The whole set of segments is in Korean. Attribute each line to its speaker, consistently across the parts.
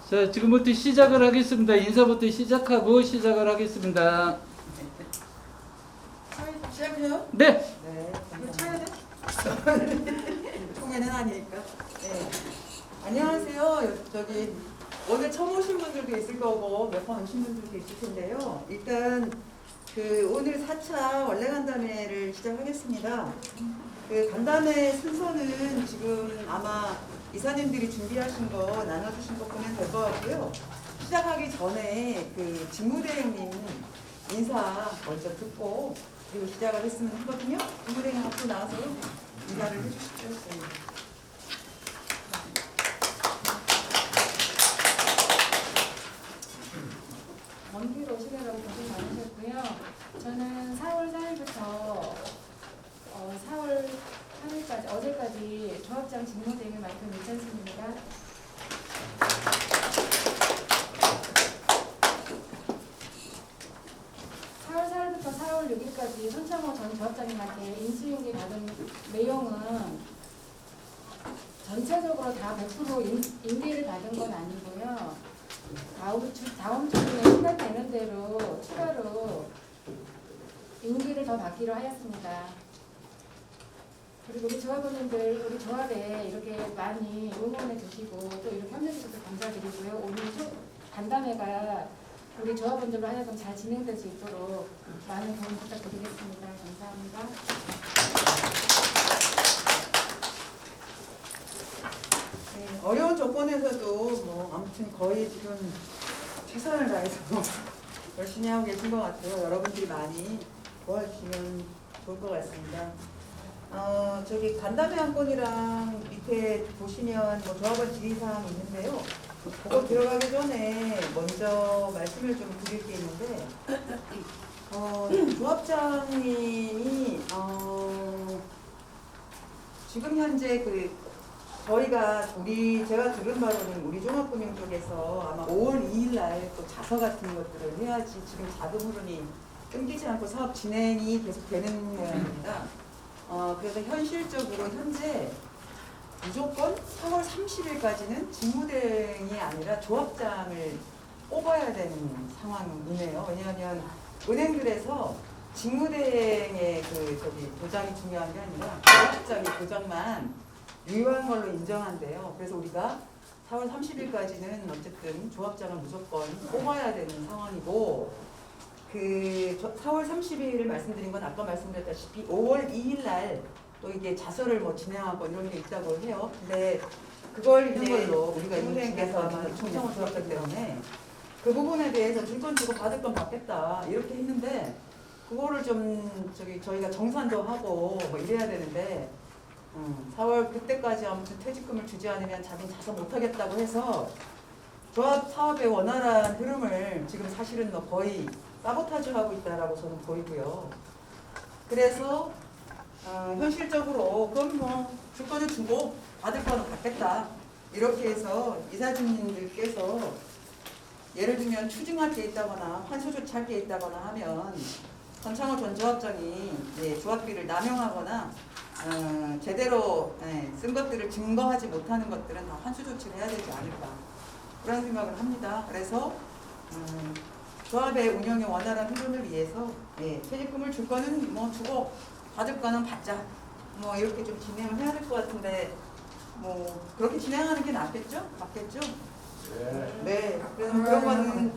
Speaker 1: 자, 지금부터 시작을 하겠습니다. 인사부터 시작하고 시작을 하겠습니다.
Speaker 2: 시작해요?
Speaker 1: 네.
Speaker 2: 네. 이거 쳐야 돼? 통해는 아니니까. 네. 안녕하세요. 저기 오늘 처음 오신 분들도 있을 거고 몇 번 오신 분들도 있을 텐데요. 일단 오늘 4차 원래 간담회를 시작하겠습니다. 간담회 순서는 지금 아마 이사님들이 준비하신 거 나눠주신 거 보면 될 것 같고요. 시작하기 전에 직무대행님 인사 먼저 듣고 그리고 시작을 했으면 하거든요. 직무대행 앞으로 나와서 인사를 해주시죠.
Speaker 3: 먼 길 오시느라고 고생 많으셨고요. 저는 4월 4일부터 4월 3일까지 어제까지 조합장 직무대행을 맡은 이찬순입니다. 4월 4일부터 4월 6일까지 손창호 전 조합장님한테 인수인계 받은 내용은 전체적으로 다 100% 인계를 받은 건 아니고요. 다음 주에 시간되는 대로 추가로 인기를 더 받기로 하였습니다. 그리고 우리 조합원님들 우리 조합에 이렇게 많이 응원해 주시고 또 이렇게 협력해 주셔서 감사드리고요. 오늘 간담회가 우리 조합원들로 하여금 잘 진행될 수 있도록 많은 도움 부탁드리겠습니다. 감사합니다.
Speaker 2: 네, 어려운 조건에서도 아무튼 거의 지금 최선을 다해서 열심히 하고 계신 것 같아요. 여러분들이 많이 도와주시면 좋을 것 같습니다. 저기 간담회 한 건이랑 밑에 보시면 조합원 질의사항이 있는데요. 그거 들어가기 전에 먼저 말씀을 좀 드릴 게 있는데 조합장님이 지금 현재 제가 들은 바로는 우리 종합금융 쪽에서 아마 5월 2일 날 또 자서 같은 것들을 해야지 지금 자금 흐름이 끊기지 않고 사업 진행이 계속 되는 모양입니다. 그래서 현실적으로 현재 무조건 4월 30일까지는 직무대행이 아니라 조합장을 뽑아야 되는 상황이네요. 왜냐하면 은행들에서 직무대행의 도장이 중요한 게 아니라 조합장의 도장만 유효한 걸로 인정한대요. 그래서 우리가 4월 30일까지는 어쨌든 조합장을 무조건 뽑아야 되는 상황이고 4월 30일을 말씀드린 건 아까 말씀드렸다시피 5월 2일 날 또 이게 자서를 진행하고 이런 게 있다고 해요. 근데 그걸 이제 우리가 인수인계에서 아마 총정을 들었기 때문에 그 부분에 대해서 줄 건 주고 받을 건 받겠다 이렇게 했는데 그거를 좀 저희가 정산도 하고 이래야 되는데 4월 그때까지 아무튼 퇴직금을 주지 않으면 자기는 자서 못하겠다고 해서 조합 사업의 원활한 흐름을 지금 사실은 거의 사보타주하고 있다라고 저는 보이고요. 그래서 현실적으로 그럼 줄 거는 주고 받을 거는 받겠다 이렇게 해서 이사님들께서 예를 들면 추징할 게 있다거나 환수 조치할 게 있다거나 하면 손창호 전 조합장이 조합비를 남용하거나 제대로 쓴 것들을 증거하지 못하는 것들은 다 환수 조치를 해야 되지 않을까 그런 생각을 합니다. 그래서 조합의 운영의 원활한 흐름을 위해서 퇴직금을 줄 거는 주고 받을 거는 받자 이렇게 좀 진행을 해야 될 것 같은데 그렇게 진행하는 게 낫겠죠? 맞겠죠? 네. 그래서 그런 거는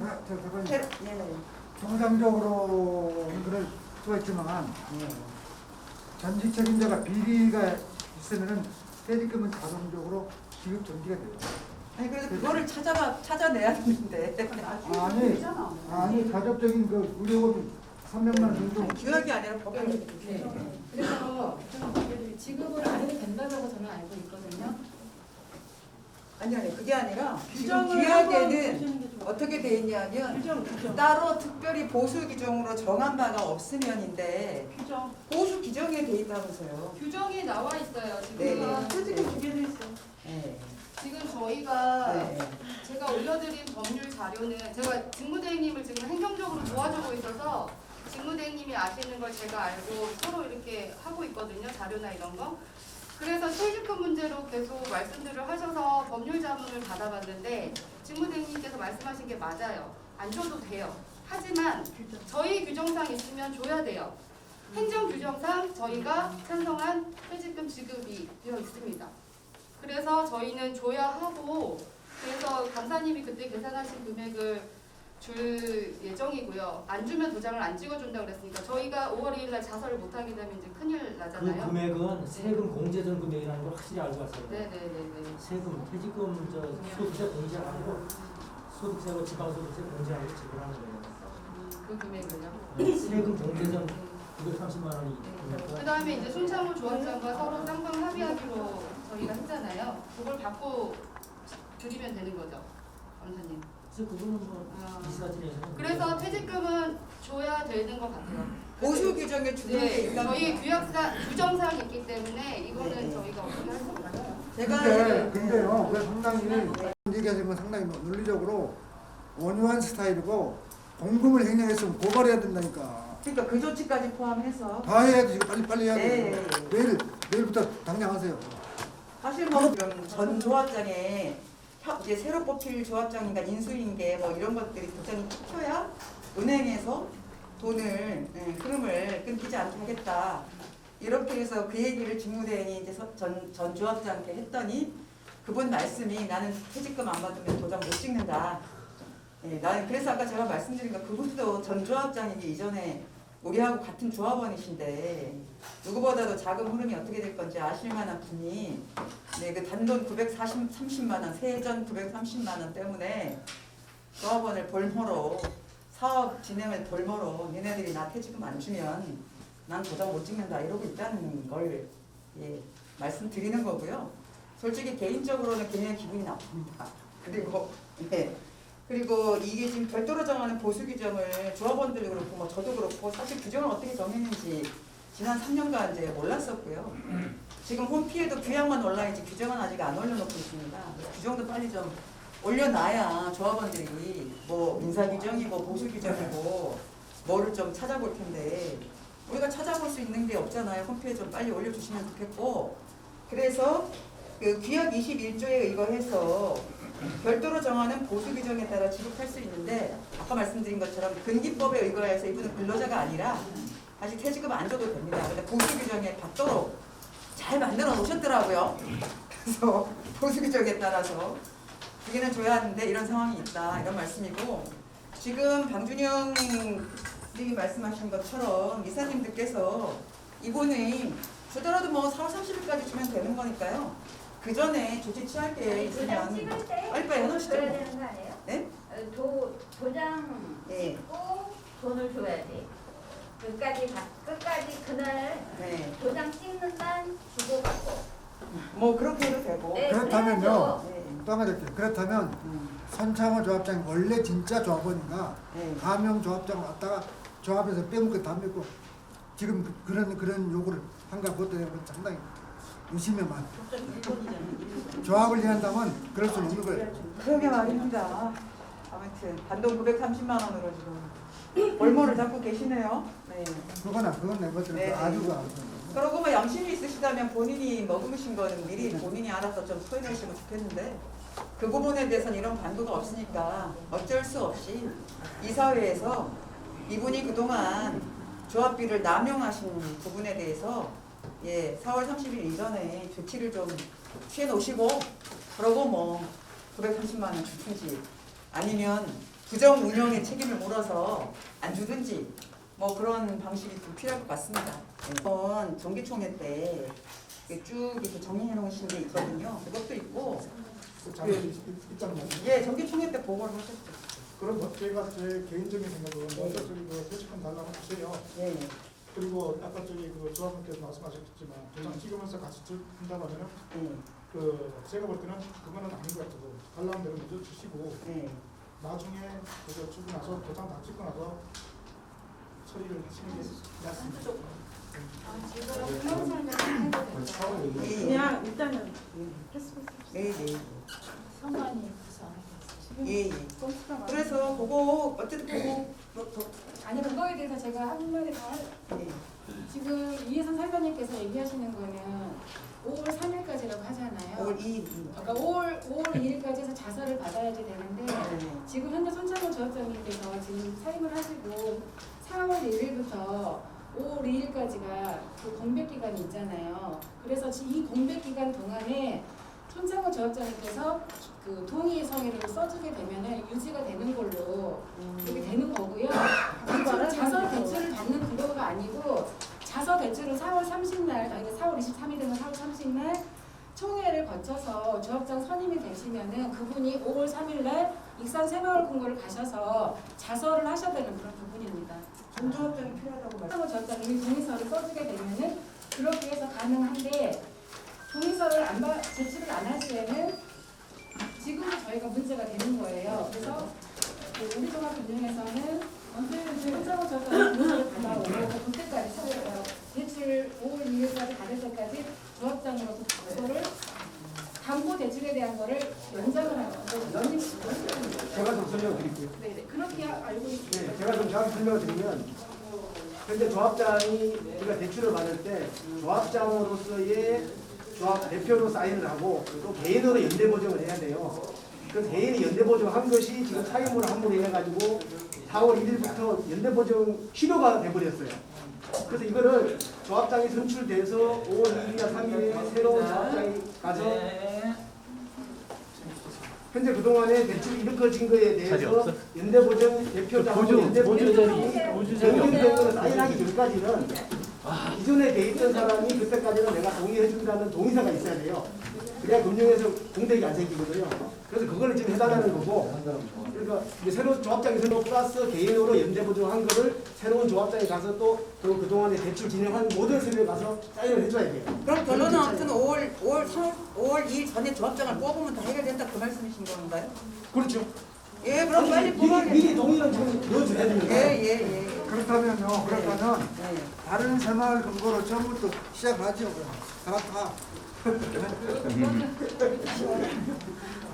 Speaker 4: 정상적으로는 그럴 수가 있지만 전직 책임자가 비리가 있으면은 퇴직금은 자동적으로 지급 정지가 돼요.
Speaker 2: 아니 그래서 그거를 찾아내야 되는데
Speaker 4: 아니 가급적인 의료금 300만 원 정도
Speaker 2: 규약이 아니라 법령이
Speaker 3: 네. 그래서 지급을 안 해도 된다고 저는 알고 있거든요.
Speaker 2: 아니 그게 아니라 지금 규약에는 어떻게 돼 있냐면 따로 특별히 보수 규정으로 정한 바가 없으면인데 보수 규정에 돼 있다면서요.
Speaker 5: 규정이 나와 있어요.
Speaker 2: 네.
Speaker 5: 지금
Speaker 2: 솔직히 주기로 했어.
Speaker 5: 지금 저희가
Speaker 2: 네.
Speaker 5: 제가 올려드린 법률 자료는 제가 직무대행님을 지금 행정적으로 도와주고 있어서 직무대행님이 아시는 걸 제가 알고 서로 이렇게 하고 있거든요. 자료나 이런 거. 그래서 퇴직금 문제로 계속 말씀들을 하셔서 법률 자문을 받아봤는데 직무대행님께서 말씀하신 게 맞아요. 안 줘도 돼요. 하지만 저희 규정상 있으면 줘야 돼요. 행정 규정상 저희가 찬성한 퇴직금 지급이 되어 있습니다. 그래서 저희는 줘야 하고, 그래서 강사님이 그때 계산하신 금액을 줄 예정이고요. 안 주면 도장을 안 찍어준다고 그랬으니까 저희가 5월 2일 날 자설을 못하게 되면 이제 큰일
Speaker 6: 그
Speaker 5: 나잖아요.
Speaker 6: 금액은 세금 공제전 금액이라는 걸 확실히 알고 왔어요.
Speaker 5: 네네네네.
Speaker 6: 세금, 퇴직금, 소득세 공제하고 소득세와 지방소득세 공제하고 지불하는 거예요.
Speaker 5: 그 금액은요.
Speaker 6: 세금 공제전 930만 원이
Speaker 5: 그 다음에 이제 손창호 조합장과 서로 쌍방 합의하기로 저희가 했잖아요. 그걸 받고 드리면 되는 거죠, 검사님.
Speaker 6: 그래서 그거는 뭐
Speaker 5: 아.
Speaker 6: 이사진에서
Speaker 5: 그래서 퇴직금은 줘야 되는 것 같아요.
Speaker 2: 보수 규정에 주는 게
Speaker 5: 네,
Speaker 2: 있다는
Speaker 5: 저희
Speaker 2: 거예요.
Speaker 5: 규정사항이 있기 때문에 이거는
Speaker 2: 네.
Speaker 5: 저희가 어떻게 할 수가 없어요.
Speaker 2: 제가
Speaker 4: 근데요, 그 상당히 얘기하신 건 상당히 논리적으로 원유한 스타일이고 공금을 횡령했으면 고발해야 된다니까.
Speaker 2: 그러니까 그 조치까지 포함해서
Speaker 4: 다 해야지, 빨리 해야
Speaker 2: 네.
Speaker 4: 돼. 내일부터 당장 하세요.
Speaker 2: 사실 뭐 지금 전 조합장에 이제 새로 뽑힐 조합장인가 인수인계 뭐 이런 것들이 도장이 찍혀야 은행에서 돈을 흐름을 끊기지 않게 하겠다. 이렇게 해서 그 얘기를 직무대행이 이제 전 조합장께 했더니 그분 말씀이 나는 퇴직금 안 받으면 도장 못 찍는다. 나는 그래서 아까 제가 말씀드린 거 그분도 전 조합장이기 이전에 우리하고 같은 조합원이신데 누구보다도 자금 흐름이 어떻게 될 건지 아실 만한 분이 그 단돈 930만 원, 세전 930만 원 때문에 조합원을 볼모로 사업 진행을 볼모로 니네들이 나 퇴직금 안 주면 난 도장 못 찍는다 이러고 있다는 걸 말씀드리는 거고요. 솔직히 개인적으로는 굉장히 기분이 나쁩니다. 그리고 이게 지금 별도로 정하는 보수 규정을 조합원들도 그렇고 뭐 저도 그렇고 사실 규정을 어떻게 정했는지 지난 3년간 이제 몰랐었고요. 지금 홈피에도 규약만 올라야지 규정은 아직 안 올려놓고 있습니다. 규정도 빨리 좀 올려놔야 조합원들이 뭐 인사 규정이고 보수 규정이고 뭐를 좀 찾아볼 텐데 우리가 찾아볼 수 있는 게 없잖아요. 홈피에 좀 빨리 올려주시면 좋겠고 그래서 그 규약 21조에 의거해서 별도로 정하는 보수 규정에 따라 지급할 수 있는데 아까 말씀드린 것처럼 근기법에 의거해서 이분은 근로자가 아니라 아직 퇴직금 안 줘도 됩니다. 근데 보수 규정에 받도록 잘 만들어 놓으셨더라고요. 그래서 보수 규정에 따라서 주기는 줘야 하는데 이런 상황이 있다 이런 말씀이고 지금 방준영 님이 말씀하신 것처럼 이사님들께서 이분이 주더라도 뭐 4월 30일까지 주면 되는 거니까요. 그 전에 조치 취할 게 있으면 빨리빨리 해놓으시죠.
Speaker 7: 줘야 되는 거 아니에요?
Speaker 2: 네?
Speaker 7: 도장
Speaker 2: 네.
Speaker 7: 찍고 돈을 줘야지. 끝까지 그날
Speaker 2: 네.
Speaker 7: 도장 찍는 날 주고 가고.
Speaker 2: 뭐 그렇게 해도 되고.
Speaker 7: 네,
Speaker 4: 그렇다면요.
Speaker 7: 그래야죠.
Speaker 2: 네.
Speaker 4: 또 한 가지 할게요. 그렇다면 선창호 조합장이 원래 진짜 조합원인가
Speaker 2: 네.
Speaker 4: 가명 조합장 왔다가 조합에서 빼먹고 다 맺고 지금 그런 요구를 한가 그것도 상당히 의심해만 조합을 이해한다면 그럴 수 없는 거예요.
Speaker 2: 그러게 말입니다. 아무튼 단돈 930만 원으로 지금 볼모를 잡고 계시네요. 네.
Speaker 4: 그건 내 것들은
Speaker 2: 네.
Speaker 4: 아주
Speaker 2: 그러고 뭐 양심이 있으시다면 본인이 먹으신 거는 미리 본인이 알아서 좀 토해내시면 좋겠는데 그 부분에 대해서는 이런 반도가 없으니까 어쩔 수 없이 이사회에서 이분이 그동안 조합비를 남용하신 부분에 대해서 4월 30일 이전에 조치를 좀 취해 놓으시고 그러고 뭐 930만 원 주든지 아니면 부정 운영의 책임을 물어서 안 주든지 뭐 그런 방식이 좀 필요할 것 같습니다. 이번 정기총회 때 쭉 이렇게 정리해 놓으신 게 있거든요. 그것도 있고 정기총회 때 보고를 하셨죠.
Speaker 8: 그럼 제가 제 개인적인 생각은 먼저 그 퇴직금 달라고 주세요.
Speaker 2: 네.
Speaker 8: 그리고 아까 그 조합원께서 말씀하셨지만 도장 찍으면서 같이 준다고 하면
Speaker 2: 네.
Speaker 8: 제가 볼 때는 그거는 아닌 것 같아서 달라는 대로 먼저 주시고
Speaker 2: 네.
Speaker 8: 나중에 그거 주고 나서 도장 다 찍고 나서 처리를 하시는 게 맞습니다.
Speaker 2: 그냥 일단은 네.
Speaker 3: 성관이
Speaker 2: 예. 그래서 그거 어쨌든 그거
Speaker 3: 아니 그거에 대해서 제가 한마디 더
Speaker 2: 네.
Speaker 3: 지금 이혜선 사장님께서 얘기하시는 거는 5월 3일까지라고 하잖아요.
Speaker 2: 5월 2일.
Speaker 3: 그러니까 5월 2일까지 해서 자서를 받아야지 되는데
Speaker 2: 네.
Speaker 3: 지금 현재 손창호 조합장님께서 지금 사임을 하시고 4월 1일부터 5월 2일까지가 그 공백 기간이 있잖아요. 그래서 이 공백 기간 동안에 손창호 조합장님께서 그 동의 성의를 써주게 되면은 유지가 되는 걸로 그렇게 되는 거고요. 지금 자서 대출을 받는 그거가 아니고 자서 대출은 4월 30날, 그러니까 4월 23일 되면 4월 30날 총회를 거쳐서 조합장 선임이 되시면은 그분이 5월 3일날 익산 새마을 공고를 가셔서 자서를 하셔야 되는 그런 부분입니다.
Speaker 2: 전조합장이 필요하다고 말씀.
Speaker 3: 손창호 조합장님이 동의서를 써주게 되면은 그렇게 해서 가능한데 동의서를 제출을 안 하시면은 지금도 저희가 문제가 되는 거예요. 그래서 그 우리 종합금융에서는 손창호 조합장님 동의서를 받아오고 그때까지 대출 5월 2일까지 받을 때까지 조합장으로서 그거를 담보 대출에 대한 거를 연장을 하는 거예요.
Speaker 9: 제가 좀 설명드릴게요.
Speaker 3: 네네 그렇게 알고 있습니다.
Speaker 9: 네, 제가 좀 정확히 설명드리면 현재 조합장이 우리가 대출을 받을 때 조합장으로서의 조합 대표로 사인을 하고 또 개인으로 연대 보증을 해야 돼요. 그 개인이 연대 보증한 것이 지금 차임으로 함부로 해가지고 4월 1일부터 연대 보증 필요가 돼버렸어요. 그래서 이거를 조합장이 선출돼서 5월 2일이나 3일에 새로운 조합장이 가서 현재 그동안에 대출이 일으켜진 거에 대해서 연대보증 대표자하고 연대보증이 연결되는 사인하기 전까지는 기존에 돼 있던 사람이 그때까지는 내가 동의해준다는 동의서가 있어야 돼요. 그래야 금융에서 공백이 안 생기거든요. 그래서 그걸 지금 해달라는 거고, 그러니까 이제 새로운 조합장이 새로 플러스 개인으로 연대보증한 거를 새로운 조합장이 가서 또 그동안에 대출 진행한 모든 세력에 가서 사인을 해줘야 돼요.
Speaker 2: 그럼 결론은 아무튼 5월 2일 전에 조합장을 뽑으면 다 해결된다 그 말씀이신 건가요?
Speaker 9: 그렇죠.
Speaker 2: 예, 그럼 빨리 뽑아야겠네요.
Speaker 9: 미리 동의는 지금 넣어줘야 됩니다.
Speaker 2: 예.
Speaker 4: 그렇다면요. 그렇다면
Speaker 2: 네.
Speaker 4: 다른 새마을 금고로 처음부터 시작하죠. 다.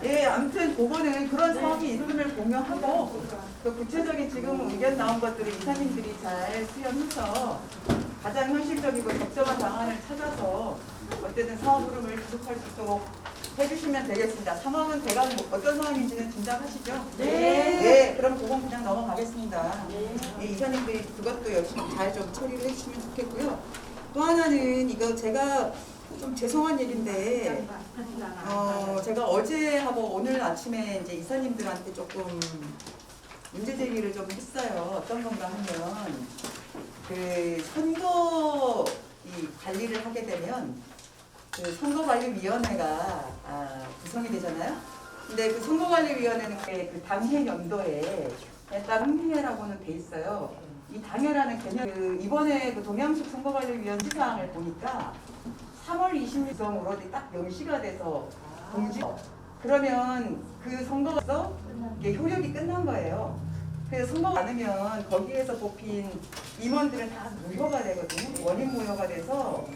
Speaker 2: 예, 아무튼 그거는 그런 상황이 있음을 공유하고 그 구체적인 지금 의견 나온 것들을 이사님들이 잘 수렴해서 가장 현실적이고 적정한 방안을 찾아서 어쨌든 사업 흐름을 지속할 수 있도록 해주시면 되겠습니다. 상황은 대강 어떤 상황인지는 짐작하시죠? 네. 그럼 그건 그냥 넘어가겠습니다. 예, 이사님들이 그것도 열심히 잘 좀 처리를 해주시면 좋겠고요. 또 하나는 이거 제가 좀 죄송한 일인데, 제가 어제하고 오늘 아침에 이제 이사님들한테 조금 문제 제기를 좀 했어요. 어떤 건가 하면, 그 선거 이 관리를 하게 되면, 그 선거관리위원회가 구성이 되잖아요. 근데 그 선거관리위원회는 그 당해 연도에 따른 행회라고는 돼 있어요. 이 당해라는 개념, 그 이번에 그 동양식 선거관리위원 시사항을 보니까 3월 26일 구성으로 딱 명시가 돼서 공지. 그러면 그 선거가 이게 효력이 끝난 거예요. 그래서 선거가 많으면 거기에서 뽑힌 임원들은 다 무효가 되거든요. 원인 무효가 돼서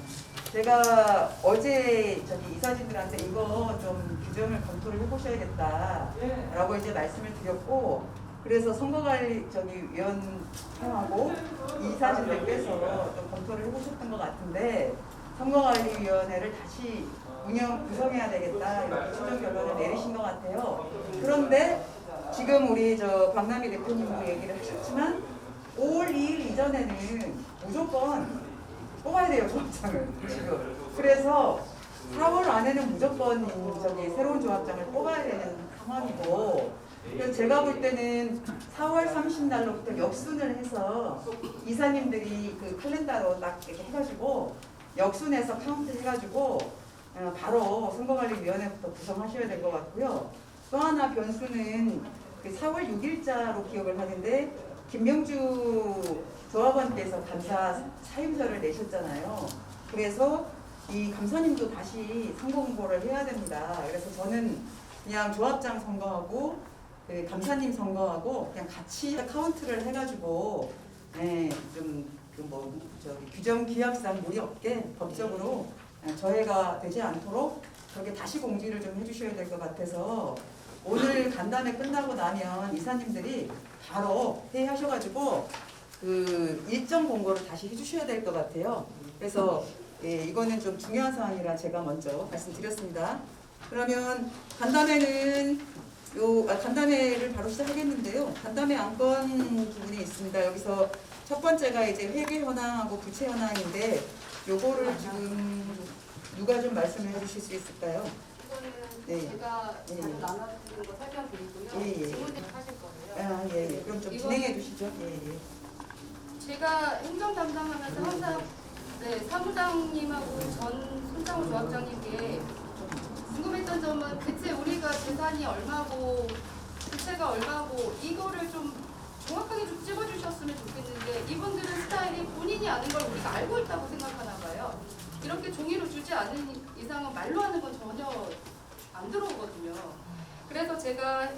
Speaker 2: 제가 어제 이사진들한테 이거 좀 규정을 검토를 해보셔야겠다라고 이제 말씀을 드렸고, 그래서 선거관리 위원회하고 이사진들께서 좀 검토를 해보셨던 것 같은데 선거관리위원회를 다시 구성해야 되겠다 이렇게 최종 결론을 내리신 것 같아요. 그런데 지금 우리 박남희 대표님도 얘기를 하셨지만 5월 2일 이전에는 무조건 뽑아야 돼요, 조합장을 지금. 그래서 4월 안에는 무조건 새로운 조합장을 뽑아야 되는 상황이고, 그래서 제가 볼 때는 4월 30날로부터 역순을 해서 이사님들이 그 칼렌더로 딱 이렇게 해가지고 역순해서 카운트 해가지고 바로 선거관리위원회부터 구성하셔야 될 것 같고요. 또 하나 변수는 그 4월 6일자로 기억을 하는데 김명주 조합원께서 감사 사임서를 내셨잖아요. 그래서 이 감사님도 다시 선거 공고를 해야 됩니다. 그래서 저는 그냥 조합장 선거하고 그 감사님 선거하고 그냥 같이 카운트를 해가지고 규정 규약상 무리 없게 법적으로 저해가 되지 않도록 그렇게 다시 공지를 좀 해주셔야 될 것 같아서 오늘 간담회 끝나고 나면 이사님들이 바로 회의하셔가지고 그 일정 공고를 다시 해주셔야 될 것 같아요. 그래서 예, 이거는 좀 중요한 사항이라 제가 먼저 말씀드렸습니다. 그러면 간담회는 간담회를 바로 시작하겠는데요. 간담회 안건 부분이 있습니다. 여기서 첫 번째가 이제 회계 현황하고 부채 현황인데 요거를 지금 누가 좀 말씀을 해주실 수 있을까요?
Speaker 5: 이거는
Speaker 2: 네.
Speaker 5: 제가
Speaker 2: 네.
Speaker 5: 나눠드리는 거 설명드리고요.
Speaker 2: 예, 예.
Speaker 5: 질문을 하실 거예요.
Speaker 2: 아, 예, 예. 그럼 좀
Speaker 5: 이거는
Speaker 2: 진행해 주시죠. 예, 예.
Speaker 5: 제가 행정 담당하면서 항상 사무장님하고 전 손장호 조합장님께 궁금했던 점은 대체 우리가 재산이 얼마고 부채가 얼마고 이거를 좀 정확하게 좀 찍어주셨으면 좋겠는데 이분들은 스타일이 본인이 아는 걸 우리가 알고 있다고 생각하나 봐요. 이렇게 종이로 주지 않은 이상은 말로 하는 건 전혀 안 들어오거든요. 그래서 제가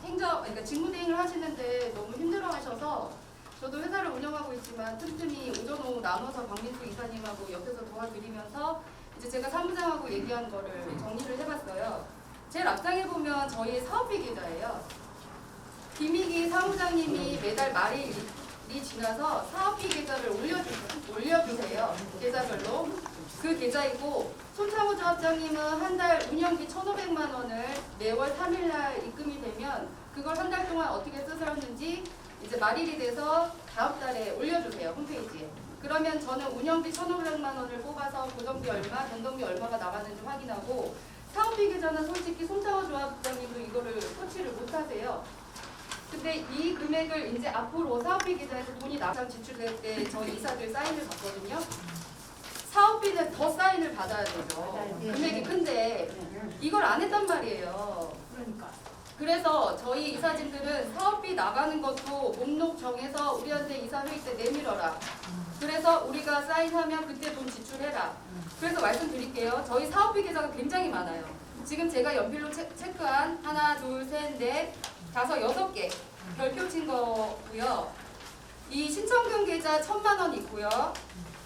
Speaker 5: 그러니까 직무대행을 하시는데 너무 힘들어하셔서 저도 회사를 운영하고 있지만 틈틈이 오전 오후 나눠서 박민수 이사님하고 옆에서 도와드리면서 이제 제가 사무장하고 얘기한 거를 정리를 해봤어요. 제일 앞장에 보면 저희 사업비 계좌예요. 김희기 사무장님이 매달 말이 지나서 사업비 계좌를 올려주세요. 계좌별로. 그 계좌이고 손창호 조합장님은 한 달 운영비 1,500만 원을 매월 3일날 입금이 되면 그걸 한 달 동안 어떻게 쓰셨는지 이제 말일이 돼서 다음 달에 올려주세요. 홈페이지에. 그러면 저는 운영비 1,500만 원을 뽑아서 고정비 얼마, 변동비 얼마가 나가는지 확인하고 사업비 계좌는 솔직히 손창호 조합장님도 이거를 터치를 못하세요. 근데 이 금액을 이제 앞으로 사업비 계좌에서 돈이 나가서 지출될 때 저희 이사들 사인을 받거든요. 사업비는 더 사인을 받아야 되죠. 금액이 큰데 이걸 안 했단 말이에요. 그래서 저희 이사진들은 사업비 나가는 것도 목록 정해서 우리한테 이사회의 때 내밀어라. 그래서 우리가 사인하면 그때 돈 지출해라. 그래서 말씀드릴게요. 저희 사업비 계좌가 굉장히 많아요. 지금 제가 연필로 체크한 하나, 둘, 셋, 넷, 다섯, 6개 별표 친 거고요. 이 신청금 계좌 1,000만 원 있고요.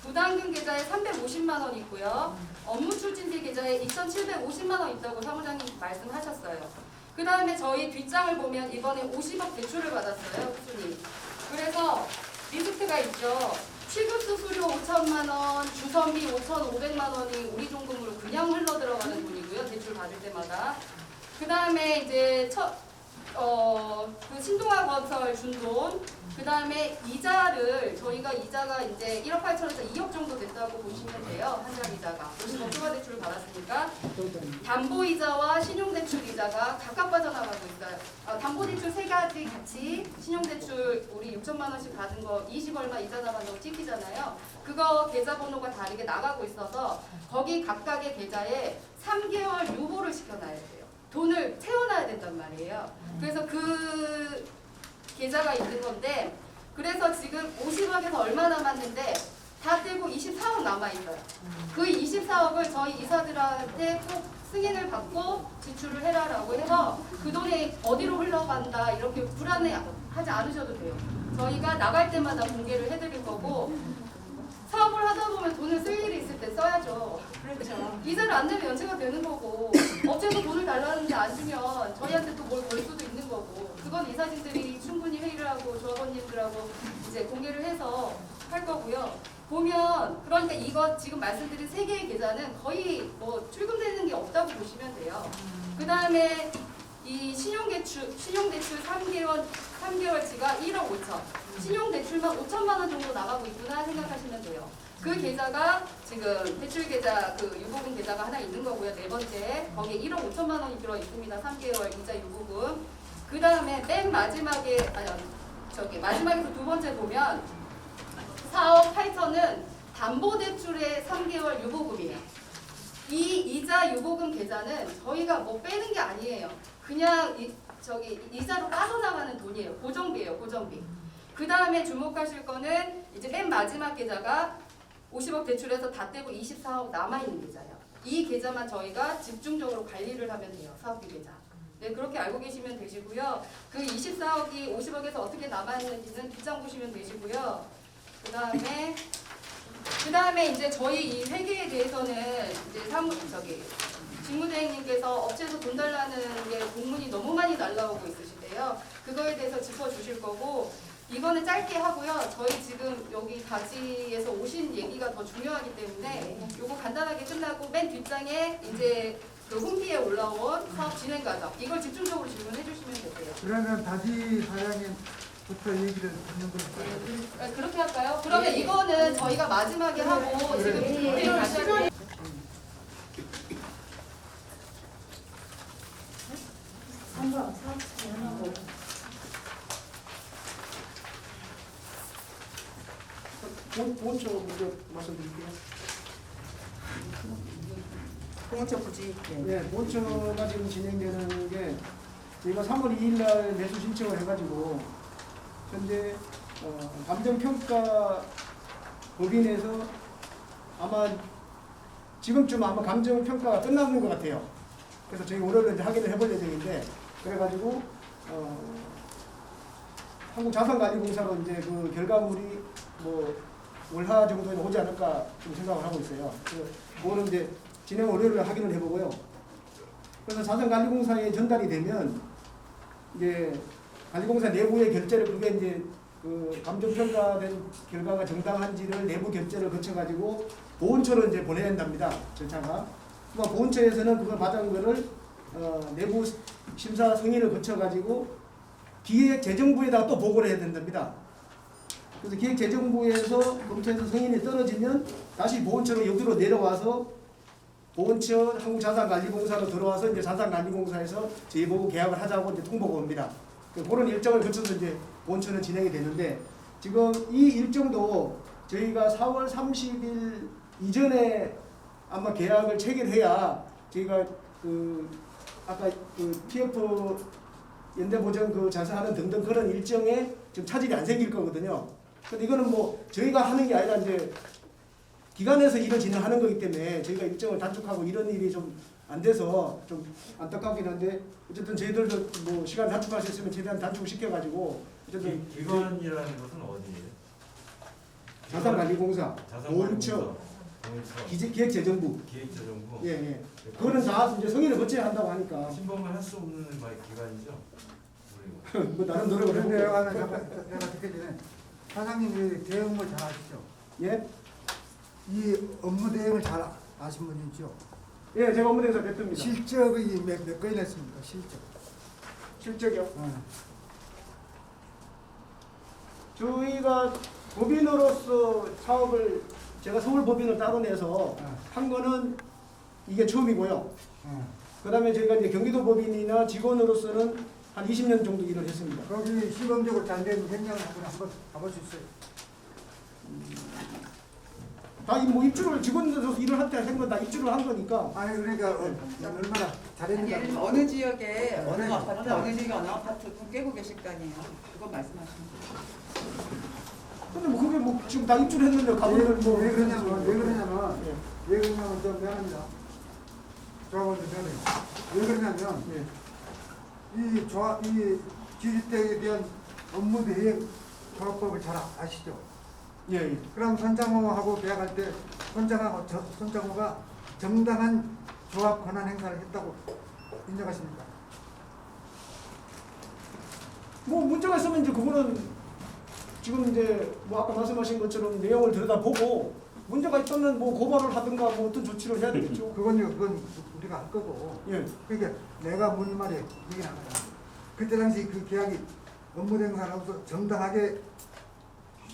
Speaker 5: 부담금 계좌에 350만 원 있고요. 업무 추진비 계좌에 2,750만 원 있다고 사무장님 말씀하셨어요. 그 다음에 저희 뒷장을 보면 이번에 50억 대출을 받았어요. 수순이. 그래서 리스트가 있죠. 취급 수수료 5천만 원, 주선비 5,500만 원이 우리 종금으로 그냥 흘러 들어가는 돈이고요. 대출 받을 때마다. 그 다음에 이제 그 신동아 건설 준 돈, 그 다음에 이자를 저희가 이자가 이제 1억 8천에서 2억 정도 됐다고 보시면 돼요. 한 달 이자가 50억 초과 대출을 받았으니까 담보이자와 신용대출 이자가 각각 빠져나가고 있어요. 담보대출 3가지 같이 신용대출 우리 6천만 원씩 받은 거 20 얼마 이자 나간다고 찍히잖아요. 그거 계좌번호가 다르게 나가고 있어서 거기 각각의 계좌에 3개월 유보를 시켜놔야 돼요. 돈을 채워놔야 된단 말이에요. 그래서 그 계좌가 있는 건데 그래서 지금 50억에서 얼마 남았는데 다 떼고 24억 남아있어요. 그 24억을 저희 이사들한테 꼭 승인을 받고 지출을 해라라고 해서 그 돈이 어디로 흘러간다 이렇게 불안해하지 않으셔도 돼요. 저희가 나갈 때마다 공개를 해드릴 거고 사업을 하다 보면 돈을 쓸 일이 있을 때 써야죠.
Speaker 2: 그렇죠.
Speaker 5: 이자를 안 내면 연체가 되는 거고 업체에서 돈을 달라는데 안 주면 저희한테 또 뭘 걸 수도 있는 거고 그건 이사진들이 충분히 회의를 하고 조합원님들하고 이제 공개를 해서 할 거고요. 보면 그러니까 이거 지금 말씀드린 3개의 계좌는 거의 뭐 출금되는 게 없다고 보시면 돼요. 그 다음에 이 신용대출 3개월치가 1억 5천. 신용대출만 5천만 원 정도 나가고 있구나 생각하시면 돼요. 그 계좌가 지금 대출계좌 그 유보금 계좌가 하나 있는 거고요. 4번째 거기에 1억 5천만 원이 들어 있습니다. 3개월 이자 유보금. 그 다음에 맨 마지막에 마지막에서 2번째 보면 4억 8천은 담보대출의 3개월 유보금이에요. 이 이자 유보금 계좌는 저희가 뭐 빼는 게 아니에요. 그냥 이자로 빠져나가는 돈이에요. 고정비예요. 고정비. 그 다음에 주목하실 거는 이제 맨 마지막 계좌가 50억 대출해서 다 떼고 24억 남아있는 계좌예요. 이 계좌만 저희가 집중적으로 관리를 하면 돼요. 사업비 계좌. 네, 그렇게 알고 계시면 되시고요. 그 24억이 50억에서 어떻게 남아있는지는 뒷장 보시면 되시고요. 그 다음에 이제 저희 이 회계에 대해서는 이제 직무대행님께서 업체에서 돈 달라는 게 공문이 너무 많이 날라오고 있으신데요. 그거에 대해서 짚어주실 거고 이거는 짧게 하고요. 저희 지금 여기 가지에서 오신 얘기가 더 중요하기 때문에 요거 간단하게 끝나고 맨 뒷장에 이제 그 홈피에 올라온 사업 진행 과정 이걸 집중적으로 질문해 주시면 되세요.
Speaker 4: 그러면 다시 사장님부터 얘기를 듣는 걸까요?
Speaker 5: 네, 그렇게 할까요? 그러면 이거는 저희가 마지막에 하고 지금 대표를 시작해.
Speaker 9: 보온처 먼저 말씀드릴게요.
Speaker 2: 공원처 부지.
Speaker 9: 네, 보온처가 지금 진행되는 게 저희가 3월 2일 날 매수 신청을 해가지고 현재 감정평가 법인에서 아마 지금쯤 아마 감정평가가 끝나는 것 같아요. 그래서 저희 월요일에 이제 확인을 해볼 예정인데 그래가지고 한국자산관리공사로 이제 그 결과물이 뭐 월하 정도에 오지 않을까 좀 생각을 하고 있어요. 그거는 이제 진행 월요일에 확인을 해보고요. 그래서 자산관리공사에 전달이 되면 이제 관리공사 내부의 결재를 그게 이제 그 감정평가된 결과가 정당한지를 내부 결재를 거쳐가지고 보온처로 이제 보내야 된답니다. 절차가. 그러니까 보온처에서는 그걸 받은 거를 내부 심사 승인을 거쳐가지고 기획재정부에다가 또 보고를 해야 된답니다. 그래서 기획재정부에서 검토해서 승인이 떨어지면 다시 보온처로 여기로 내려와서 보온처 한국자산관리공사로 들어와서 이제 자산관리공사에서 저희 보고 계약을 하자고 이제 통보가 옵니다. 그런 일정을 거쳐서 이제 보온처는 진행이 되는데 지금 이 일정도 저희가 4월 30일 이전에 아마 계약을 체결해야 저희가 그 아까 그 PF 연대보전 그 자사하는 등등 그런 일정에 지금 차질이 안 생길 거거든요. 근데 이거는 뭐 저희가 하는 게 아니라 이제 기관에서 일을 진행하는 거기 때문에 저희가 일정을 단축하고 이런 일이 좀 안 돼서 좀 안타깝긴 한데 어쨌든 저희들도 뭐 시간 단축할 수 있으면 최대한 단축시켜가지고 어쨌든
Speaker 10: 기관이라는 것은 어디예요?
Speaker 9: 자산관리공사, 보온처, 기획재정부.
Speaker 10: 기획재정부.
Speaker 9: 예, 예. 그거는 다 이제 성의를 거쳐야 한다고 하니까.
Speaker 10: 신봉을 할 수 없는 기관이죠.
Speaker 9: 뭐 나름 노력을
Speaker 4: 그런데
Speaker 9: 해보고.
Speaker 4: 내가 듣기 전에 사장님이 대응을 잘 아시죠?
Speaker 9: 예?
Speaker 4: 이 업무 대응을 잘 아신 분이죠?
Speaker 9: 예, 제가 업무대행사 대표입니다.
Speaker 4: 실적이 몇 건이나 했습니까? 실적.
Speaker 9: 실적이요?
Speaker 4: 어.
Speaker 9: 저희가 법인으로서 사업을 제가 서울 법인을 따로 내서 한 거는 이게 처음이고요. 그 다음에 저희가 이제 경기도 법인이나 직원으로서는 한 20년 정도 일을 했습니다.
Speaker 4: 거기 시범적으로 잘 된 현장을 한번 가볼 수 있어요?
Speaker 9: 다 뭐 입주를 직원으로서 일을 할 때 한 건 다 입주를 한 거니까.
Speaker 4: 아니 그러니까 얼마나
Speaker 2: 아니,
Speaker 4: 잘했는가.
Speaker 2: 예를 들면 어느 지역에 어느 아파트, 어느 지역에 어느 아파트 깨고 계실 거 아니에요. 그건 말씀하시면 돼요.
Speaker 9: 근데 뭐 그게 뭐 지금 다 입주를 했는데 가보면 뭐.
Speaker 4: 왜 그러냐면 왜 그러냐면 좀 미안합니다. 조합원들 미안해요. 왜 그러냐면 이 지주택에 대한 업무 대행 조합법을 잘 아시죠?
Speaker 9: 예.
Speaker 4: 그럼 손장호하고 계약할 때 손장호가 정당한 조합 권한 행사를 했다고 인정하십니까?
Speaker 9: 뭐 문제가 있으면 이제 그거는 지금 이제 뭐 아까 말씀하신 것처럼 내용을 들여다보고 문제가 있다면 뭐 고발을 하든가 뭐 어떤 조치를 해야 되겠죠.
Speaker 4: 그건 우리가 할 거고.
Speaker 9: 예.
Speaker 4: 그러니까 내가 묻는 말에 얘기 나가잖아. 그때 당시 그 계약이 업무 행사로서 정당하게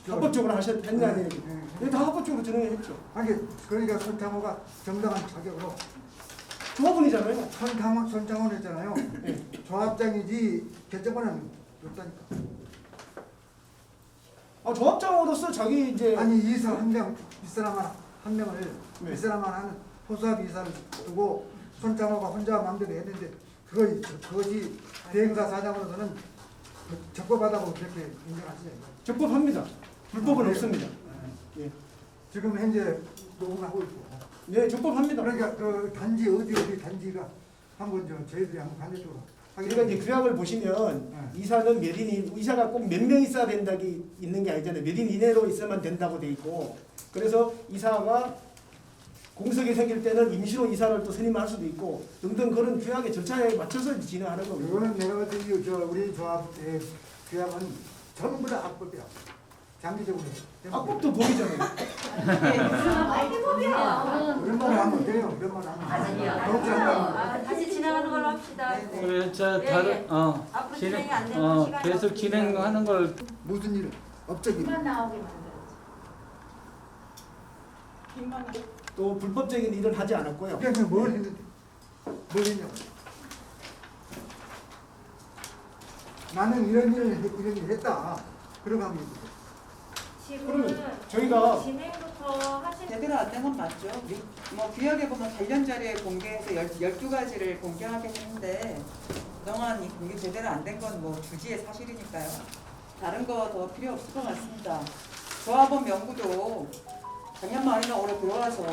Speaker 9: 합법적으로 했냐 얘기.
Speaker 4: 네.
Speaker 9: 다 합법적으로 진행했죠.
Speaker 4: 아니 그러니까 손장호가 정당한 자격으로
Speaker 9: 조합원이잖아요.
Speaker 4: 손장호를 했잖아요. 조합장이지 결정권은 없다니까.
Speaker 9: 아 조합장으로서 자기 이제
Speaker 4: 아니 이사 한 명을
Speaker 9: 네.
Speaker 4: 윗사람만 하는 소수합 이사를 두고 손장호가 혼자 마음대로 했는데 그것이 대행사 사장으로서는 적법하다고 그렇게 인정하시죠?
Speaker 9: 적법합니다. 불법은 없습니다. 예.
Speaker 4: 지금 현재 녹음하고 있고.
Speaker 9: 네, 적법합니다.
Speaker 4: 그러니까 그 단지 어디 단지가 한번 저희들이 한번 간접적으로.
Speaker 9: 그러니까 이제 규약을 보시면 이사는 몇 인, 이사가 꼭 몇 명 있어야 된다기 있는 게 아니잖아요. 몇 인 이내로 있으면 된다고 돼 있고, 그래서 이사가 공석이 생길 때는 임시로 이사를 또 선임할 수도 있고 등등 그런 규약의 절차에 맞춰서 진행하는 거고요.
Speaker 4: 이거는 내가 봤을 때 우리 조합의 규약은 전부 다 악법이야. 장기적으로.
Speaker 8: 악법도 법이잖아요.
Speaker 4: 얼마나 하면 돼요? 몇 만 하면. 그렇지 않나?
Speaker 7: 다시 지나가는 걸로 합시다.
Speaker 1: 그래 저
Speaker 7: 예,
Speaker 1: 다른
Speaker 7: 예. 앞으로 진행이 안 되면
Speaker 1: 진행
Speaker 7: 시간이
Speaker 1: 계속
Speaker 7: 없으니까.
Speaker 1: 진행하는 걸
Speaker 4: 무슨 일? 업적이.
Speaker 3: 입만 나오게 만들었지.
Speaker 9: 또 불법적인 일은 하지 않았고요.
Speaker 4: 그래서 뭘 했는데? 뭘 했냐고. 나는 이런 일을 했다. 그러고 하면 이제.
Speaker 7: 지금은
Speaker 9: 저희가
Speaker 7: 진행부터 하실
Speaker 2: 제대로 안 된 건 맞죠. 뭐 규약에 보면 관련 자료에 공개해서 12가지를 공개하긴 했는데 그동안 이 공개 제대로 안 된 건 뭐 주지의 사실이니까요. 다른 거 더 필요 없을 것 같습니다. 조합원 연구도 작년 말이나 올해 들어와서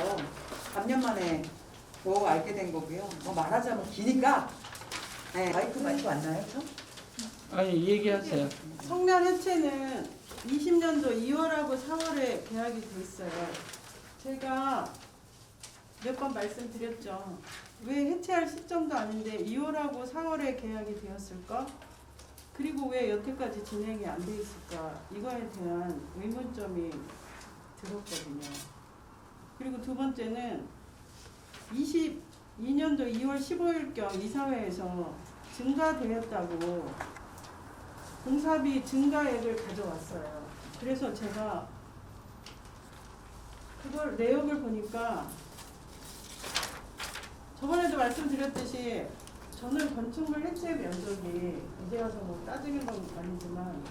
Speaker 2: 3년 만에 겨우 알게 된 거고요. 뭐 말하자면 기니까 네, 마이크 왔나요? 저?
Speaker 1: 아니 얘기하세요.
Speaker 11: 성면 해체는 20년도 2월하고 4월에 계약이 돼 있어요. 제가 몇 번 말씀드렸죠. 왜 해체할 시점도 아닌데 2월하고 4월에 계약이 되었을까? 그리고 왜 여태까지 진행이 안 돼 있을까? 이거에 대한 의문점이 들었거든요. 그리고 두 번째는 22년도 2월 15일경 이사회에서 증가되었다고 공사비 증가액을 가져왔어요. 그래서 제가 그걸 내역을 보니까 저번에도 말씀드렸듯이 저는 건축물 해체 면적이 이제 와서 뭐 따지는 건 아니지만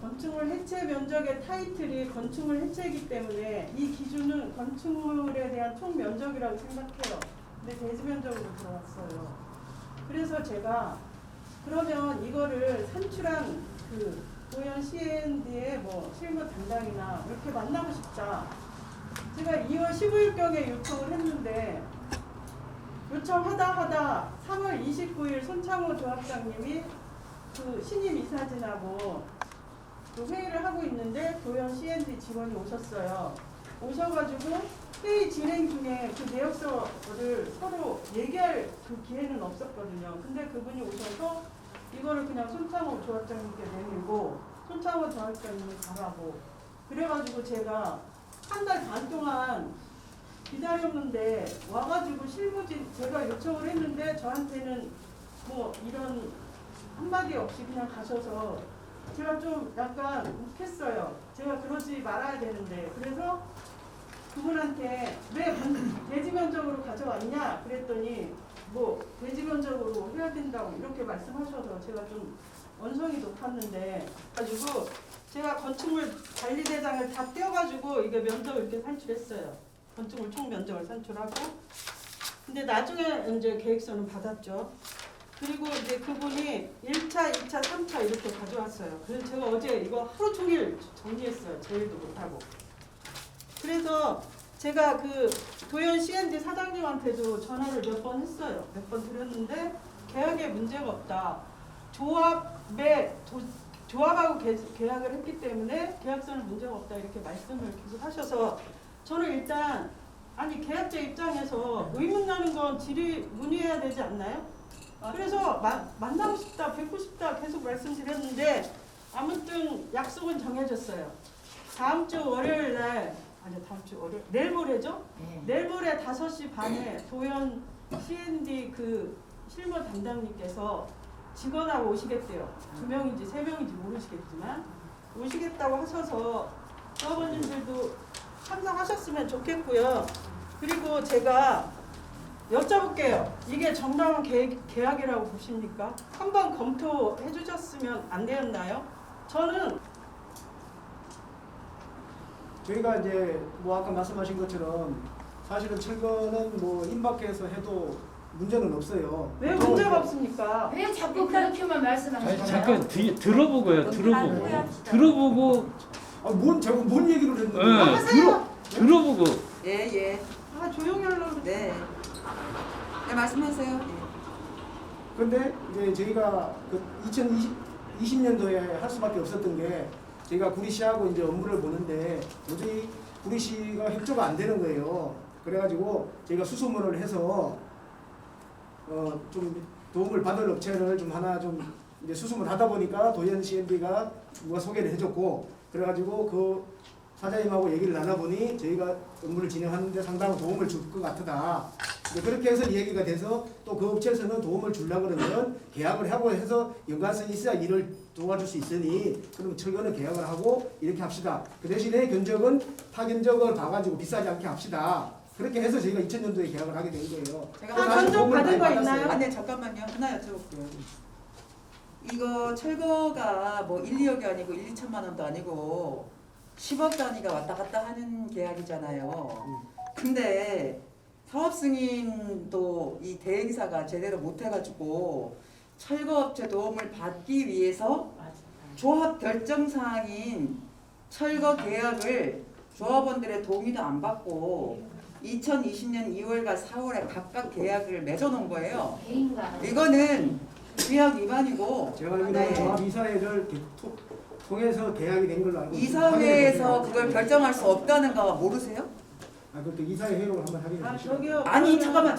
Speaker 11: 건축물 해체 면적의 타이틀이 건축물 해체이기 때문에 이 기준은 건축물에 대한 총 면적이라고 생각해요. 근데 대지 면적으로 들어왔어요. 그래서 제가 그러면 이거를 산출한 그 도현 C&D의 뭐 실무 담당이나 이렇게 만나고 싶다. 제가 2월 15일경에 요청을 했는데 요청하다 3월 29일 손창호 조합장님이 그 신임 이사진하고 그 회의를 하고 있는데 도현 C&D 직원이 오셨어요. 오셔가지고 회의 진행 중에 그 내역서를 서로 얘기할 그 기회는 없었거든요. 근데 그분이 오셔서 이거를 그냥 손창호 조합장님께 내밀고 손창호 조합장님이 가라고 그래가지고 제가 한 달 반 동안 기다렸는데 와가지고 실무진 제가 요청을 했는데 저한테는 뭐 이런 한마디 없이 그냥 가셔서 제가 좀 약간 욱했어요. 제가 그러지 말아야 되는데 그래서 그분한테 왜 대지 면적으로 가져왔냐 그랬더니 뭐 대지 면적으로 해야 된다고 이렇게 말씀하셔서 제가 좀 언성이 높았는데 가지고 제가 건축물 관리대장을 다 떼어가지고 이게 면적을 이렇게 산출했어요. 건축물 총 면적을 산출하고 근데 나중에 이제 계획서는 받았죠. 그리고 이제 그분이 1차, 2차, 3차 이렇게 가져왔어요. 그래서 제가 어제 이거 하루 종일 정리했어요. 제일도 못하고. 그래서 제가 그 도현 C&D 사장님한테도 전화를 몇 번 했어요. 몇 번 드렸는데 계약에 문제가 없다. 조합하고 계약을 했기 때문에 계약서는 문제가 없다 이렇게 말씀을 계속 하셔서 저는 일단 아니 계약자 입장에서 의문 나는 건 문의해야 되지 않나요? 그래서 만나고 싶다, 뵙고 싶다 계속 말씀드렸는데 아무튼 약속은 정해졌어요. 다음 주 월요일 날 내일 모레죠?
Speaker 3: 네.
Speaker 11: 내일 모레 5시 반에 도현 C&D 그 실무 담당님께서 직원하고 오시겠대요. 2명인지 3명인지 모르시겠지만 오시겠다고 하셔서 조합원님들도 참석하셨으면 좋겠고요. 그리고 제가 여쭤볼게요. 이게 정당한 계약이라고 보십니까? 한번 검토해 주셨으면 안 되었나요? 저는
Speaker 9: 저희가 이제 뭐 아까 말씀하신 것처럼 사실은 철거는 뭐 임박해서 해도 문제는 없어요.
Speaker 11: 왜 문제가 없습니까?
Speaker 3: 왜 자꾸 그렇게만 말씀하시나요?
Speaker 1: 잠깐 들어보고요. 들어보고
Speaker 9: 뭔 얘기를 했는데?
Speaker 1: 들어보고.
Speaker 2: 예.
Speaker 11: 아 조용히 하려고
Speaker 2: 네. 네 말씀하세요.
Speaker 9: 근데 이제 저희가 그 2020년도에 할 수밖에 없었던 게 저희가 구리시하고 이제 업무를 보는데 도저히 구리시가 협조가 안 되는 거예요. 그래가지고 저희가 수소문을 해서 좀 도움을 받을 업체를 좀 하나 좀 이제 수습을 하다 보니까 도현 CND가 누가 소개를 해줬고 그래가지고 그 사장님하고 얘기를 나눠보니 저희가 업무를 진행하는데 상당한 도움을 줄 것 같다. 그렇게 해서 얘기가 돼서 또 그 업체에서는 도움을 주려고 그러면 계약을 하고 해서 연관성이 있어야 일을 도와줄 수 있으니 그럼 철거는 계약을 하고 이렇게 합시다. 그 대신에 견적은 타견적을 봐가지고 비싸지 않게 합시다. 그렇게 해서 저희가 2000년도에 계약을 하게 된 거예요.
Speaker 2: 제가
Speaker 11: 견적 받은 거 있나요?
Speaker 2: 아니 잠깐만요. 하나 여쭤볼게요. 이거 철거가 뭐 1, 2억이 아니고 1, 2천만 원도 아니고 10억 단위가 왔다 갔다 하는 계약이잖아요. 근데 사업 승인도 이 대행사가 제대로 못 해가지고 철거업체 도움을 받기 위해서 조합 결정 사항인 철거 계약을 조합원들의 동의도 안 받고 2020년 2월과 4월에 각각 계약을 맺어놓은 거예요. 이거는 규약 위반이고
Speaker 9: 제가 알기로는 조합 이사회를 통해서 계약이 된 걸로 알고 있습니다.
Speaker 2: 이사회에서 그걸 결정할 수 없다는 거 모르세요?
Speaker 9: 아, 그때 이사회 회의록을 한번 확인해 주시죠.
Speaker 11: 저기요.
Speaker 2: 아니 잠깐만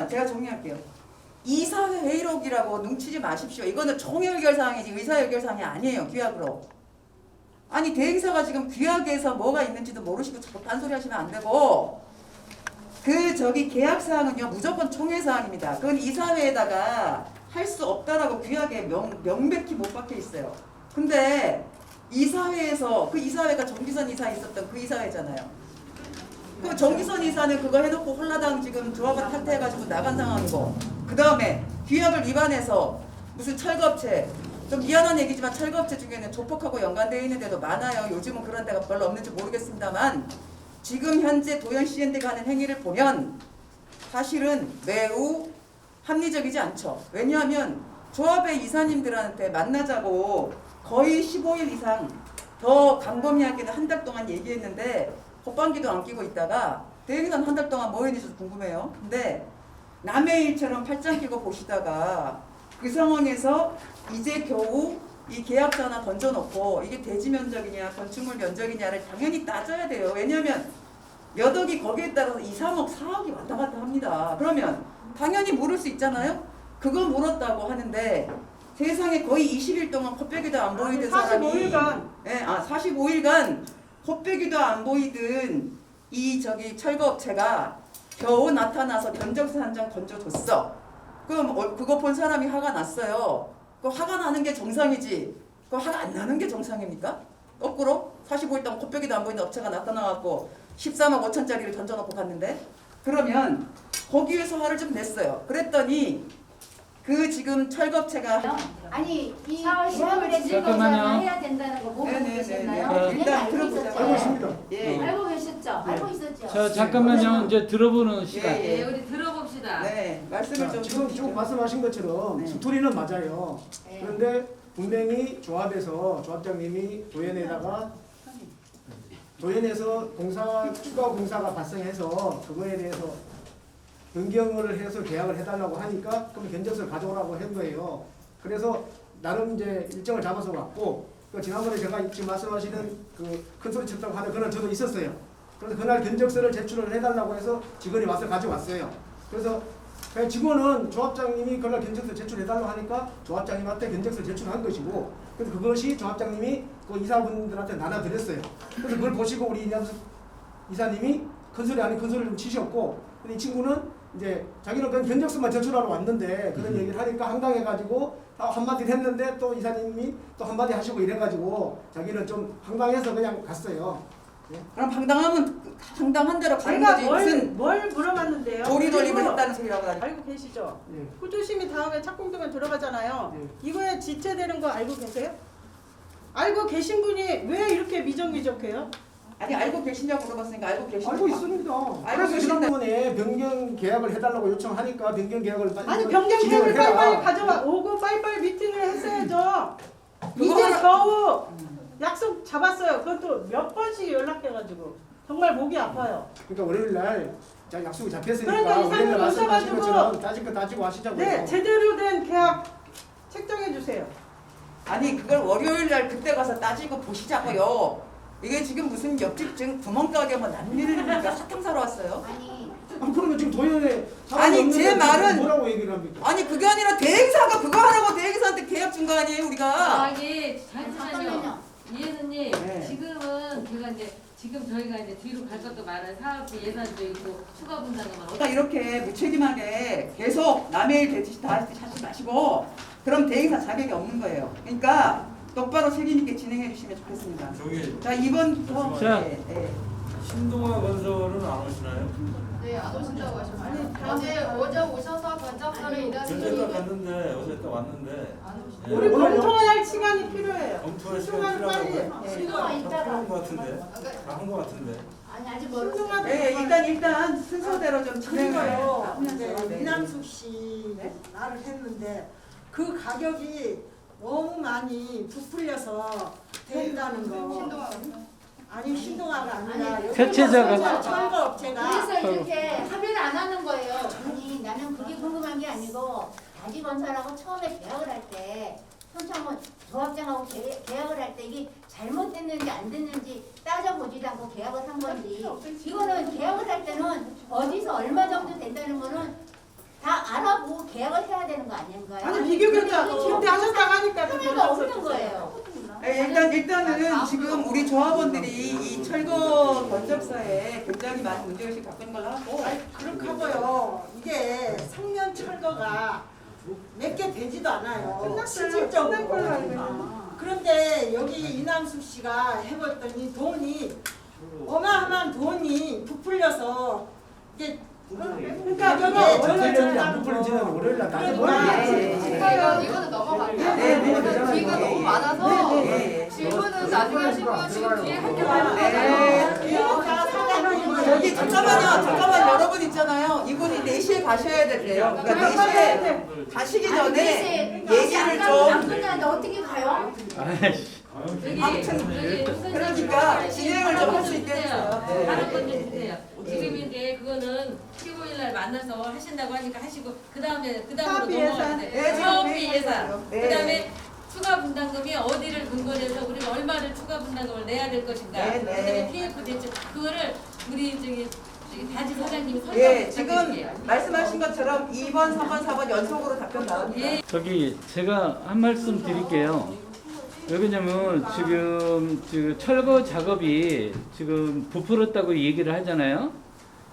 Speaker 2: 제가 정리할게요. 이사회 회의록이라고 눈치지 마십시오. 이거는 총회의결 사항이지 의사회결 사항이 아니에요. 규약으로. 아니 대행사가 지금 규약에서 뭐가 있는지도 모르시고 자꾸 딴소리 하시면 안 되고 그 저기 계약 사항은요 무조건 총회 사항입니다. 그건 이사회에다가 할 수 없다라고 규약에 명백히 못 박혀 있어요. 근데 이사회에서 그 이사회가 정기선 이사 있었던 그 이사회잖아요. 그 정기선 이사는 그거 해놓고 홀라당 지금 조합을 탈퇴해가지고 나간 상황이고 그 다음에 규약을 위반해서 무슨 철거업체 좀 미안한 얘기지만 철거업체 중에는 조폭하고 연관되어 있는 데도 많아요. 요즘은 그런 데가 별로 없는지 모르겠습니다만 지금 현재 도현 CND가 하는 행위를 보면 사실은 매우 합리적이지 않죠. 왜냐하면 조합의 이사님들한테 만나자고 거의 15일 이상 더 광범위하게는 한 달 동안 얘기했는데 헛방귀도 안 끼고 있다가 대행사는 한 달 동안 뭐 했는지 궁금해요. 근데 남의 일처럼 팔짱 끼고 보시다가 그 상황에서 이제 겨우 이 계약서 하나 던져놓고 이게 대지 면적이냐 건축물 면적이냐를 당연히 따져야 돼요. 왜냐하면 몇 억이 거기에 따라서 2, 3억, 4억이 왔다 갔다 합니다. 그러면 당연히 물을 수 있잖아요. 그거 물었다고 하는데 세상에 거의 20일 동안 코빼기도 안 보이던 사람이
Speaker 11: 45일간.
Speaker 2: 네, 45일간 코빼기도 안 보이던 이 저기 철거업체가 겨우 나타나서 견적서 한 장 던져줬어. 그럼 그거 본 사람이 화가 났어요. 그 화가 나는 게 정상이지. 그 화가 안 나는 게 정상입니까? 거꾸로 45일 동안 코빼기도 안 보이는 업체가 나타나갖고 13억 5천짜리를 던져놓고 갔는데 그러면 거기에서 화를 좀 냈어요. 그랬더니 그 지금 철거업체가
Speaker 3: 아니 이
Speaker 7: 4월 15일에
Speaker 1: 잠깐만요.
Speaker 7: 해야 된다는 거 보고
Speaker 2: 네네네.
Speaker 7: 계셨나요?
Speaker 2: 일단
Speaker 7: 알고
Speaker 2: 들어보자.
Speaker 7: 있었죠?
Speaker 9: 알고 있습니다.
Speaker 2: 예.
Speaker 7: 알고 계셨죠? 알고 있었죠?
Speaker 1: 자 잠깐만요. 이제 들어보는 시간.
Speaker 2: 예, 예.
Speaker 7: 우리 들어봅시다.
Speaker 2: 네, 말씀을
Speaker 9: 자,
Speaker 2: 좀
Speaker 9: 지금
Speaker 2: 들어주시죠.
Speaker 9: 말씀하신 것처럼
Speaker 2: 네.
Speaker 9: 스토리는 맞아요.
Speaker 7: 네.
Speaker 9: 그런데 분명히 조합에서 조합장님이 도현에서 추가 공사가 발생해서 그거에 대해서 변경을 해서 계약을 해달라고 하니까 그럼 견적서를 가져오라고 한 거예요. 그래서 나름 이제 일정을 잡아서 왔고 그 지난번에 제가 지금 말씀하시는 그 큰 소리 쳤다고 하는 그날 저도 있었어요. 그래서 그날 견적서를 제출을 해달라고 해서 직원이 와서 가져왔어요. 그래서 그냥 직원은 조합장님이 그날 견적서 제출해달라고 하니까 조합장님한테 견적서를 제출한 것이고 그래서 그것이 조합장님이 그 이사분들한테 나눠드렸어요. 그래서 그걸 보시고 우리 이사님이 큰소리 아닌 큰소리를 좀 치셨고 근데 이 친구는 이제 자기는 그냥 견적서만 제출하러 왔는데 그런 얘기를 하니까 황당해가지고 한마디를 했는데 또 이사님이 또 한마디 하시고 이래가지고 자기는 좀 황당해서 그냥 갔어요.
Speaker 2: 그럼 황당한 대로 가는
Speaker 11: 제가
Speaker 2: 거지 무슨
Speaker 11: 뭘 물어봤는데요?
Speaker 2: 도리돌림을
Speaker 11: 그리고
Speaker 2: 했다는 소리라고 하니까.
Speaker 11: 알고 계시죠?
Speaker 9: 예.
Speaker 11: 후조심이 다음에 착공되면 들어가잖아요.
Speaker 9: 예.
Speaker 11: 이거에 지체되는 거 알고 계세요? 알고 계신 분이 왜 이렇게 미적미적해요?
Speaker 2: 아니 알고 계시냐고 물어봤으니까 알고 계시죠.
Speaker 9: 알고 있습니다. 그래서 지난번에 변경 계약을 해달라고 요청하니까 변경 계약을 빨리
Speaker 11: 아니 변경
Speaker 9: 진행을
Speaker 11: 계획을
Speaker 9: 해라.
Speaker 11: 빨리빨리 가져와 오고 빨리빨리 미팅을 했어야죠.
Speaker 2: 그거
Speaker 11: 이제
Speaker 2: 하나-
Speaker 11: 겨우 약속 잡았어요. 그것도 몇 번씩 연락해가지고 정말 목이 아파요.
Speaker 9: 그러니까 월요일 날 약속이 잡혔으니까
Speaker 11: 그러니까
Speaker 9: 월요일 날
Speaker 11: 이사님
Speaker 9: 말씀하신
Speaker 11: 오셔가지고-
Speaker 9: 것처럼 따질 거 따지고 하시자고요.
Speaker 11: 네, 제대로 된 계약 책정해 주세요.
Speaker 2: 아니 그걸 월요일 날 그때 가서 따지고 보시자고요. 이게 지금 무슨 옆집증 구멍가게 뭐 난리입니까? 사탕 사러 왔어요?
Speaker 7: 아니
Speaker 9: 그러면 지금 도연에
Speaker 2: 아니, 제 말은-
Speaker 9: 뭐라고 얘기를 합니까?
Speaker 2: 아니 그게 아니라 대행사가 그거 하라고 대행사한테 계약 준 거 아니에요 우리가?
Speaker 12: 아니 잠시만요.
Speaker 7: 잠깐만요.
Speaker 12: 이혜선님
Speaker 2: 네.
Speaker 12: 지금은 제가 이제 지금 저희가 이제 뒤로 갈 것도 많아요. 사업비 예산도 있고 추가 분담금은
Speaker 2: 그러니까 이렇게 무책임하게 계속 남의 일 대지 다 하지 마시고 그럼 대행사 자격이 없는 거예요. 그러니까 똑바로 책임 있게 진행해 주시면 좋겠습니다.
Speaker 10: 저기
Speaker 2: 자 이번
Speaker 1: 자.
Speaker 10: 신동아 건설은 안 오시나요?
Speaker 5: 네, 안 오신다고 하셨어요. 어제 오셔서 견적서를
Speaker 10: 어제
Speaker 5: 일하시는
Speaker 10: 갔는데 어제 또 왔는데
Speaker 5: 안 오시죠.
Speaker 10: 예.
Speaker 11: 우리 검토할 시간이 필요해요.
Speaker 10: 검토할 시간
Speaker 11: 신동아는
Speaker 10: 필요하다고
Speaker 11: 빨리.
Speaker 7: 신동아 이따가
Speaker 10: 한거 같은데 한거 같은데
Speaker 7: 아니 아직 멀었어.
Speaker 11: 신동아
Speaker 2: 네, 일단 순서대로 좀 진행을
Speaker 13: 그리고요,
Speaker 2: 하면서
Speaker 13: 이제
Speaker 2: 네.
Speaker 13: 이남숙 씨
Speaker 2: 네?
Speaker 13: 말을 했는데 그 가격이 너무 많이 부풀려서 된다는 거.
Speaker 5: 신동아
Speaker 13: 아니 신동아가 아니라
Speaker 7: 아니,
Speaker 1: 세체자가
Speaker 13: 철거 업체가
Speaker 7: 그래서 이렇게 합의를 안 하는 거예요. 아니 나는 그게 궁금한 게 아니고 다지건설하고 처음에 계약을 할 때 손창호 조합장하고 계약을 할 때 이게 잘못됐는지 안 됐는지 따져보지도 않고 계약을 한 건지 이거는 계약을 할 때는 어디서 얼마 정도 된다는 거는 다 알아보고 계약을 해야 되는 거 아닌가요?
Speaker 11: 아니 비교견자
Speaker 7: 근데 이게
Speaker 11: 그때 하셨다고 하니까 그
Speaker 7: 소리가 없는 거예요.
Speaker 2: 네, 일단은 지금 우리 조합원들이 이 철거 견적서에 굉장히 많은 문제의식 갖고 있는 걸로 하고
Speaker 13: 그렇게 하고요. 이게 성면 철거가 몇 개 되지도 않아요.
Speaker 11: 끝났어요.
Speaker 13: 실질적으로.
Speaker 11: 끝날 걸로 알고 있는데.
Speaker 13: 그런데 여기 이남숙 씨가 해봤더니 돈이 어마어마한 돈이 부풀려서 이게
Speaker 11: 그러니까
Speaker 13: 저게
Speaker 9: 전체적으로 안 부풀리지는 월요일 날 다시
Speaker 5: 이거는 넘어갈게요.
Speaker 2: 네.
Speaker 5: 뒤가 너무 많아서
Speaker 2: 네.
Speaker 5: 질문은 나중에 하시고요. 지금 뒤에 할 게 많아요.
Speaker 2: 저기 잠깐만 여러분 있잖아요. 이분이 4시에 가셔야 된대요. 그러니까 4시에 가시기 전에 얘기를
Speaker 7: 안
Speaker 2: 좀
Speaker 7: 끝나는데 어떻게 가요?
Speaker 1: 아이씨.
Speaker 2: 그러니까 진행을 좀 할 수 있게 해주세요. 네.
Speaker 12: 다른 건좀 주세요. 지금 이제 그거는 15일 날 만나서 하신다고 하니까 하시고 그다음으로
Speaker 11: 사업비 예산.
Speaker 12: 넘어가는데
Speaker 2: 네, 지금
Speaker 12: 사업비
Speaker 2: 회의하고
Speaker 12: 예산.
Speaker 2: 있어요. 네.
Speaker 12: 그다음에 추가 분담금이 어디를 근거로 해서 우리가 얼마를 추가 분담금을 내야 될 것인가.
Speaker 2: 네, 네.
Speaker 12: 그다음에 PF 대출 그거를 우리 저기 다지 사장님이 설명
Speaker 2: 예,
Speaker 12: 부탁드릴게요.
Speaker 2: 지금 말씀하신 것처럼 2번, 3번, 4번 연속으로 답변 나옵니다.
Speaker 12: 예.
Speaker 1: 저기 제가 한 말씀 드릴게요. 왜 그러냐면 지금 철거 작업이 지금 부풀었다고 얘기를 하잖아요.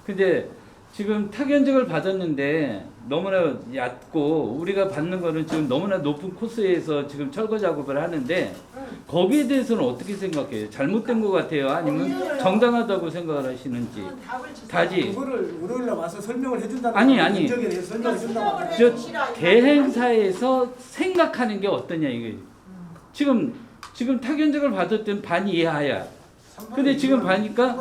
Speaker 1: 근데 지금 타견적을 받았는데 너무나 얕고 우리가 받는 거는 지금 너무나 높은 코스에서 지금 철거 작업을 하는데 거기에 대해서는 어떻게 생각해요? 잘못된 것 같아요? 아니면 정당하다고 생각을 하시는지? 다지.
Speaker 9: 그거를 월요일 날 와서 설명을 해준다는
Speaker 1: 아니.
Speaker 9: 견적에 대해서 설명을 해준다고 하는
Speaker 1: 저 대행사에서 생각하는 게 어떠냐 이게. 지금 타견적을 받았던 반이 이하야. 근데 지금 봐니까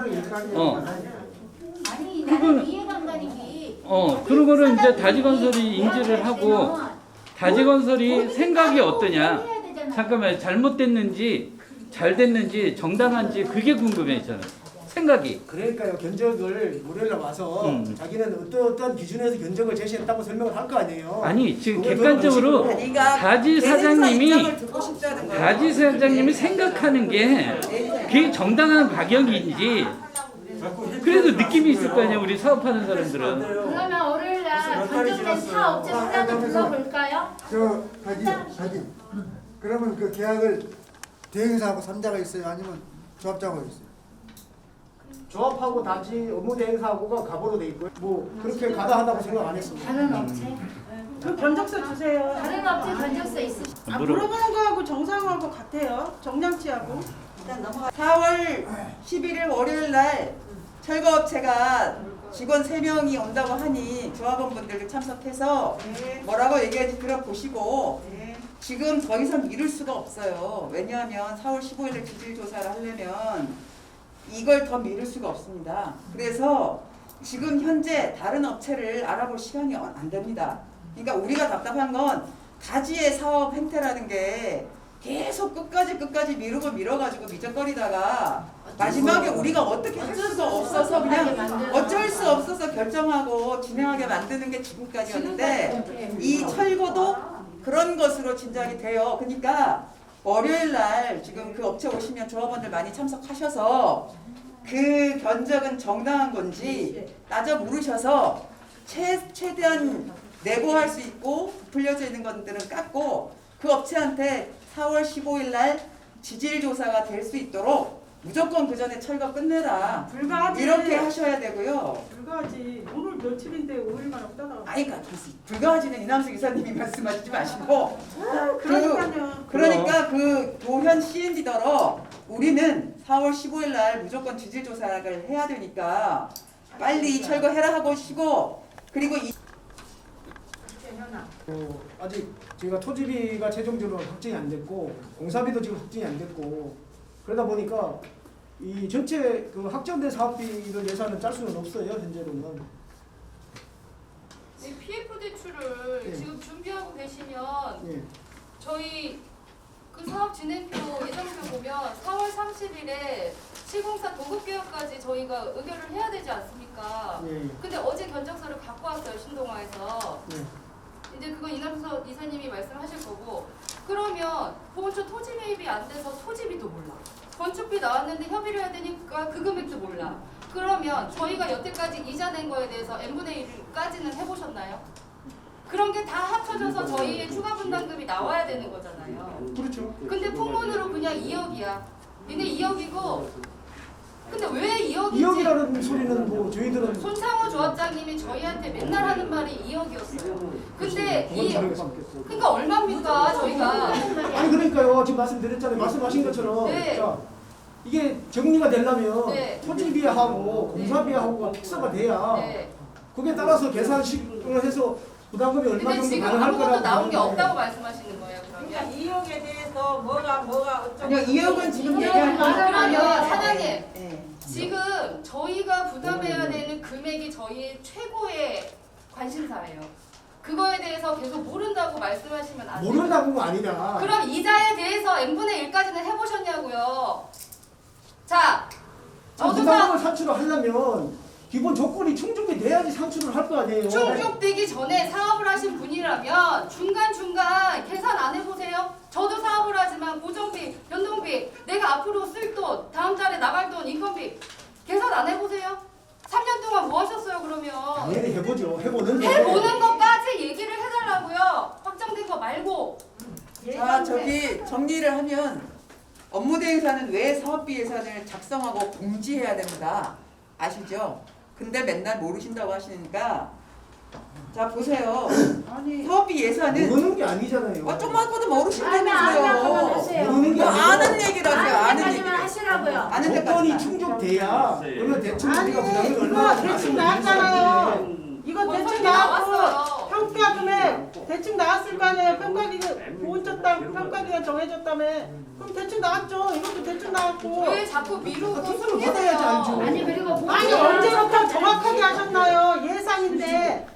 Speaker 7: 아니
Speaker 1: 그건-
Speaker 7: 나는 이해가 안 가는 게
Speaker 1: 그런 거를 이제 다지건설이 인지를 하고 다지건설이 생각이 어떠냐. 잠깐만 잘못됐는지 잘 됐는지 정당한지 그게 궁금해 저는. 생각이.
Speaker 9: 그러니까요 견적을 월요일 날 와서 자기는 어떤 기준에서 견적을 제시했다고 설명을 할 거 아니에요.
Speaker 1: 아니 지금
Speaker 9: 그걸
Speaker 1: 객관적으로
Speaker 9: 들어보시고
Speaker 2: 그러니까
Speaker 1: 다지
Speaker 2: 대행사
Speaker 1: 사장님이
Speaker 2: 입장을 듣고 싶다는 거예요.
Speaker 1: 다지 사장님이 생각하는 게 그게 정당한 가격인지 그래도 느낌이 있을 거 아니야 우리 사업하는 사람들은.
Speaker 7: 그러면 월요일날 견적된 사업체 사장을 불러볼까요?
Speaker 4: 다지. 그러면 그 계약을 대행사하고 3자가 있어요? 아니면 조합장하고 있어요?
Speaker 9: 조합하고 다시 업무 대행사하고가 가보로 돼 있고요. 뭐 그렇게 가다하다고 생각 안 했습니다.
Speaker 7: 다른 업체?
Speaker 11: 그 견적서 주세요.
Speaker 7: 다른 업체 견적서 있으시?
Speaker 11: 물어보는 거하고 정상하고 같아요. 정량치하고.
Speaker 2: 일단 넘어가. 4월 11일 월요일 날 철거업체가 직원 3명이 온다고 하니 조합원분들도 참석해서 뭐라고 얘기하는지 들어보시고 지금 더 이상 미룰 수가 없어요. 왜냐하면 4월 15일에 지질조사를 하려면 이걸 더 미룰 수가 없습니다. 그래서 지금 현재 다른 업체를 알아볼 시간이 안 됩니다. 그러니까 우리가 답답한 건 가지의 사업 행태라는 게 계속 끝까지 미루고 미뤄가지고 미적거리다가 마지막에 우리가 어떻게 할 수가 없어서 그냥 어쩔 수 없어서 결정하고 진행하게 만드는 게 지금까지였는데 이 철거도 그런 것으로 진작이 돼요. 그러니까 월요일 날 지금 그 업체 오시면 조합원들 많이 참석하셔서 그 견적은 정당한 건지 따져 물으셔서 최대한 내고할 수 있고 부풀려져 있는 것들은 깎고 그 업체한테 4월 15일 날 지질 조사가 될 수 있도록 무조건 그 전에 철거 끝내라.
Speaker 11: 불가하지.
Speaker 2: 이렇게 하셔야 되고요.
Speaker 11: 불가하지. 오늘 며칠인데 5일만 없다가.
Speaker 2: 아니 그러니까 불가하지는 이남수 이사님이 말씀하시지 마시고
Speaker 11: 그러니까요.
Speaker 2: 그러니까 그 도현 CND더러 우리는 4월 15일 날 무조건 지질 조사를 해야 되니까 빨리 철거해라 하고 시고 그리고
Speaker 9: 아직 저희가 토지비가 최종적으로 확정이 안 됐고 공사비도 지금 확정이 안 됐고 그러다 보니까 이 전체 그 확정된 사업비를 예산을 짤 수는 없어요 현재로는.
Speaker 5: 이 PF 대출을
Speaker 9: 예.
Speaker 5: 지금 준비하고 계시면
Speaker 9: 예.
Speaker 5: 저희 그 사업 진행표 예정표 보면 4월 30일에 시공사 도급개혁까지 저희가 의결을 해야 되지 않습니까?
Speaker 9: 예.
Speaker 5: 근데 어제 견적서를 갖고 왔어요 신동아에서.
Speaker 9: 예.
Speaker 5: 이제 그건 이남수 이사님이 말씀하실 거고 그러면 보건처 토지 매입이 안 돼서 토지비도 몰라. 건축비 나왔는데 협의를 해야 되니까 그 금액도 몰라. 그러면 저희가 여태까지 이자 낸 거에 대해서 n분의 1까지는 해보셨나요? 그런 게 다 합쳐져서 저희의 추가 분담금이 나와야 되는 거잖아요.
Speaker 9: 그렇죠. 근데
Speaker 5: 풍문으로 그냥 2억이야. 니네 2억이고 근데 왜 2억인지
Speaker 9: 2억이라는 소리는 뭐 저희들은
Speaker 5: 손창호 조합장님이 저희한테 맨날 하는 말이 2억이었어요. 근데 그러니까 얼마입니까 저희가?
Speaker 9: 아니 그러니까요 지금 말씀드렸잖아요. 말씀하신 것처럼
Speaker 5: 네.
Speaker 9: 자, 이게 정리가 되려면
Speaker 5: 네.
Speaker 9: 토지비하고 공사비하고가 픽스가 돼야
Speaker 5: 네.
Speaker 9: 그게 따라서 계산식을 해서 부담금이 얼마
Speaker 5: 근데
Speaker 9: 정도
Speaker 5: 지금
Speaker 9: 가능할
Speaker 5: 아무것도
Speaker 9: 거라고
Speaker 5: 나온 게
Speaker 9: 하는데
Speaker 5: 없다고 말씀하시는 거예요
Speaker 13: 그러니까
Speaker 5: 그러면?
Speaker 13: 2억에 대해서 뭐가 어쩌고.
Speaker 2: 아니요 2억은 지금
Speaker 5: 그러면
Speaker 2: 얘기하는
Speaker 5: 사장님
Speaker 2: 네.
Speaker 5: 지금 저희가 부담해야 되는 금액이 저희의 최고의 관심사예요. 그거에 대해서 계속 모른다고 말씀하시면 안 돼요.
Speaker 9: 모른다고가 아니라
Speaker 5: 그럼 이자에 대해서 n분의 1까지는 해보셨냐고요. 자, 저도
Speaker 9: 부담금을 산출을 하려면 기본 조건이 충족이 돼야지 산출을 할 거 아니에요.
Speaker 5: 충족되기 전에 사업을 하신 분이라면 중간중간 계산 안 해보세요? 저도 사업을 하지만 고정비, 변동비, 내가 앞으로 쓸 돈, 다음 달에 나갈 돈, 인건비 계산 안 해보세요? 3년 동안 뭐 하셨어요 그러면?
Speaker 9: 당연히 해보죠. 해보는
Speaker 5: 해보는 것까지 얘기를 해달라고요. 확정된 거 말고.
Speaker 2: 자 저기 정리를 하면 업무대 예산은 왜 사업비 예산을 작성하고 공지해야 됩니다. 아시죠? 근데 맨날 모르신다고 하시니까 자 보세요. 사업비 예산은
Speaker 9: 모르는 게 아니잖아요.
Speaker 2: 좀만 봐도 모르신다면서요.
Speaker 9: 모르는 게
Speaker 2: 아는 얘기를 하세요. 아는 얘기.
Speaker 7: 하시라고요.
Speaker 2: 아는
Speaker 9: 조건이
Speaker 2: 데까지.
Speaker 9: 충족돼야 그러면 대충
Speaker 13: 아니
Speaker 9: 우리가 부담을
Speaker 13: 이거
Speaker 9: 얼마나
Speaker 13: 대충
Speaker 9: 말씀을
Speaker 13: 나왔잖아요. 이거
Speaker 5: 뭔
Speaker 13: 대충
Speaker 5: 소리
Speaker 13: 나왔고
Speaker 5: 나왔어요.
Speaker 13: 평가 금액 대충 나왔을 거 아니에요. 평가기준 보온쳤다 평가기간 정해졌다며. 그럼 대충 나왔죠. 이것도 대충 나왔고.
Speaker 5: 왜 자꾸 미루고
Speaker 9: 팁을 받아야지 알죠.
Speaker 5: 숨기세요?
Speaker 7: 아니 그리고
Speaker 13: 아니 언제부터 정확하게 하셨나요? 예상인데.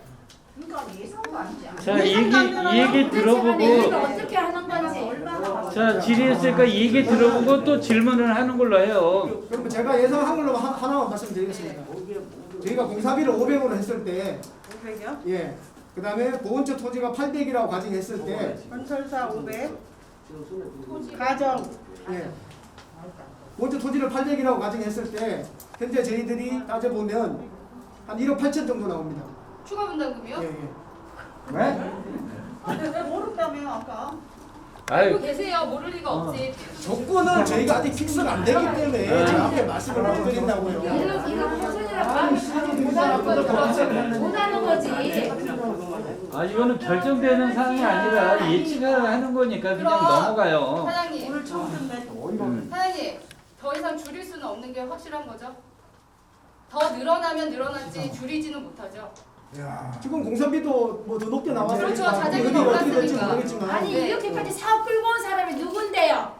Speaker 1: 자, 이 얘기 들어보고,
Speaker 7: 어떻게 하는 건지.
Speaker 1: 자, 질의했으니까 이 얘기 들어보고 또 질문을 하는 걸로 해요.
Speaker 9: 그럼 제가 예상한 걸로 하나만 말씀드리겠습니다. 저희가 공사비를 500으로 했을 때
Speaker 13: 500이요?
Speaker 9: 예. 그다음에 보온처 토지가 800이라고 가정했을 때
Speaker 13: 건설사 500. 가정.
Speaker 9: 예. 보온처 토지를 800이라고 가정했을 때 현재 저희들이 따져보면 한 1억 8천 정도 나옵니다.
Speaker 5: 추가 분담금이요?
Speaker 9: 예, 예.
Speaker 11: 왜 모른다며 아까.
Speaker 5: 알고 계세요. 모를 리가 없지.
Speaker 9: 조건은 저희가 아직 픽스가 안 되기 때문에 제가 앞에 말씀을 못 드린다고요.
Speaker 7: 이거 못하는 거지.
Speaker 1: 아, 이거는 결정되는 사항이 아니라 예측을 하는 거니까 그냥
Speaker 5: 그럼
Speaker 1: 넘어가요.
Speaker 5: 사장님,
Speaker 11: 오늘 처음 듣네.
Speaker 5: 사장님, 더 이상 줄일 수는 없는 게 확실한 거죠? 더 늘어나면 늘어났지 줄이지는 못하죠.
Speaker 9: 지금 공사비도 뭐 더 높게 나왔으니까
Speaker 5: 그렇죠. 자재비가
Speaker 9: 여기 어떻게 될지
Speaker 5: 올랐으니까.
Speaker 9: 모르겠지만
Speaker 7: 아니
Speaker 5: 네.
Speaker 7: 이렇게까지 사업 끌고 온 사람이 누군데요?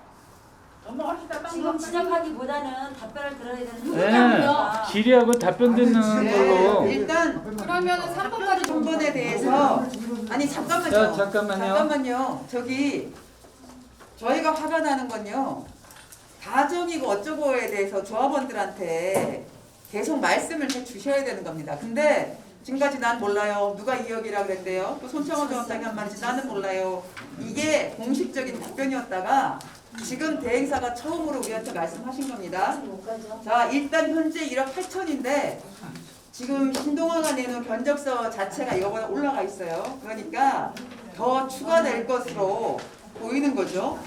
Speaker 11: 넘어갑시다.
Speaker 14: 지금 지적하기보다는 답변을 들어야 되는
Speaker 1: 네, 질의하고 답변 듣는 걸로.
Speaker 2: 일단
Speaker 5: 그러면은 3번까지
Speaker 2: 부분에 대해서 아니 잠깐만요.
Speaker 1: 자, 잠깐만요.
Speaker 2: 잠깐만요. 저기 저희가 화가 나는 건요. 가정이고 어쩌고에 대해서 조합원들한테 계속 말씀을 해 주셔야 되는 겁니다. 근데 지금까지 난 몰라요. 누가 2억이라 그랬대요. 또 손창호 조합장이 한 말이지 나는 몰라요. 이게 공식적인 답변이었다가 지금 대행사가 처음으로 우리한테 말씀하신 겁니다. 자, 일단 현재 1억 8천인데 지금 신동아가 내놓은 견적서 자체가 이거보다 올라가 있어요. 그러니까 더 추가될 것으로 보이는 거죠.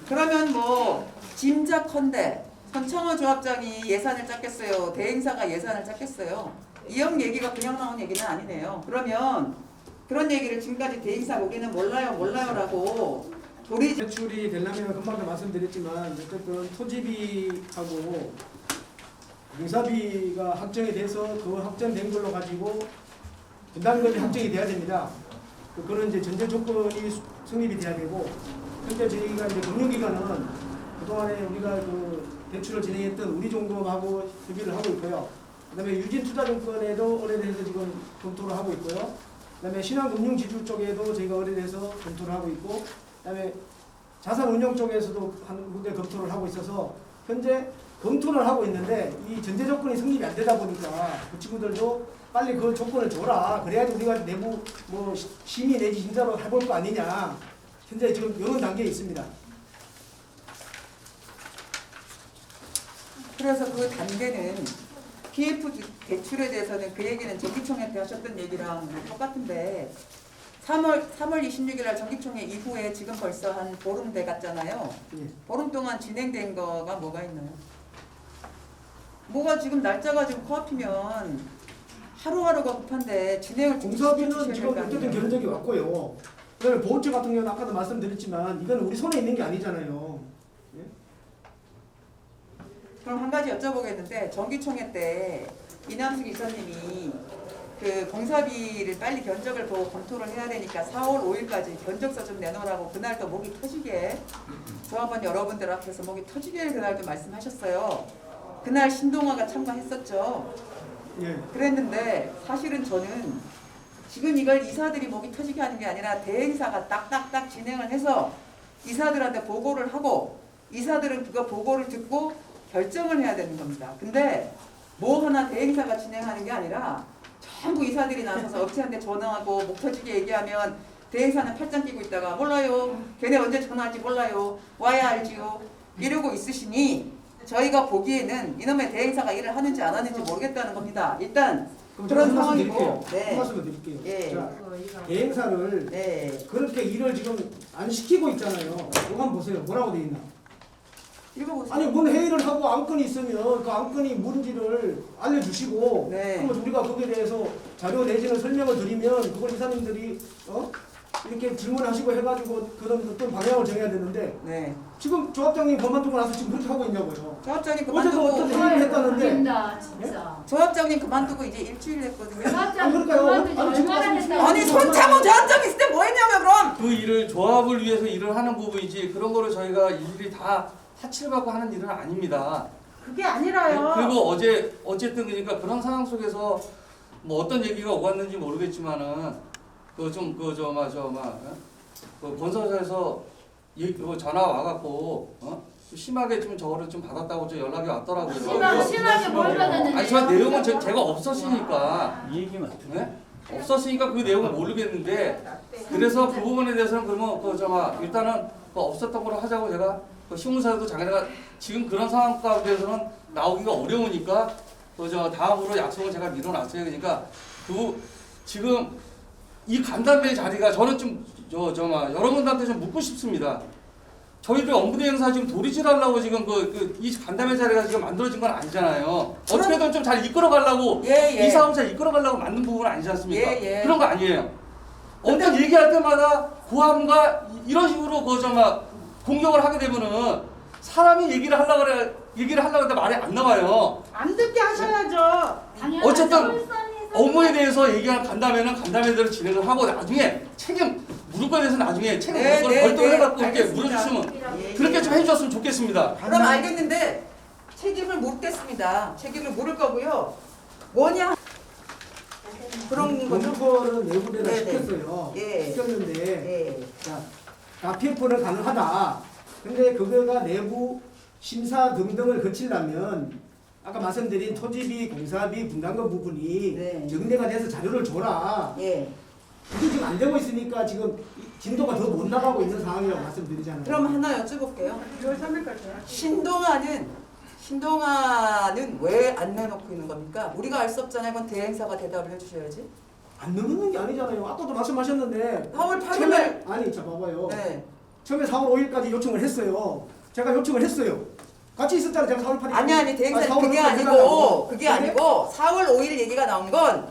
Speaker 2: 그러면 뭐 짐작컨대 손창호 조합장이 예산을 짰겠어요? 대행사가 예산을 짰겠어요? 2억 얘기가 그냥 나온 얘기는 아니네요. 그러면 그런 얘기를 지금까지 대행사 보기는 몰라요라고 도리
Speaker 9: 대출이 되려면 금방도 말씀드렸지만 어쨌든 토지비하고 공사비가 확정이 돼서 그 확정된 걸로 가지고 분담금이 확정이 돼야 됩니다. 그런 이제 전제 조건이 성립이 돼야 되고 현재 저희가 이제 금융기관은 그동안에 우리가 그 대출을 진행했던 우리종금하고 협의를 하고 있고요. 그다음에 유진투자증권에도 의뢰돼서 지금 검토를 하고 있고요. 그다음에 신한금융지주 쪽에도 저희가 의뢰돼서 검토를 하고 있고, 그다음에 자산운용 쪽에서도 한 군데 검토를 하고 있어서 현재 검토를 하고 있는데 이 전제 조건이 성립이 안 되다 보니까 그 친구들도 빨리 그 조건을 줘라. 그래야지 우리가 내부 뭐 심의 내지 심사로 해볼 거 아니냐. 현재 지금 이런 단계에 있습니다.
Speaker 2: 그래서 그 단계는 PF 대출에 대해서는 그 얘기는 정기총회 때 하셨던 얘기랑 똑같은데 3월 26일 날 정기총회 이후에 지금 벌써 한 보름 돼 갔잖아요. 보름 동안 진행된 거가 뭐가 있나요? 뭐가 지금 날짜가 지금 코앞이면 하루하루가 급한데 진행을
Speaker 9: 공사비는 지금 어쨌든 견적이 왔고요. 그다음에 보호처 같은 경우는 아까도 말씀드렸지만 이건 우리 손에 있는 게 아니잖아요.
Speaker 2: 그럼 한 가지 여쭤보겠는데 정기총회 때 이남숙 이사님이 그 공사비를 빨리 견적을 보고 검토를 해야 되니까 4월 5일까지 견적서 좀 내놓으라고 그날도 목이 터지게 조합원 여러분들 앞에서 목이 터지게 그날도 말씀하셨어요. 그날 신동아가 참가했었죠.
Speaker 9: 예.
Speaker 2: 그랬는데 사실은 저는 지금 이걸 이사들이 목이 터지게 하는 게 아니라 대행사가 딱딱딱 진행을 해서 이사들한테 보고를 하고 이사들은 그거 보고를 듣고 결정을 해야 되는 겁니다. 근데 뭐 하나 대행사가 진행하는 게 아니라 전부 이사들이 나서서 업체한테 전화하고 목 터지게 얘기하면 대행사는 팔짱 끼고 있다가 몰라요. 걔네 언제 전화할지 몰라요. 와야 알지요. 이러고 있으시니 저희가 보기에는 이놈의 대행사가 일을 하는지 안 하는지 모르겠다는 겁니다. 일단 그런 상황이고.
Speaker 9: 한 말씀을 드릴게요.
Speaker 2: 예.
Speaker 9: 자, 대행사를 그렇게 일을 지금 안 시키고 있잖아요. 이거 한번 보세요. 뭐라고 돼 있나?
Speaker 2: 읽어보세요.
Speaker 9: 아니 뭔 회의를 하고 안건이 있으면 그 안건이 뭔지를 알려주시고 그러면 우리가 거기에 대해서 자료 내지는 설명을 드리면 그걸 이사님들이 이렇게 질문하시고 해가지고 그런 어떤 방향을 정해야 되는데 지금 조합장님 그만두고 나서 지금 그렇게 하고 있냐고요.
Speaker 2: 조합장님
Speaker 9: 어제도
Speaker 2: 그만두고
Speaker 9: 어떤 회의를 했다는데
Speaker 2: 조합장님 그만두고 이제 일주일 됐거든요.
Speaker 9: 그러니까요.
Speaker 2: 아니 손창호 조합장 있을 때 뭐 했냐고요 그럼.
Speaker 15: 그 일을 조합을 위해서 일을 하는 부분이지 그런 거를 저희가 일일이 다 사치를 받고 하는 일은 아닙니다.
Speaker 13: 그게 아니라요.
Speaker 15: 그리고 어쨌든 그러니까 그런 상황 속에서 뭐 어떤 얘기가 오갔는지 모르겠지만은 그 건설사에서 전화 와갖고 심하게 좀 저거를 좀 받았다고 좀 연락이 왔더라고요.
Speaker 7: 심하게 뭘 받았는데요?
Speaker 15: 아니 저 내용은 제가 없었으니까
Speaker 1: 이 얘기만
Speaker 15: 네? 없었으니까 그 내용을 모르겠는데 그래서 그 부분에 대해서는 그러면 일단은 없었던 걸로 하자고 제가 신문사에도 장애가 지금 그런 상황 가운데서는 나오기가 어려우니까 다음으로 약속을 제가 미뤄놨어요. 그러니까 지금 이 간담회 자리가 저는 좀 여러분들한테 좀 묻고 싶습니다. 저희들 업무대행사 지금 도리질하려고 지금 이 간담회 자리가 지금 만들어진 건 아니잖아요. 어떻게든 좀 잘 이끌어가려고 이 사업 잘 이끌어가려고 만든 부분은 아니지 않습니까? 그런 거 아니에요. 어떤 얘기할 때마다 고함과 이런 식으로 공격을 하게 되면은 사람이 얘기를 하려고 하는데 말이 안 나와요.
Speaker 13: 안 듣게 하셔야죠.
Speaker 15: 어쨌든 업무에 대해서 얘기하는 간담회대로 진행을 하고 나중에 책임 물을 거에 대해서 나중에 책임 물을 거를 별도로 해갖고 이렇게 물어주시면 그렇게 좀 해주셨으면 좋겠습니다.
Speaker 2: 그럼 알겠는데 책임을 묻겠습니다. 책임을 물을 거고요. 뭐냐? 그런 거죠.
Speaker 9: 검토를 내부대로 시켰어요. 시켰는데 자, PF는 가능하다. 근데 그거가 내부 심사 등등을 거치려면 아까 말씀드린 토지비, 공사비, 분담금 부분이
Speaker 2: 네.
Speaker 9: 정리가 돼서 자료를 줘라.
Speaker 2: 예.
Speaker 9: 이게 지금 안 되고 있으니까 지금 진도가 더 못 나가고 있는 상황이라고 말씀드리잖아요.
Speaker 2: 그럼 하나 여쭤볼게요.
Speaker 13: 6월 3일까지요.
Speaker 2: 신동아는 왜 안 내놓고 있는 겁니까? 우리가 알 수 없잖아요. 그건 대행사가 대답을 해주셔야지.
Speaker 9: 안 넘는 게 아니잖아요. 아까도 말씀하셨는데
Speaker 2: 4월 8일
Speaker 9: 처음에 아니 자 봐봐요.
Speaker 2: 네.
Speaker 9: 처음에 4월 5일까지 요청을 했어요. 제가 요청을 했어요. 같이 있었잖아요. 제가 4월 8일.
Speaker 2: 아니 대행사
Speaker 9: 4월
Speaker 2: 그게
Speaker 9: 5일까지
Speaker 2: 아니고
Speaker 9: 해달라고.
Speaker 2: 그게
Speaker 9: 근데
Speaker 2: 아니고 4월 5일 얘기가 나온 건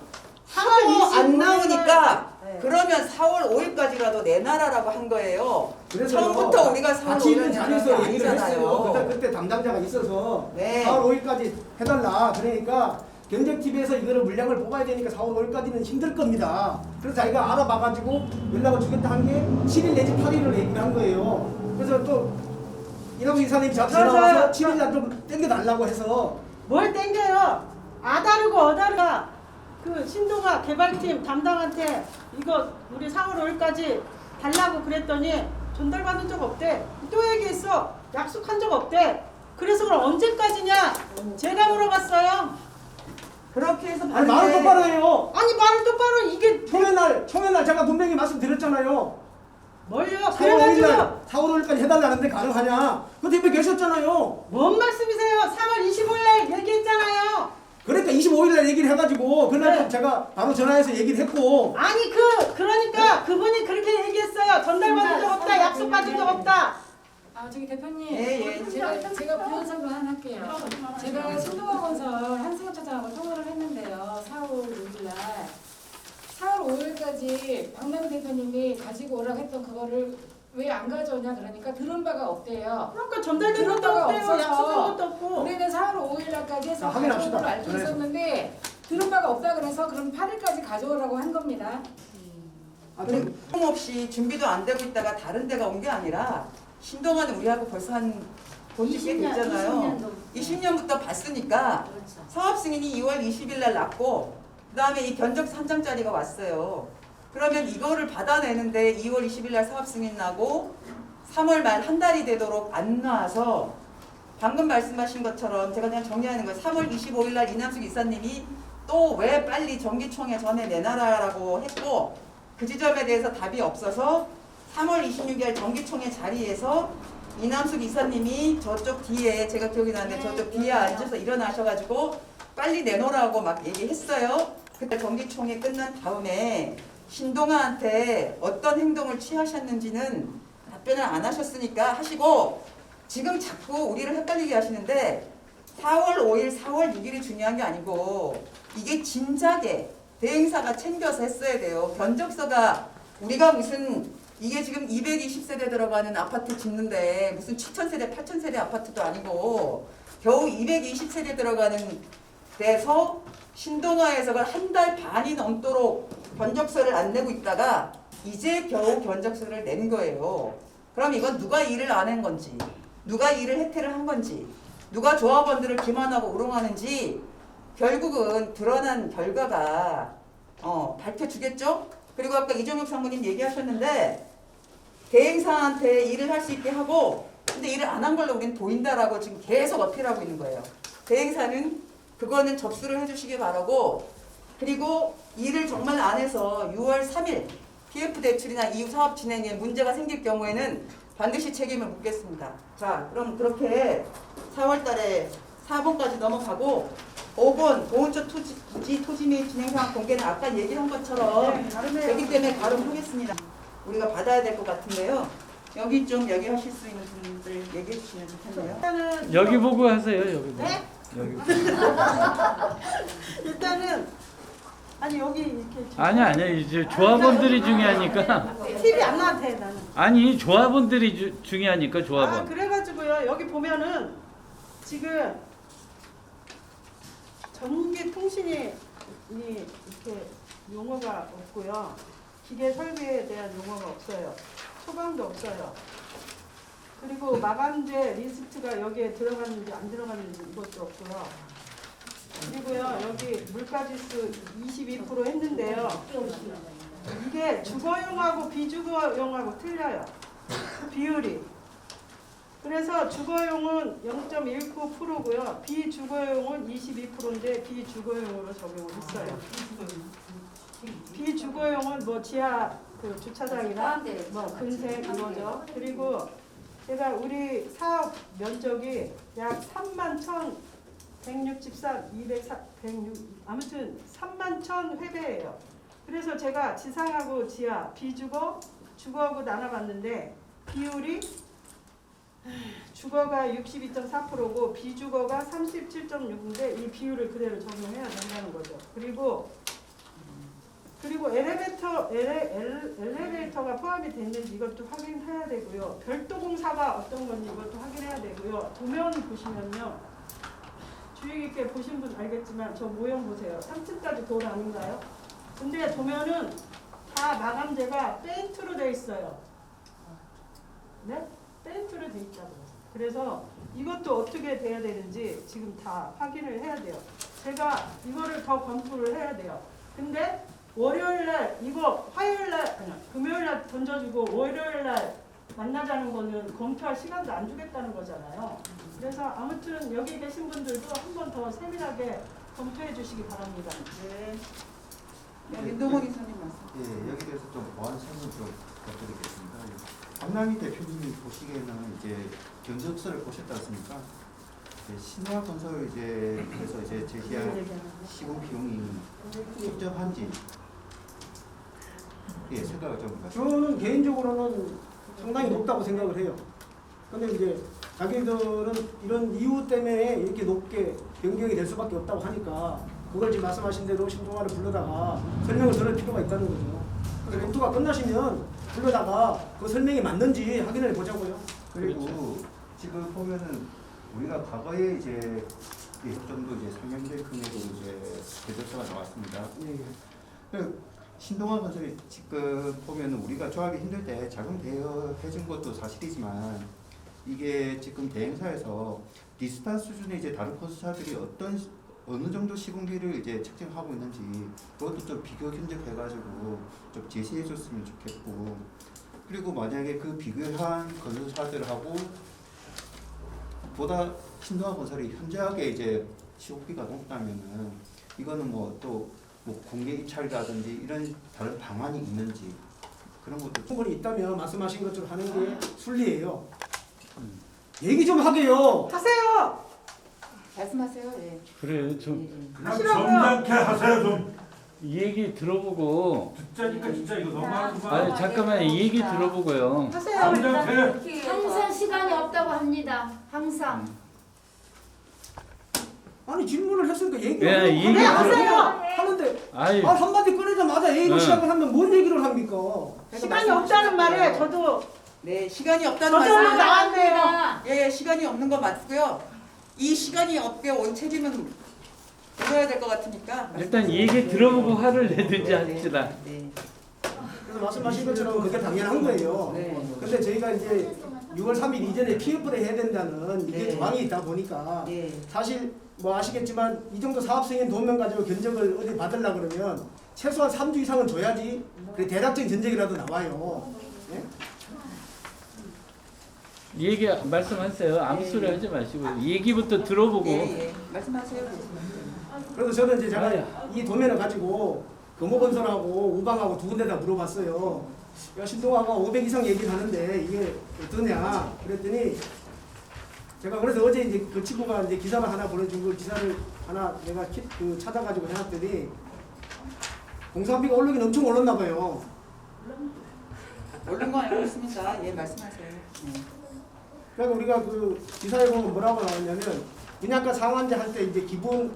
Speaker 13: 4월
Speaker 2: 하고 안
Speaker 13: 25일
Speaker 2: 나오니까
Speaker 13: 네.
Speaker 2: 그러면 4월 5일까지라도 내놔라라고 한 거예요.
Speaker 9: 그래서요.
Speaker 2: 처음부터 우리가 4월
Speaker 9: 같이 있는
Speaker 2: 5일
Speaker 9: 자리에서 얘기를 했어요.
Speaker 2: 아니잖아요.
Speaker 9: 그때 담당자가 있어서
Speaker 2: 네.
Speaker 9: 4월 5일까지 해달라. 그러니까 경쟁TV에서 이거를 물량을 뽑아야 되니까 4월 5일까지는 힘들 겁니다. 그래서 자기가 알아봐가지고 연락을 주겠다 한 게 7일 내지 8일을 얘기를 한 거예요. 그래서 또 이남수 이사님이 전화 와서 7일 날 좀 땡겨달라고 해서
Speaker 13: 뭘 땡겨요? 아다르고 어다르가 그 신동아 개발팀 담당한테 이거 우리 4월 5일까지 달라고 그랬더니 전달받은 적 없대. 또 얘기했어. 약속한 적 없대. 그래서 그럼 언제까지냐? 제가 물어봤어요.
Speaker 2: 그렇게 해서
Speaker 9: 아니 말을 똑바로 해요.
Speaker 13: 아니 말을 똑바로 이게
Speaker 9: 총회 날 제가 분명히 말씀드렸잖아요.
Speaker 13: 뭘요?
Speaker 9: 4월 5일
Speaker 13: 그래가지고
Speaker 9: 날 4월 5일까지 해달라는데 가능하냐? 그 옆에 계셨잖아요.
Speaker 13: 뭔 말씀이세요? 3월 25일 얘기했잖아요.
Speaker 9: 그러니까 25일 날 얘기를 해가지고 그날
Speaker 13: 네.
Speaker 9: 제가 바로 전화해서 얘기를 했고
Speaker 13: 아니 그러니까 그분이 그렇게 얘기했어요. 전달받은 적 없다. 약속받은 적 없다.
Speaker 3: 아 저기 대표님,
Speaker 2: 예.
Speaker 3: 제가 부연설명 하나 할게요. 제가 신동아건설 한승엽 차장하고 통화를 했는데요. 4월 5일날 4월 5일까지 박남희 대표님이 가지고 오라고 했던 그거를 왜 안 가져오냐 그러니까 들은 바가 없대요.
Speaker 13: 그러니까 전달된
Speaker 3: 들은
Speaker 13: 것도
Speaker 3: 바가
Speaker 13: 없대요.
Speaker 3: 없어서
Speaker 13: 약속한 것도 없고.
Speaker 3: 우리는 4월 5일날까지 해서
Speaker 9: 자, 확인합시다.
Speaker 3: 가져올 걸 알고
Speaker 9: 전화해서.
Speaker 3: 있었는데 들은 바가 없다 그래서 그럼 8일까지 가져오라고 한 겁니다.
Speaker 2: 그리고 없이 준비도 안 되고 있다가 다른 데가 온 게 아니라 신동아는 우리하고 벌써 한 본지 꽤
Speaker 7: 20년,
Speaker 2: 됐잖아요. 20년부터 봤으니까 사업 승인이 2월 20일 날 났고 그 다음에 이 견적서 한 장짜리가 왔어요. 그러면 이거를 받아내는데 2월 20일 날 사업 승인 나고 3월 말 한 달이 되도록 안 나와서 방금 말씀하신 것처럼 제가 그냥 정리하는 거예요. 3월 25일 날 이남숙 이사님이 또 왜 빨리 정기총회 전에 내놔라라고 했고 그 지점에 대해서 답이 없어서 3월 26일 정기총회 자리에서 이남숙 이사님이 저쪽 뒤에 제가 기억이 나는데 저쪽 뒤에 앉아서 일어나셔가지고 빨리 내놓으라고 막 얘기했어요. 그때 정기총회 끝난 다음에 신동아한테 어떤 행동을 취하셨는지는 답변을 안 하셨으니까 하시고 지금 자꾸 우리를 헷갈리게 하시는데 4월 5일, 4월 6일이 중요한 게 아니고 이게 진작에 대행사가 챙겨서 했어야 돼요. 견적서가 우리가 무슨 이게 지금 220세대 들어가는 아파트 짓는데 무슨 7,000세대, 8,000세대 아파트도 아니고 겨우 220세대 들어가는 데서 신동아에서가 한 달 반이 넘도록 견적서를 안 내고 있다가 이제 겨우 견적서를 낸 거예요. 그럼 이건 누가 일을 안 한 건지 누가 일을 해태를 한 건지 누가 조합원들을 기만하고 우롱하는지 결국은 드러난 결과가 밝혀주겠죠? 그리고 아까 이종혁 상무님 얘기하셨는데 대행사한테 일을 할 수 있게 하고 근데 일을 안 한 걸로 우리는 보인다라고 지금 계속 어필하고 있는 거예요. 대행사는 그거는 접수를 해주시기 바라고 그리고 일을 정말 안 해서 6월 3일 PF 대출이나 이후 사업 진행에 문제가 생길 경우에는 반드시 책임을 묻겠습니다. 자, 그럼 그렇게 4월 달에 4번까지 넘어가고 5번 보훈처 부지 토지 및 진행상황 공개는 아까 얘기한 것처럼 되기 때문에 가름하겠습니다. 우리가 받아야 될 것 같은데요. 여기 좀 얘기하실 수 있는 분들 얘기해 주시면 좋겠네요.
Speaker 1: 여기 보고 하세요. 여기 보고.
Speaker 13: 네?
Speaker 1: 여기.
Speaker 13: 일단은 아니 여기 이렇게
Speaker 1: 아니야. 이제 조합원들이 중요하니까.
Speaker 13: TV 안 나와도 돼 나는.
Speaker 1: 아니 조합원들이 중요하니까
Speaker 13: 아
Speaker 1: 조합원.
Speaker 13: 그래가지고요 여기 보면은 지금 전기 통신이 이렇게 용어가 없고요 기계 설비에 대한 용어가 없어요 소방도 없어요 그리고 마감재 리스트가 여기에 들어갔는지 안 들어갔는지 이것도 없고요 그리고요 여기 물가지수 22% 했는데요 이게 주거용하고 비주거용하고 틀려요 비율이 그래서 주거용은 0.19%고요. 비주거용은 22%인데 비주거용으로 적용을 했어요. 비주거용은 뭐 지하 그 주차장이나 뭐 근생 이거죠. 그리고 제가 우리 사업 면적이 약 31,163, 106, 아무튼 31,000회배예요. 그래서 제가 지상하고 지하, 비주거, 주거하고 나눠봤는데 비율이 주거가 62.4%고 비주거가 37.6인데 이 비율을 그대로 적용해야 된다는 거죠. 그리고 엘리베이터가 포함이 됐는지 이것도 확인해야 되고요. 별도 공사가 어떤 건지 이것도 확인해야 되고요. 도면 보시면요. 주의 깊게 보신 분 알겠지만 저 모형 보세요. 3층까지 돌 아닌가요? 근데 도면은 다 마감재가 페인트로 돼 있어요. 네? 페인트로 돼 있다고요. 그래서 이것도 어떻게 돼야 되는지 지금 다 확인을 해야 돼요. 제가 이거를 더 검토를 해야 돼요. 근데 월요일날 이거 화요일날 아니 금요일날 던져주고 월요일날 만나자는 거는 검토할 시간도 안 주겠다는 거잖아요. 그래서 아무튼 여기 계신 분들도 한 번 더 세밀하게 검토해 주시기 바랍니다.
Speaker 2: 네. 민동원 이사님 말씀.
Speaker 16: 예, 여기 대해서 좀 보완 설명 좀 부탁드리겠습니다. 박남희 대표님이 보시기에는 이제 견적서를 보셨지 않습니까? 신화건설 그래서 제시한 시공 비용이 적정한지 생각을 좀 하시죠.
Speaker 9: 저는 개인적으로는 상당히 높다고 생각을 해요. 근데 이제 자기들은 이런 이유 때문에 이렇게 높게 변경이 될 수밖에 없다고 하니까 그걸 지금 말씀하신 대로 신동아를 불러다가 설명을 들을 필요가 있다는 거죠. 그래서 검토가 끝나시면 불러다가 그 설명이 맞는지 확인을 보자고요.
Speaker 16: 그리고 지금 보면은 우리가 과거에 이제 정도 상향될 금액으로 계획서가 나왔습니다. 신동아 건설이 지금 보면은 우리가 조합이 힘들 때 자금 대여해준 것도 사실이지만 이게 지금 대행사에서 비슷한 수준의 다른 건설사들이 어느 정도 시공비를 책정하고 있는지 그것도 좀 비교 견적해가지고 좀 제시해줬으면 좋겠고, 그리고 만약에 그 비교한 건설사들하고 보다 신동아 건설이 현저하게 시공비가 높다면은 이거는 또 공개 입찰이라든지 이런 다른 방안이 있는지 그런 것도
Speaker 9: 충분히 있다면 말씀하신 것처럼 하는 게 순리예요. 얘기 좀 하게요.
Speaker 13: 하세요.
Speaker 2: 말씀하세요. 예.
Speaker 1: 그래요. 좀
Speaker 10: 점잖게 하세요 좀.
Speaker 1: 이 얘기 들어보고
Speaker 10: 듣자니까 진짜 이거 너무하는 거야.
Speaker 1: 아니 잠깐만 이 얘기 들어보고요.
Speaker 10: 점잖게.
Speaker 7: 항상 시간이 없다고 합니다. 항상.
Speaker 9: 아니 질문을 했으니까 얘기를
Speaker 13: 하세요.
Speaker 9: 하는데
Speaker 1: 아이,
Speaker 9: 한마디 꺼내자마자 A로 시작을 하면 뭔 얘기를 합니까?
Speaker 13: 시간이 없다는 말에 저도
Speaker 2: 네, 시간이 없다는
Speaker 13: 저절로
Speaker 2: 말씀.
Speaker 13: 나왔네요.
Speaker 2: 예, 시간이 없는 거 맞고요. 이 시간이 없게 온 책임은 물어야 될 것 같으니까.
Speaker 1: 일단 이 얘기 들어보고 화를 내든지 합시다.
Speaker 2: 네.
Speaker 9: 그래서 말씀하신 것처럼 그게 당연한 거예요.
Speaker 2: 네.
Speaker 9: 근데 저희가 이제 6월 3일 이전에 PF를 해야 된다는 이게
Speaker 2: 네.
Speaker 9: 조항이 있다 보니까
Speaker 2: 네.
Speaker 9: 사실 뭐 아시겠지만 이 정도 사업 승인 도면 가지고 견적을 어디 받으려 그러면 최소한 3주 이상은 줘야지 그 대략적인 견적이라도 나와요. 네?
Speaker 1: 이 얘기 말씀하세요. 아무 소리 하지 마시고 이 얘기부터 들어보고.
Speaker 2: 예. 말씀하세요.
Speaker 9: 그래서 저는 이제 제가 이 도면을 가지고 금호건설하고 우방하고 두 군데다 물어봤어요. 야, 신동아가 500 이상 얘기를 하는데 이게 어떠냐? 그랬더니 제가 그래서 어제 이제 그 친구가 이제 기사를 하나 보내준 걸 기사를 하나 내가 찾아가지고 해놨더니 공사비가 오르긴 엄청 올랐나 봐요.
Speaker 2: 오른 거 알고 있습니다. 예, 말씀하세요. 네.
Speaker 9: 그러니까 우리가 그 기사에 보면 뭐라고 나왔냐면 분양가 상한제 할 때 이제 기본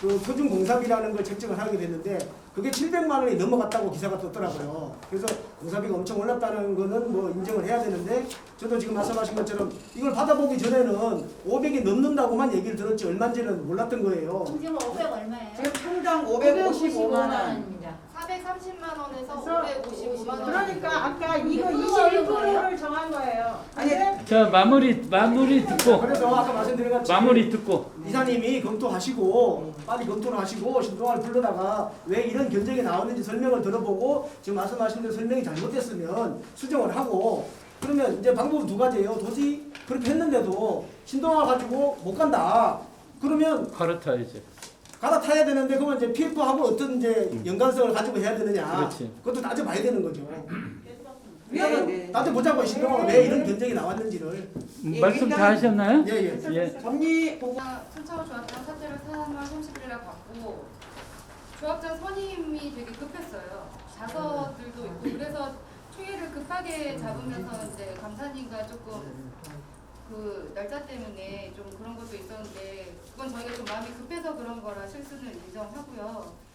Speaker 9: 그 표준 공사비라는 걸 책정을 하게 됐는데 그게 700만 원이 넘어갔다고 기사가 떴더라고요. 그래서 공사비가 엄청 올랐다는 거는 뭐 인정을 해야 되는데 저도 지금 말씀하신 것처럼 이걸 받아보기 전에는 500이 넘는다고만 얘기를 들었지 얼마인지는 몰랐던 거예요.
Speaker 7: 지금 500 얼마예요?
Speaker 2: 지금 평당 555만 원.
Speaker 7: 원입니다.
Speaker 5: 430만 원에서
Speaker 13: 그래서
Speaker 5: 555만 원.
Speaker 13: 그러니까 아까 이거 21%를 정한 거예요. 근데
Speaker 1: 자 마무리 듣고.
Speaker 9: 그래서 아까 말씀드린 것처럼
Speaker 1: 마무리 듣고.
Speaker 9: 이사님이 검토하시고 빨리 검토를 하시고 신동아를 불러다가 왜 이런 견적이 나왔는지 설명을 들어보고 지금 말씀하신 대로 설명이 잘못됐으면 수정을 하고 그러면 이제 방법은 두 가지예요. 도저히 그렇게 했는데도 신동아 가지고 못 간다. 그러면
Speaker 1: 갈아타야지.
Speaker 9: 갈아타야 되는데 그러면 이제 PF하고 어떤 이제 연관성을 가지고 해야 되느냐.
Speaker 1: 그렇지.
Speaker 9: 그것도 따져봐야 되는 거죠.
Speaker 2: 네.
Speaker 9: 따져보자고 신동아가 왜 이런 견적이 나왔는지를.
Speaker 1: 말씀 다 하셨나요?
Speaker 9: 예.
Speaker 1: 예.
Speaker 2: 정리 보고
Speaker 5: 순창호 조합장 사퇴를 3월 30일에 받고 조합장 선임이 되게 급했어요. 자서들도 있고 그래서 총회를 급하게 잡으면서 이제 감사님과 조금 그 날짜 때문에 좀 그런 것도 있었는데 그건 저희가 좀 마음이 급해서 그런 거라 실수는 인정하고요.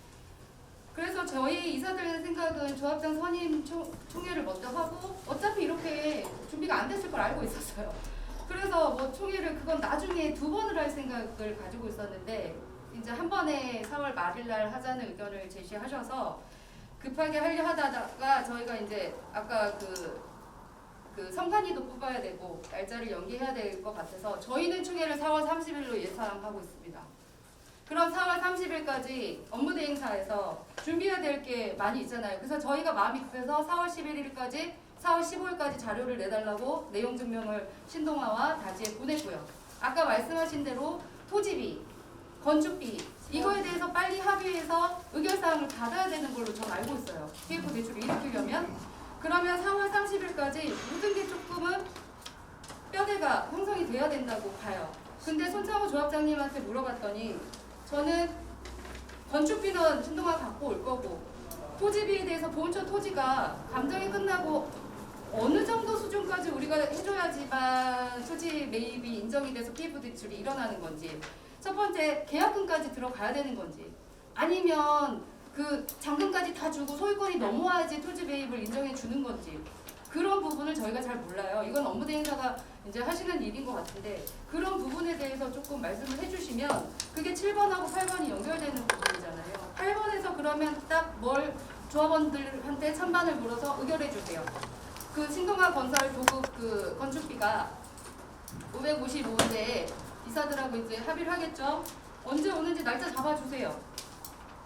Speaker 5: 그래서 저희 이사들 생각은 조합장 선임 총회를 먼저 하고 어차피 이렇게 준비가 안 됐을 걸 알고 있었어요. 그래서 뭐 총회를 그건 나중에 2번을 할 생각을 가지고 있었는데 이제 한 번에 4월 말일 날 하자는 의견을 제시하셔서 급하게 하려 하다가 저희가 이제 아까 그 성판이도 뽑아야 되고 날짜를 연기해야 될 것 같아서 저희는 총회를 4월 30일로 예상하고 있습니다. 그럼 4월 30일까지 업무대행사에서 준비해야 될 게 많이 있잖아요. 그래서 저희가 마음이 급해서 4월 11일까지 4월 15일까지 자료를 내달라고 내용 증명을 신동아와 다지에 보냈고요. 아까 말씀하신 대로 토지비, 건축비 이거에 대해서 빨리 합의해서 의결사항을 받아야 되는 걸로 전 알고 있어요. PF 대출을 일으키려면. 그러면 4월 30일까지 모든 게 조금은 뼈대가 형성이 돼야 된다고 봐요. 근데 손창호 조합장님한테 물어봤더니 저는 건축비는 신동아 갖고 올 거고 토지비에 대해서 보온처 토지가 감정이 끝나고 어느 정도 수준까지 우리가 해줘야지만 토지 매입이 인정이 돼서 PF 대출이 일어나는 건지 첫 번째 계약금까지 들어가야 되는 건지 아니면 그 잔금까지 다 주고 소유권이 넘어와야지 토지 매입을 인정해 주는 건지 그런 부분을 저희가 잘 몰라요. 이건 업무대행사가 이제 하시는 일인 것 같은데 그런 부분에 대해서 조금 말씀을 해주시면 그게 7번하고 8번이 연결되는 부분이잖아요. 8번에서 그러면 딱 뭘 조합원들한테 찬반을 물어서 의결해 주세요. 그 신동아 건설 도급 그 건축비가 555인데 이사들하고 이제 합의를 하겠죠. 언제 오는지 날짜 잡아주세요.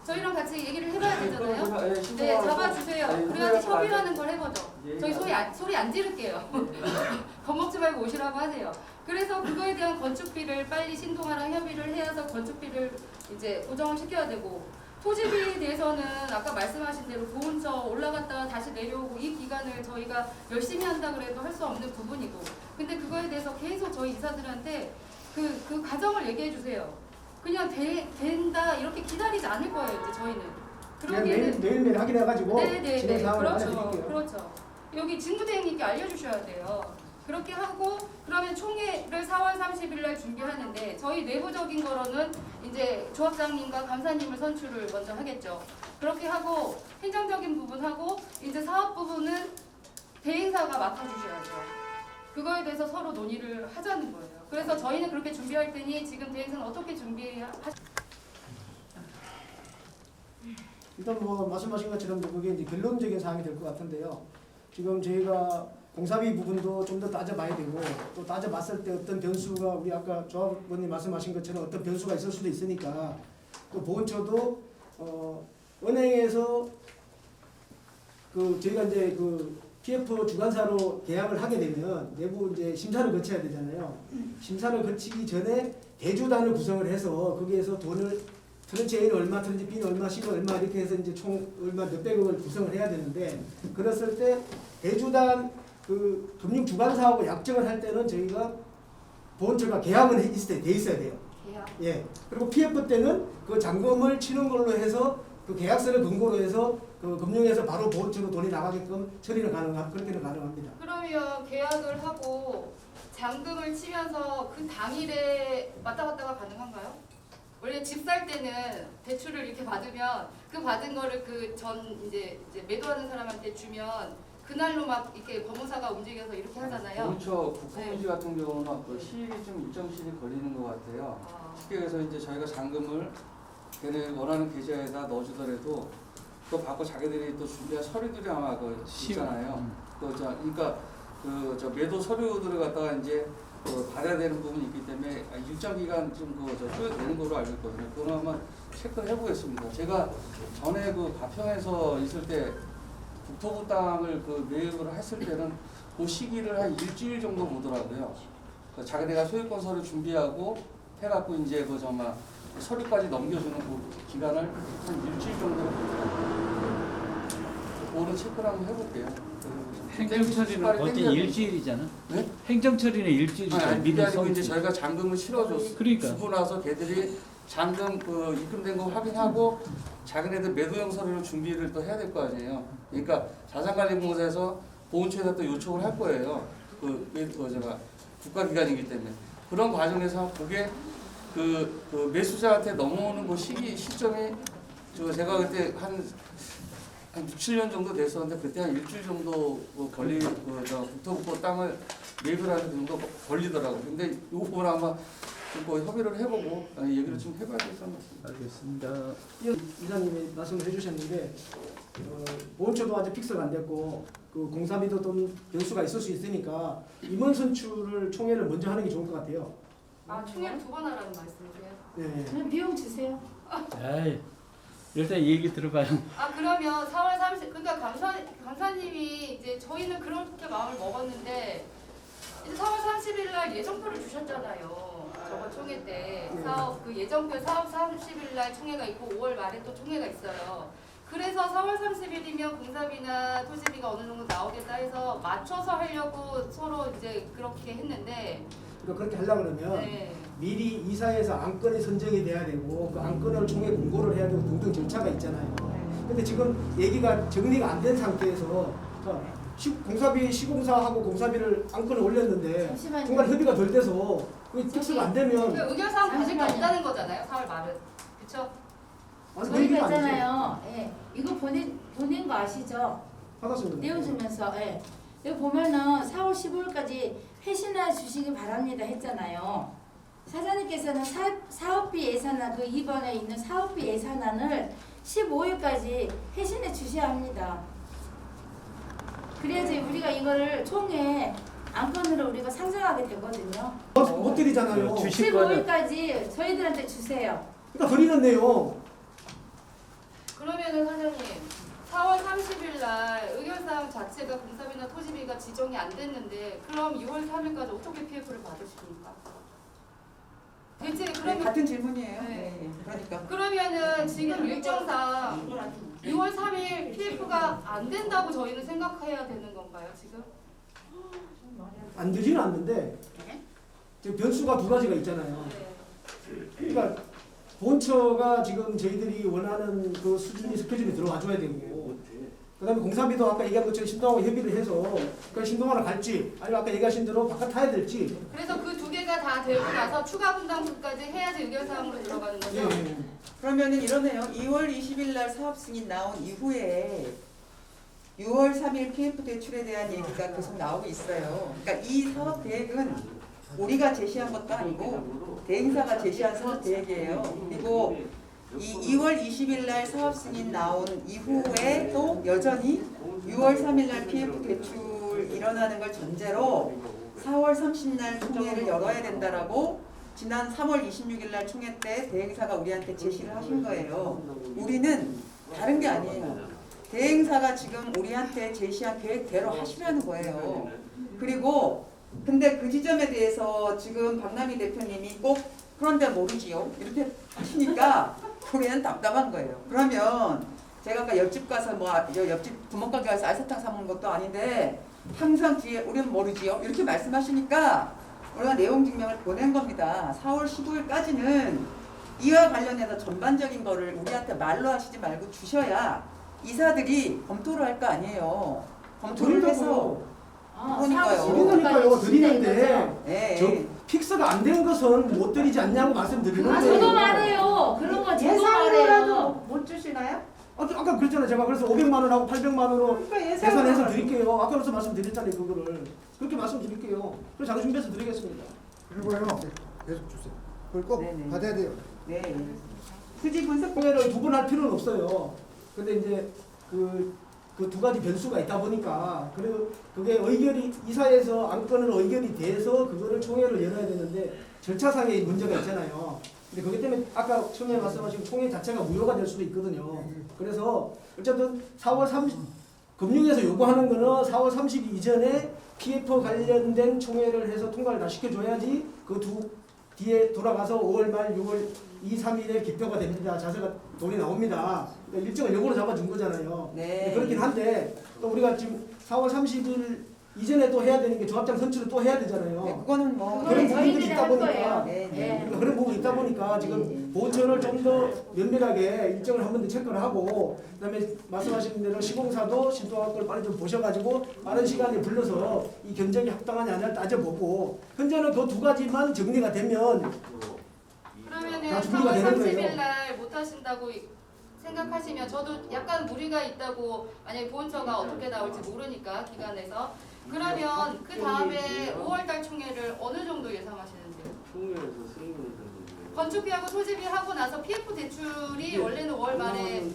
Speaker 5: 저희랑 같이 얘기를 해봐야 되잖아요. 네, 잡아주세요. 그래야지 협의라는 걸 해보죠. 저희 소리 안 지를게요. 겁먹지 말고 오시라고 하세요. 그래서 그거에 대한 건축비를 빨리 신동아랑 협의를 해서 건축비를 이제 고정을 시켜야 되고 토지비에 대해서는 아까 말씀하신 대로 보온처 올라갔다가 다시 내려오고 이 기간을 저희가 열심히 한다 그래도 할 수 없는 부분이고 근데 그거에 대해서 계속 저희 이사들한테 그 과정을 얘기해 주세요. 그냥 된다 이렇게 기다리지 않을 거예요. 이제 저희는. 그러기에는
Speaker 9: 매일매일 확인해가지고
Speaker 5: 네네네.
Speaker 9: 진행 상황을
Speaker 5: 그렇죠.
Speaker 9: 알려드릴게요.
Speaker 5: 그렇죠. 여기 직무대행님께 알려주셔야 돼요. 그렇게 하고 그러면 총회를 4월 30일 날 준비하는데 저희 내부적인 거로는 이제 조합장님과 감사님을 선출을 먼저 하겠죠. 그렇게 하고 행정적인 부분하고 이제 사업 부분은 대행사가 맡아주셔야죠. 그거에 대해서 서로 논의를 하자는 거예요. 그래서 저희는 그렇게 준비할 테니 지금 대행사는 어떻게
Speaker 9: 일단 뭐 말씀하신 것처럼 그게 이제 결론적인 사항이 될 것 같은데요. 지금 저희가 공사비 부분도 좀 더 따져봐야 되고 또 따져봤을 때 어떤 변수가 우리 아까 조합원님 말씀하신 것처럼 어떤 변수가 있을 수도 있으니까 또 보온처도 은행에서 그 저희가 이제 그 PF 주관사로 계약을 하게 되면 내부 이제 심사를 거쳐야 되잖아요. 심사를 거치기 전에 대주단을 구성을 해서 거기에서 돈을 트런치 A는 얼마, 트런치 B는 얼마, C는 얼마 이렇게 해서 이제 총 얼마 몇백억을 구성을 해야 되는데 그랬을 때 대주단 그 금융 주관사하고 약정을 할 때는 저희가 보온처가 계약은 돼 있어야 돼요.
Speaker 5: 계약.
Speaker 9: 예. 그리고 PF 때는 그 잔금을 치는 걸로 해서 그 계약서를 근거로 해서 그 금융에서 바로 보온처로 돈이 나가게끔 처리는 그렇게는 가능합니다.
Speaker 5: 그러면 계약을 하고 잔금을 치면서 그 당일에 왔다 갔다가 가능한가요? 원래 집 살 때는 대출을 이렇게 받으면 그 받은 거를 그 전 이제 매도하는 사람한테 주면 그날로 막 이렇게 법무사가 움직여서 이렇게 하잖아요.
Speaker 15: 그렇죠. 국공유지 같은 경우는 그 시일이 좀 일정 시일이 걸리는 것 같아요. 쉽게 해서 이제 저희가 잔금을 걔네 원하는 계좌에다 넣어주더라도 그거 받고 자기들이 또 준비한 서류들이 아마 그 있잖아요. 그러니까 그 저 매도 서류들을 갖다가 이제 그 받아야 되는 부분이 있기 때문에 일정 기간 좀그 소요되는 걸로 알고 있거든요. 그건 한번 체크를 해보겠습니다. 제가 전에 그 가평에서 있을 때 국토부 땅을 그 매입을 했을 때는 그 시기를 한 일주일 정도 보더라고요. 그 자기네가 소유권 서류 준비하고 해갖고 이제 그 정말 서류까지 넘겨주는 그 기간을 한 일주일 정도. 그거는 체크를 한번 해볼게요.
Speaker 1: 행정처리는 보통 일주일이잖아.
Speaker 15: 네?
Speaker 1: 행정처리는 일주일이잖아.
Speaker 15: 아니, 그게 아니고 이제 저희가 잔금을 실어줬어.
Speaker 1: 그러니까.
Speaker 15: 주고 나서 걔들이 잔금 그 입금된 거 확인하고 자기네들 매도형 서류를 준비를 또 해야 될 거 아니에요. 그러니까 자산관리공사에서 보훈처에다 또 요청을 할 거예요. 제가 국가기관이기 때문에 그런 과정에서 그게 그 매수자한테 넘어오는 그 시점이 제가 그때 한 6, 7년 정도 됐었는데 그때 한 일주일 정도 국토부고 땅을 매입을 하는 정도 걸리더라고요. 근데 이 부분 아마 뭐 협의를 해보고 얘기를 좀 해봐야 될 것 같습니다.
Speaker 1: 알겠습니다.
Speaker 9: 이사님이 말씀을 해주셨는데 보훈처도 아직 픽스가 안 됐고 그 공사비도 좀 변수가 있을 수 있으니까 임원 선출을 총회를 먼저 하는 게 좋을 것 같아요.
Speaker 5: 아, 총회를 2번 하라는 말씀이세요?
Speaker 9: 네.
Speaker 3: 그럼 비용 주세요.
Speaker 1: 에이, 일단 얘기 들어봐요.
Speaker 5: 아, 그러면 4월 30, 그러니까 감사님이 이제 저희는 그렇게 마음을 먹었는데 이제 4월 30일 날 예정표를 주셨잖아요. 저번 총회 때 사업 그 예정표 4월 30일 날 총회가 있고 5월 말에 또 총회가 있어요. 그래서 4월 30일이면 공사비나 토지비가 어느 정도 나오겠다 해서 맞춰서 하려고 서로 이제 그렇게 했는데
Speaker 9: 그러니까 그렇게 하려고 그러면
Speaker 5: 네.
Speaker 9: 미리 이사에서 안건이 선정이 돼야 되고 그 안건을 총회 공고를 해야 되고 등등 절차가 있잖아요. 근데 지금 얘기가 정리가 안 된 상태에서 공사비 시공사하고 공사비를 안건을 올렸는데
Speaker 3: 잠시만요.
Speaker 9: 중간 협의가 덜 돼서 그게 픽스가 안 되면
Speaker 5: 그 의결사항 받을 게 없다는 거잖아요. 4월 말은. 그렇죠?
Speaker 3: 저희가 있잖아요. 예, 이거 보낸 거 아시죠?
Speaker 9: 받았습니다.
Speaker 3: 떼어주면서 예. 여기 보면은 4월 15일까지 회신해 주시기 바랍니다 했잖아요. 사장님께서는 사업비 예산안 그 2번에 있는 사업비 예산안을 15일까지 회신해 주셔야 합니다. 그래야지 우리가 이거를 총회 안건으로 우리가 상정하게 되거든요.
Speaker 9: 못 드리잖아요.
Speaker 3: 15일까지 저희들한테 주세요.
Speaker 9: 그러니까 드리는데요.
Speaker 5: 그러면은 사장님 4월 30일 날 의결사항 자체가 공사비나 토지비가 지정이 안 됐는데 그럼 6월 3일까지 어떻게 PF를 받으십니까? 대체 그러면
Speaker 2: 같은 질문이에요.
Speaker 5: 네.
Speaker 2: 그러니까
Speaker 5: 그러면은 지금 일정상 6월 3일 PF가 안 된다고 저희는 생각해야 되는 건가요, 지금?
Speaker 9: 안 되지는 않는데 지금 변수가 두 가지가 있잖아요. 그러니까 본처가 지금 저희들이 원하는 그 수준이 스케줄이 들어와줘야 되고 그다음에 공사비도 아까 얘기한 것처럼 신동하고 협의를 해서 그 신동하러 갈지 아니면 아까 얘기하신 대로 바깥 타야 될지
Speaker 5: 그래서 그 두 개가 다 되고 나서 추가 분담금까지 해야지 의결사항으로 들어가는 거죠?
Speaker 2: 그러면은 이러네요. 2월 20일 날 사업 승인 나온 이후에 6월 3일 PF 대출에 대한 얘기가 계속 나오고 있어요. 그러니까 이 사업 계획은 우리가 제시한 것도 아니고 대행사가 제시한 사업 계획이에요. 그리고 이 2월 20일 날 사업 승인 나온 이후에 또 여전히 6월 3일 날 PF 대출 일어나는 걸 전제로 4월 30일 날 총회를 열어야 된다라고 지난 3월 26일 날 총회 때 대행사가 우리한테 제시를 하신 거예요. 우리는 다른 게 아니에요. 대행사가 지금 우리한테 제시한 계획대로 하시라는 거예요. 그리고 근데 그 지점에 대해서 지금 박남희 대표님이 꼭 그런데 모르지요 이렇게 하시니까 우리는 답답한 거예요. 그러면 제가 아까 옆집 가서 뭐 옆집 구멍가게 가서 알사탕 사 먹는 것도 아닌데 항상 뒤에 우리는 모르지요 이렇게 말씀하시니까 우리가 내용 증명을 보낸 겁니다. 4월 15일까지는 이와 관련해서 전반적인 거를 우리한테 말로 하시지 말고 주셔야 이사들이 검토를 할 거 아니에요. 검토를 해서 그러니까요.
Speaker 9: 드리니까요. 드리는데
Speaker 2: 네.
Speaker 9: 저 픽스가 안 된 것은 못 드리지 않냐고 말씀드리는 거예요.
Speaker 3: 저도 말해요. 그런 건 저도 말해요.
Speaker 13: 못 주시나요?
Speaker 9: 아까 그랬잖아요. 제가 그래서 500만 원하고 800만 원으로
Speaker 13: 그러니까
Speaker 9: 계산해서 드릴게요. 아까부터 말씀드렸잖아요. 그거를. 그렇게 말씀드릴게요. 그래서 자료 준비해서 드리겠습니다.
Speaker 4: 그리고요. 계속 주세요. 그걸 꼭
Speaker 2: 네네.
Speaker 4: 받아야 돼요.
Speaker 2: 네. 수지 분석
Speaker 9: 총회를 두 번 할 필요는 없어요. 근데 이제 그 두 가지 변수가 있다 보니까 그리고 그게 의결이 이사에서 안건을 의결이 돼서 그거를 총회를 열어야 되는데 절차상의 문제가 있잖아요. 근데 그렇기 때문에 아까 처음에 말씀하신 총회 자체가 무효가 될 수도 있거든요. 그래서 어쨌든 4월 30 금융에서 요구하는 거는 4월 30일 이전에 PF 관련된 총회를 해서 통과를 다 시켜줘야지 그 뒤에 돌아가서 5월 말 6월 2, 3일에 기표가 됩니다. 자세가 돈이 나옵니다. 그러니까 일정을 역으로 잡아준 거잖아요.
Speaker 2: 네.
Speaker 9: 그렇긴 한데 또 우리가 지금 4월 30일 이전에 또 해야 되는 게 조합장 선출을 또 해야 되잖아요.
Speaker 2: 네, 그거는 뭐
Speaker 9: 그런 부분들이
Speaker 7: 저희들이
Speaker 9: 있다
Speaker 7: 할
Speaker 9: 보니까
Speaker 7: 거예요.
Speaker 9: 그러니까 그런 부분이 있다 보니까 지금 보천을 좀 더 면밀하게 일정을 한 번 더 체크를 하고 그다음에 말씀하신 대로 시공사도 신도학 걸 빨리 좀 보셔가지고 빠른 시간에 불러서 이 견적이 합당하냐 안 하냐 따져보고 현재는 그 두 가지만 정리가 되면
Speaker 5: 그러면은
Speaker 9: 다
Speaker 5: 4월
Speaker 9: 준비가 되는 거예요.
Speaker 5: 30일 날 못하신다고 생각하시면 저도 약간 무리가 있다고 만약에 보훈처가 어떻게 나올지 모르니까 기간에서 그러면 그 다음에 5월달 총회를 어느 정도 예상하시는지요?
Speaker 15: 총회에서 승인을
Speaker 5: 건축비하고 토지비 하고 나서 PF 대출이 원래는 5월 말에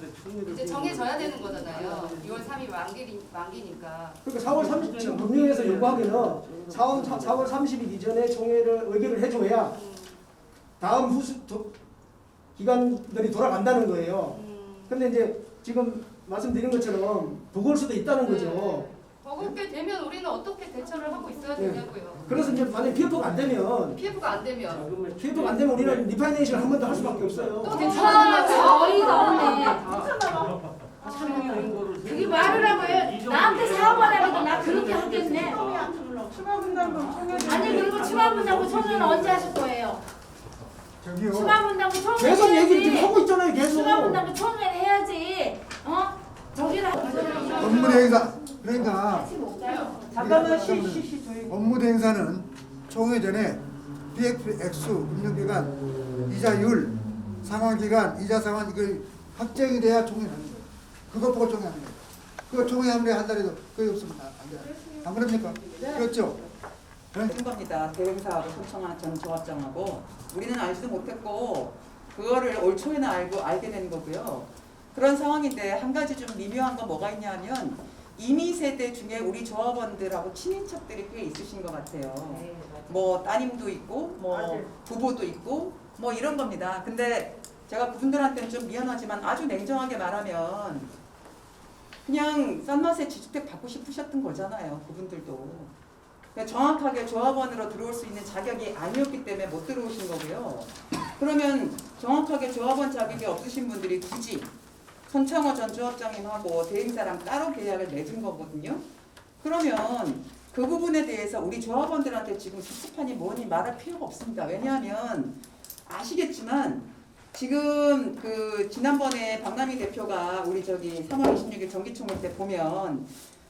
Speaker 5: 이제 정해져야 되는 거잖아요. 6월 3일 만기니까.
Speaker 9: 그러니까 4월 30일 지금 법령에서 요구하기는 4월 30일 이전에 총회를 의결을 해줘야 다음 기관들이 돌아간다는 거예요. 근데 이제 지금 말씀드린 것처럼 버거울 수도 있다는 거죠.
Speaker 5: 버겁게 되면 우리는 어떻게 대처를 하고 있어야 되냐고요.
Speaker 9: 그래서 이제 만약 PF가 안 되면
Speaker 5: PF가 안 되면
Speaker 9: 우리는 리파이낸싱을 한 번 더 할 수밖에 없어요.
Speaker 5: 또
Speaker 7: 어이가 없네. 그게 말을 하고 해. 나한테 사과하라고 나 그렇게 하겠네.
Speaker 11: 추가 분담금 총회.
Speaker 7: 아니 그리고 추가 분담금 총회는 언제 하실 거예요?
Speaker 4: 저기요.
Speaker 7: 추가 분담금 총회
Speaker 9: 계속
Speaker 7: 해야지.
Speaker 9: 얘기를 지금 하고 있잖아요. 계속.
Speaker 7: 추가 분담금 총회 해야지. 저기랑
Speaker 4: 업무 대행사 그러니까
Speaker 11: 잠깐만 쉬 조용히.
Speaker 4: 업무 대행사는 총회 전에 PF 액수, 운영기간, 이자율, 상환기간, 이자 상환 이걸 확정이 돼야 총회를 하는 거예요. 그거 보고 총회하는 거예요. 그거 총회 하면 한 달에도 거의 없으면 안 돼요. 안 그럽니까? 그렇죠?
Speaker 2: 그런 겁니다. 대행사하고 소청한 전 조합장하고 우리는 알지도 못했고 그거를 올 초에는 알게 된 거고요. 그런 상황인데 한 가지 좀 미묘한 건 뭐가 있냐면 이미 세대 중에 우리 조합원들하고 친인척들이 꽤 있으신 것 같아요. 뭐 따님도 있고 뭐 부부도 있고 뭐 이런 겁니다. 근데 제가 그분들한테는 좀 미안하지만 아주 냉정하게 말하면 그냥 싼 맛에 지주택 받고 싶으셨던 거잖아요. 그분들도. 그러니까 정확하게 조합원으로 들어올 수 있는 자격이 아니었기 때문에 못 들어오신 거고요. 그러면 정확하게 조합원 자격이 없으신 분들이 굳이 손창호 전 조합장님하고 대행사랑 따로 계약을 맺은 거거든요. 그러면 그 부분에 대해서 우리 조합원들한테 지금 섭섭하니 뭐니 말할 필요가 없습니다. 왜냐하면 아시겠지만 지금 그 지난번에 박남희 대표가 우리 3월 26일 정기총회 때 보면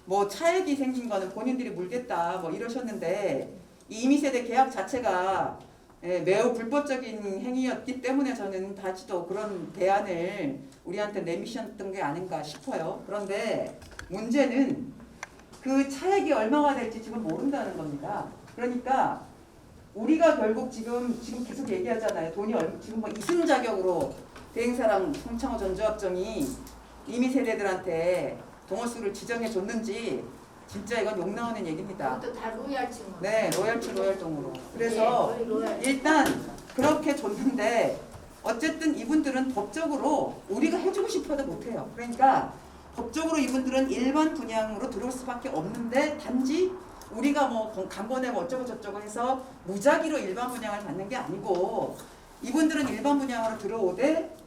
Speaker 2: 뭐 차액이 생긴 거는 본인들이 물겠다 뭐 이러셨는데 이 이미세대 계약 자체가 매우 불법적인 행위였기 때문에 저는 다시도 그런 대안을 우리한테 내미셨던 게 아닌가 싶어요. 그런데 문제는 그 차액이 얼마가 될지 지금 모른다는 겁니다. 그러니까 우리가 결국 지금 계속 얘기하잖아요. 돈이 지금 뭐 이승 자격으로 대행사랑 손창호 전 조합장이 이미 세대들한테 동호수를 지정해 줬는지 진짜 이건 욕 나오는 얘기입니다.
Speaker 7: 그것도 다 로얄층.
Speaker 2: 네, 로얄층으로. 그래서 일단 그렇게 줬는데 어쨌든 이분들은 법적으로 우리가 해주고 싶어도 못해요. 그러니까 법적으로 이분들은 일반 분양으로 들어올 수밖에 없는데 단지 우리가 뭐 간번에 뭐 어쩌고 저쩌고 해서 무작위로 일반 분양을 받는 게 아니고 이분들은 일반 분양으로 들어오되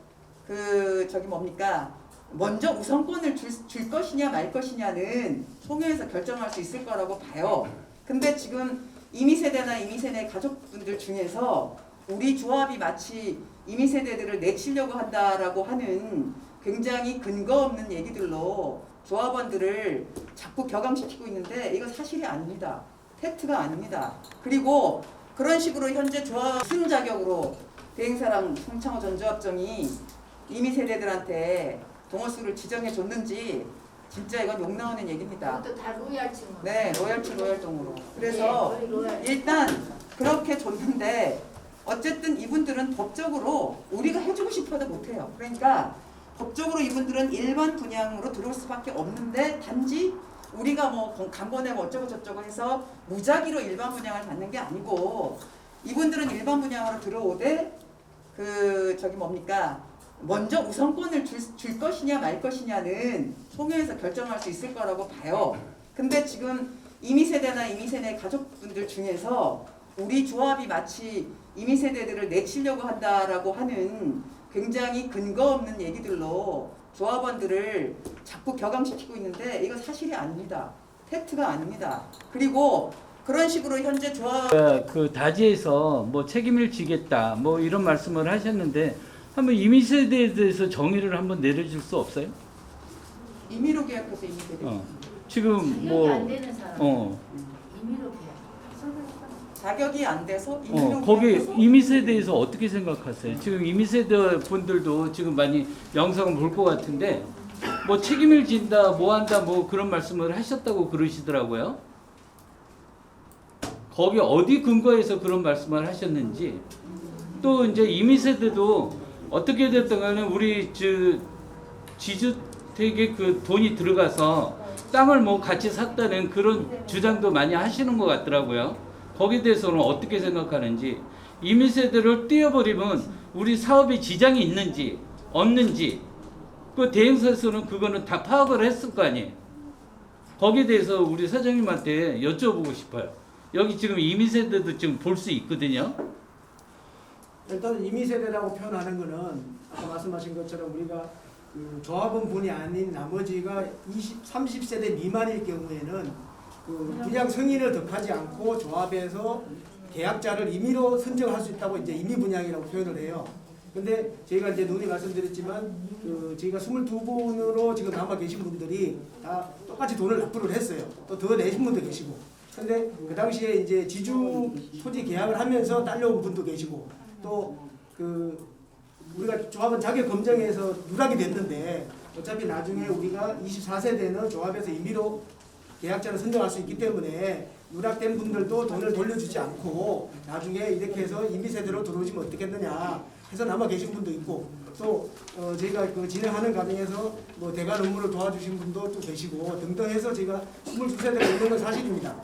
Speaker 2: 먼저 우선권을 줄 것이냐 말 것이냐는 총회에서 결정할 수 있을 거라고 봐요. 근데 지금 이미세대나 이미세대 가족분들 중에서 우리 조합이 마치 이미세대들을 내치려고 한다라고 하는 굉장히 근거 없는 얘기들로 조합원들을 자꾸 격앙시키고 있는데 이거 사실이 아닙니다. 팩트가 아닙니다. 그리고 그런 식으로 현재 조합 승 자격으로 대행사랑 손창호 전 조합장이 이미세대들한테 동호수를 지정해 줬는지 진짜 이건 욕 나오는 얘기입니다.
Speaker 7: 그것도 다 로얄층.
Speaker 2: 네, 로얄층으로. 그래서 일단 그렇게 줬는데 어쨌든 이분들은 법적으로 우리가 해주고 싶어도 못해요. 그러니까 법적으로 이분들은 일반 분양으로 들어올 수밖에 없는데 단지 우리가 뭐 간번에 뭐 어쩌고 저쩌고 해서 무작위로 일반 분양을 받는 게 아니고 이분들은 일반 분양으로 들어오되 먼저 우선권을 줄 것이냐 말 것이냐는 총회에서 결정할 수 있을 거라고 봐요. 근데 지금 이미세대나 이미세대 가족분들 중에서 우리 조합이 마치 이미세대들을 내치려고 한다라고 하는 굉장히 근거 없는 얘기들로 조합원들을 자꾸 격앙시키고 있는데 이건 사실이 아닙니다. 팩트가 아닙니다. 그리고 그런 식으로 현재 조합
Speaker 1: 그 다지에서 뭐 책임을 지겠다 뭐 이런 말씀을 하셨는데 한번 이미세대에 대해서 정의를 한번 내려줄 수 없어요?
Speaker 2: 임의로 계약해서 이미세대.
Speaker 1: 지금
Speaker 7: 자격이 안 되는 사람. 임의로 계약.
Speaker 2: 자격이 안 돼서 임의로
Speaker 1: 거기
Speaker 2: 계약해서
Speaker 1: 이미세에 대해서 어떻게 생각하세요? 지금 이미세대 분들도 지금 많이 영상을 볼 것 같은데 뭐 책임을 진다, 뭐 한다, 뭐 그런 말씀을 하셨다고 그러시더라고요. 거기 어디 근거해서 그런 말씀을 하셨는지 또 이제 이미세대도 어떻게 됐든 간에 우리 지주택에 그 돈이 들어가서 땅을 뭐 같이 샀다는 그런 주장도 많이 하시는 것 같더라고요. 거기에 대해서는 어떻게 생각하는지, 이미세대를 띄워버리면 우리 사업에 지장이 있는지 없는지 그 대행사에서는 그거는 다 파악을 했을 거 아니에요. 거기에 대해서 우리 사장님한테 여쭤보고 싶어요. 여기 지금 이미세대도 지금 볼 수 있거든요.
Speaker 9: 일단 이미세대라고 표현하는 거는 아까 말씀하신 것처럼 우리가 그 조합원분이 아닌 나머지가 30세대 미만일 경우에는 그 분양 승인을 덕하지 않고 조합에서 계약자를 임의로 선정할 수 있다고 이제 임의 분양이라고 표현을 해요. 근데 저희가 이제 누누이 말씀드렸지만 그 저희가 22분으로 지금 남아 계신 분들이 다 똑같이 돈을 납부를 했어요. 또 더 내신 분도 계시고. 근데 그 당시에 이제 지주 토지 계약을 하면서 딸려온 분도 계시고 또 그 우리가 조합은 자격 검증에서 누락이 됐는데 어차피 나중에 우리가 24세대는 조합에서 임의로 계약자를 선정할 수 있기 때문에 누락된 분들도 돈을 돌려주지 않고 나중에 이렇게 해서 임의세대로 들어오시면 어떻겠느냐 해서 남아 계신 분도 있고 또 저희가 그 진행하는 과정에서 뭐 대관 업무를 도와주신 분도 또 계시고 등등 해서 저희가 22세대가 있는 건 사실입니다.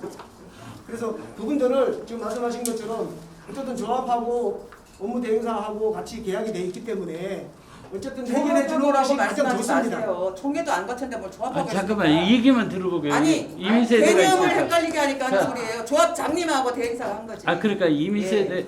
Speaker 9: 그래서 그분들을 지금 말씀하신 것처럼 어쨌든 조합하고 업무 대행사하고 같이 계약이 돼 있기 때문에 어쨌든 해결해 주는 것이 가장 좋습니다.
Speaker 2: 마세요. 총회도 안 거쳤는데 뭘 조합하고
Speaker 1: 잠깐만 이 얘기만 들어보게요.
Speaker 2: 아니
Speaker 1: 이미세대가
Speaker 2: 개념을
Speaker 1: 있으니까.
Speaker 2: 헷갈리게 하니까 하는 소리예요. 조합장님하고 대행사가 한 거지.
Speaker 1: 그러니까 이미세대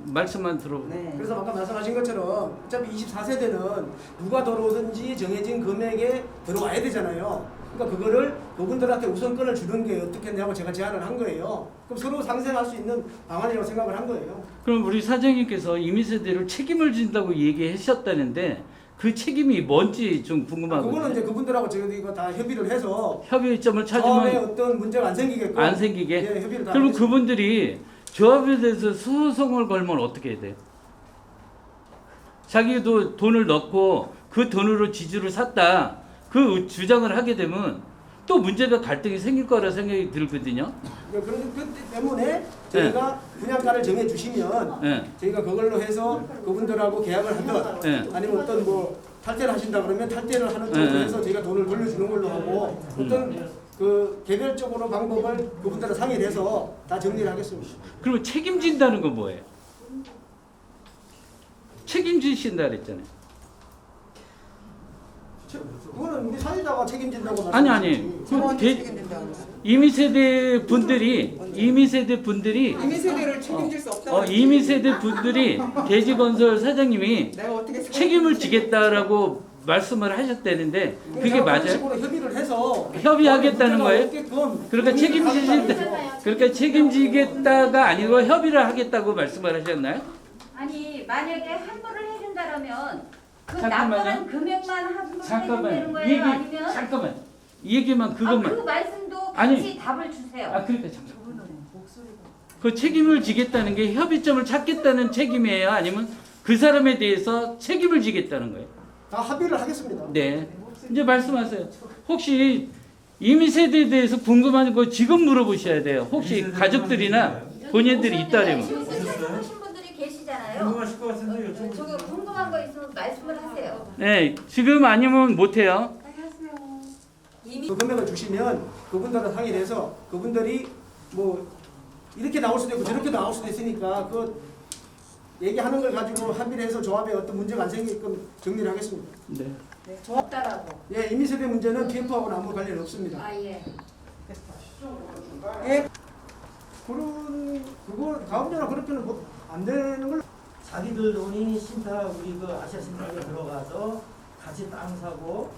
Speaker 1: 말씀만 들어보.
Speaker 2: 네.
Speaker 9: 그래서 아까 말씀하신 것처럼 어차피 24세대는 누가 들어오든지 정해진 금액에 들어와야 되잖아요. 그러니까 그거를 그분들한테 우선권을 주는 게 어떻겠냐고 제가 제안을 한 거예요. 그럼 서로 상생할 수 있는 방안이라고 생각을 한 거예요.
Speaker 1: 그럼 우리 사장님께서 이미세대를 책임을 진다고 얘기하셨다는데 그 책임이 뭔지 좀 궁금하거든요.
Speaker 9: 그거는 이제 그분들하고 저희가 다 협의를 해서
Speaker 1: 협의점을
Speaker 9: 조합에
Speaker 1: 찾으면
Speaker 9: 어떤 문제가 안 생기게끔
Speaker 1: 안 생기게.
Speaker 9: 예, 협의를 다
Speaker 1: 그럼
Speaker 9: 하겠습니다.
Speaker 1: 그분들이 조합에 대해서 소송을 걸면 어떻게 해야 돼요? 자기도 돈을 넣고 그 돈으로 지주를 샀다. 그 주장을 하게 되면 또 문제가 갈등이 생길 거라 생각이 들거든요.
Speaker 9: 그렇기 때문에 저희가 분양가를 정해 주시면 저희가 그걸로 해서 그분들하고 계약을 하든 아니면 어떤 뭐 탈퇴를 하신다 그러면 탈퇴를 하는 쪽으로 해서 저희가 돈을 돌려주는 걸로 하고 어떤 그 개별적으로 방법을 그분들과 상의를 해서 다 정리를 하겠습니다.
Speaker 1: 그리고 책임진다는 건 뭐예요? 책임지신다 그랬잖아요.
Speaker 9: 그거는 우리 사회자가 책임진다고
Speaker 1: 아니 이미세대 분들이
Speaker 2: 이미세대를 책임질 수 없다.
Speaker 1: 이미세대 분들이 대지건설 사장님이
Speaker 2: 내가 어떻게
Speaker 1: 책임을 지겠다라고 말씀을 하셨다는데 그게 맞아요?
Speaker 9: 식으로 협의를 해서
Speaker 1: 협의하겠다는 거예요? 그러니까 책임지겠다가 아니고 협의를 하겠다고 말씀을 하셨나요?
Speaker 7: 아니 만약에 환불을 해준다라면 그
Speaker 1: 잠깐만요.
Speaker 7: 납부는 금액만 환불을 해주는 거예요? 아니면
Speaker 1: 잠깐만 이 얘기만 그것만
Speaker 7: 그 말씀도
Speaker 1: 아니,
Speaker 7: 같이 답을 주세요.
Speaker 1: 그러니까 잠깐 그 책임을 지겠다는 게 협의점을 찾겠다는 책임이에요? 아니면 그 사람에 대해서 책임을 지겠다는 거예요?
Speaker 9: 다 합의를 하겠습니다.
Speaker 1: 네. 이제 말씀하세요. 혹시 이미세대에 대해서 궁금한 거 지금 물어보셔야 돼요. 혹시 가족들이나 본인들이 있다면.
Speaker 7: 지금 하신 분들이 계시잖아요.
Speaker 10: 궁금하실 것 같은데 여쭤보세요.
Speaker 7: 저거 궁금한 거 있으면 말씀을 하세요.
Speaker 1: 네. 지금 아니면 못해요.
Speaker 9: 그 금액을 주시면 그분들과 상의를 해서 그분들이 뭐 이렇게 나올 수도 있고 저렇게 나올 수도 있으니까 그 얘기하는 걸 가지고 합의를 해서 조합에 어떤 문제가 안 생기게끔 정리를 하겠습니다.
Speaker 1: 네.
Speaker 7: 없다라고.
Speaker 9: 예, 임의세대 문제는 TF하고는 아무 관련 없습니다.
Speaker 7: 예.
Speaker 2: 예.
Speaker 9: 그거 가운데나 그렇게는 안 되는 걸.
Speaker 6: 자기들 돈이 신탁 우리 그 아시아 신탁에 들어가서 같이 땅 사고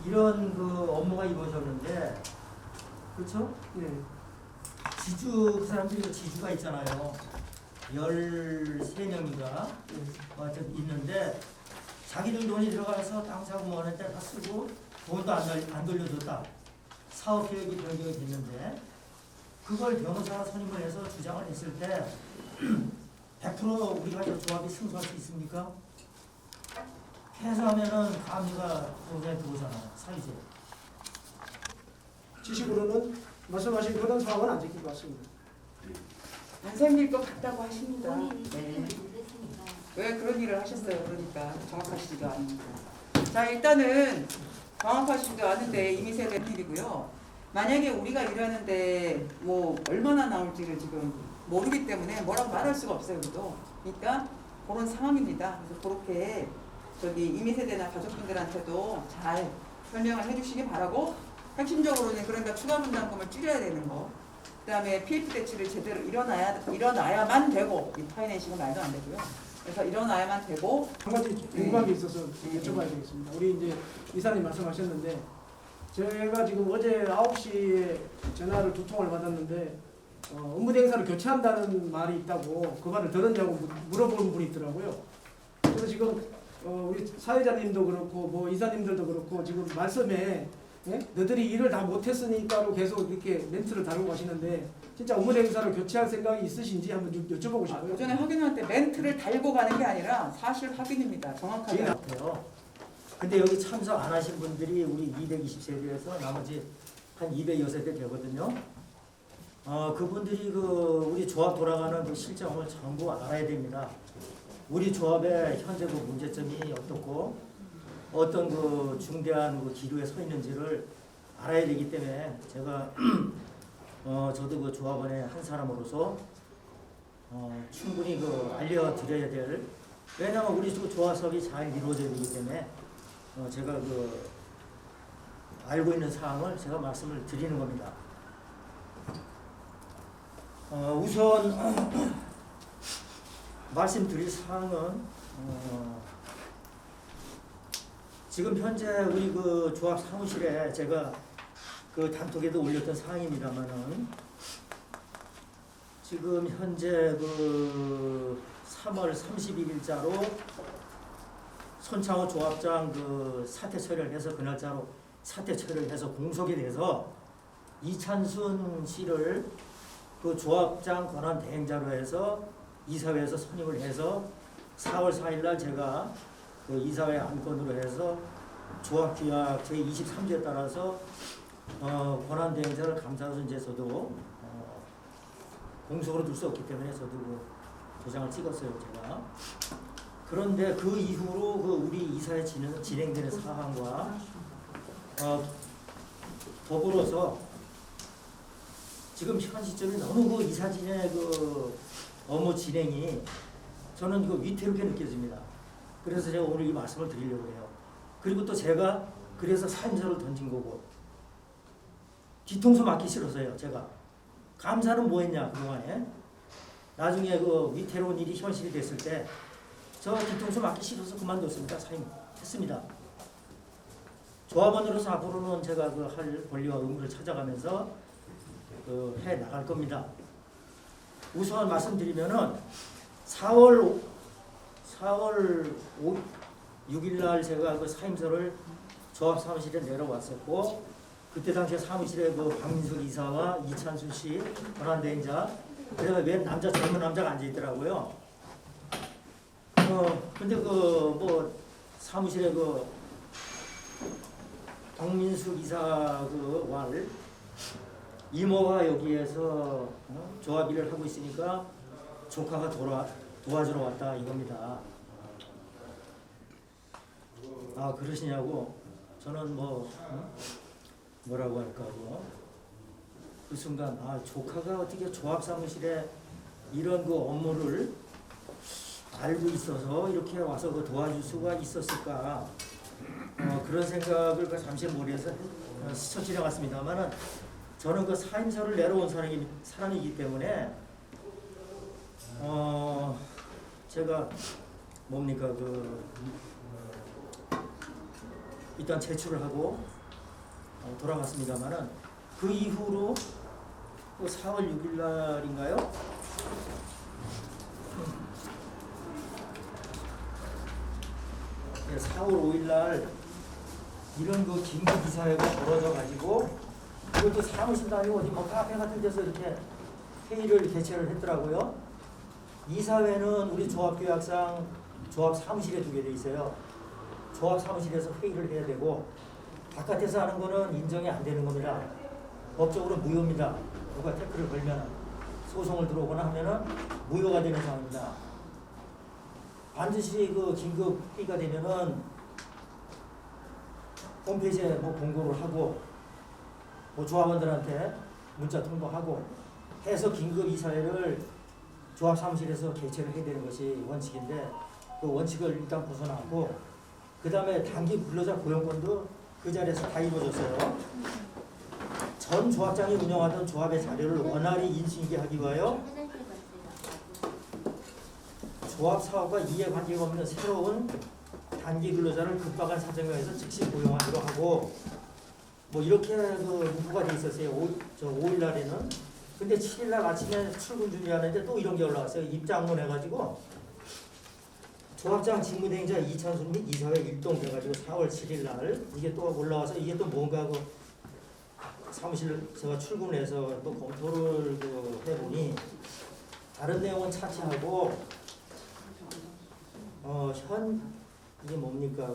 Speaker 6: 이런 그 업무가 이루어졌는데 그렇죠?
Speaker 9: 네.
Speaker 6: 지주 그 사람들이 그 지주가 있잖아요. 13명인가 있는데 자기들 돈이 들어가서 땅 사고 뭐 하는데 다 쓰고 돈도 안 돌려줬다. 사업 계획이 변경이 됐는데 그걸 변호사가 선임을 해서 주장을 했을 때 100% 우리가 저 조합이 승소할 수 있습니까? 해소하면은 감리가 동생에 들어오잖아요. 사유세.
Speaker 9: 지식으로는 말씀하신 그런 상황은 안 지킬 것 같습니다.
Speaker 2: 안생일 것 같다고 하십니다.
Speaker 7: 네.
Speaker 2: 왜 그런 일을 하셨어요? 그러니까 정확하시지도 않으니까. 자, 일단은 정확하시지도 않은데 이미 세된 일이고요. 만약에 우리가 일하는데 뭐 얼마나 나올지를 지금 모르기 때문에 뭐라고 말할 수가 없어요. 우리도. 그러니까 그런 상황입니다. 그래서 그렇게 저기 이미 세대나 가족분들한테도 잘 설명을 해주시기 바라고, 핵심적으로는 그러니까 추가 분담금을 줄여야 되는 거. 그다음에 PF 대출을 제대로 일어나야만 되고, 이 파이낸싱은 말도 안 되고요. 그래서 일어나야만 되고.
Speaker 9: 한 가지 궁금한 게 있어서 여쭤봐야 되겠습니다. 우리 이제 이사님 말씀하셨는데 제가 지금 어제 9시에 전화를 2통을 받았는데 업무대행사를 교체한다는 말이 있다고 그 말을 들었냐고 물어보는 분이 있더라고요. 그래서 지금 우리 사회자님도 그렇고 뭐 이사님들도 그렇고 지금 말씀에 너희들이 일을 다 못했으니까로 계속 이렇게 멘트를 다루고 가시는데 진짜 업무대행사를 교체할 생각이 있으신지 한번 좀 여쭤보고 싶어요.
Speaker 2: 오전에 확인할 때 멘트를 달고 가는 게 아니라 사실 확인입니다. 정확하게.
Speaker 6: 같아요. 근데 여기 참석 안 하신 분들이 우리 220세대에서 나머지 한 206세대 되거든요. 그분들이 우리 조합 돌아가는 그 실정을 전부 알아야 됩니다. 우리 조합의 현재 그 문제점이 어떻고 어떤 그 중대한 그 기류에 서 있는지를 알아야 되기 때문에 제가 저도 그 조합원의 한 사람으로서 충분히 알려드려야 될, 왜냐하면 우리 조합 사업이 잘 이루어져야 되기 때문에 제가 알고 있는 사항을 제가 말씀을 드리는 겁니다. 우선 말씀드릴 사항은 지금 현재 우리 그 조합 사무실에 제가 그 단톡에도 올렸던 사항입니다만은 지금 현재 3월 31일자로 손창호 조합장 사퇴 처리를 해서 그날짜로 사퇴 처리를 해서 공석이 돼서 이찬순 씨를 그 조합장 권한 대행자로 해서 이사회에서 선임을 해서 4월 4일날 제가 그 이사회 안건으로 해서 조합규약 제23조에 따라서 권한 대행자를 감사해서 이제 저도 공석으로 둘 수 없기 때문에 저도 도장을 찍었어요, 제가. 그런데 그 이후로 우리 이사회 진행되는 사항과 더불어서 지금 현 시점에 너무 이사진의 업무 진행이 저는 위태롭게 느껴집니다. 그래서 제가 오늘 이 말씀을 드리려고 해요. 그리고 또 제가 그래서 사임서를 던진 거고 뒤통수 맞기 싫어서요. 제가 감사는 뭐 했냐 그동안에 나중에 위태로운 일이 현실이 됐을 때 저 뒤통수 맞기 싫어서 그만뒀습니다. 사임했습니다. 조합원으로서 앞으로는 제가 할 권리와 의무를 찾아가면서 해 나갈 겁니다. 우선 말씀드리면은 4월 6일 날 제가 사임서를 조합 사무실에 내려왔었고 그때 당시에 사무실에 박민숙 이사와 이찬순 씨 권한대행자 그다음에 웬 젊은 남자가 앉아 있더라고요. 근데 사무실에 박민숙 이사 왈 이모가 여기에서 조합 일을 하고 있으니까 조카가 도와주러 왔다 이겁니다. 그러시냐고 저는 뭐라고 할까요? 그 순간 조카가 어떻게 조합 사무실에 이런 업무를 알고 있어서 이렇게 와서 도와줄 수가 있었을까 그런 생각을 잠시 머리에서 스쳐 지나갔습니다만은 저는 그 사임서를 내려온 사람이기 때문에 제가 뭡니까 그 일단 제출을 하고 돌아갔습니다만은 그 이후로 또 4월 6일 날인가요? 네, 4월 5일 날 이런 그 긴급 이사회가 벌어져 가지고 이것도 사무실도 아니고 어디 뭐 카페 같은 데서 이렇게 회의를 개최를 했더라고요. 이사회는 우리 조합규약상 조합 사무실에 두게 돼 있어요. 조합 사무실에서 회의를 해야 되고 바깥에서 하는 거는 인정이 안 되는 겁니다. 법적으로 무효입니다. 누가 태클을 걸면 소송을 들어오거나 하면은 무효가 되는 상황입니다. 반드시 그 긴급 회의가 되면은 홈페이지에 뭐 공고를 하고 뭐 조합원들한테 문자 통보하고 해서 긴급 이사회를 조합 사무실에서 개최를 해야 되는 것이 원칙인데 그 원칙을 일단 벗어나고 그 다음에 단기 근로자 고용권도 그 자리에서 다 이루어졌어요. 전 조합장이 운영하던 조합의 자료를 원활히 인수인계 하기 위하여 조합 사업과 이해관계가 없는 새로운 단기 근로자를 급박한 사정에 의해서 즉시 고용하기로 하고 뭐 이렇게 그 문구가 돼 있었어요. 5일 날에는. 근데 7일 날 아침에 출근 준비하는데 또 이런 게 올라왔어요. 입장문 해가지고 조합장 직무대행자 이찬순 및 이사회 일동돼가지고 4월 7일 날 이게 또 올라와서 이게 또 뭔가 하고 사무실 제가 출근해서 또 검토를 그 해보니 다른 내용은 차치하고 현 이게 뭡니까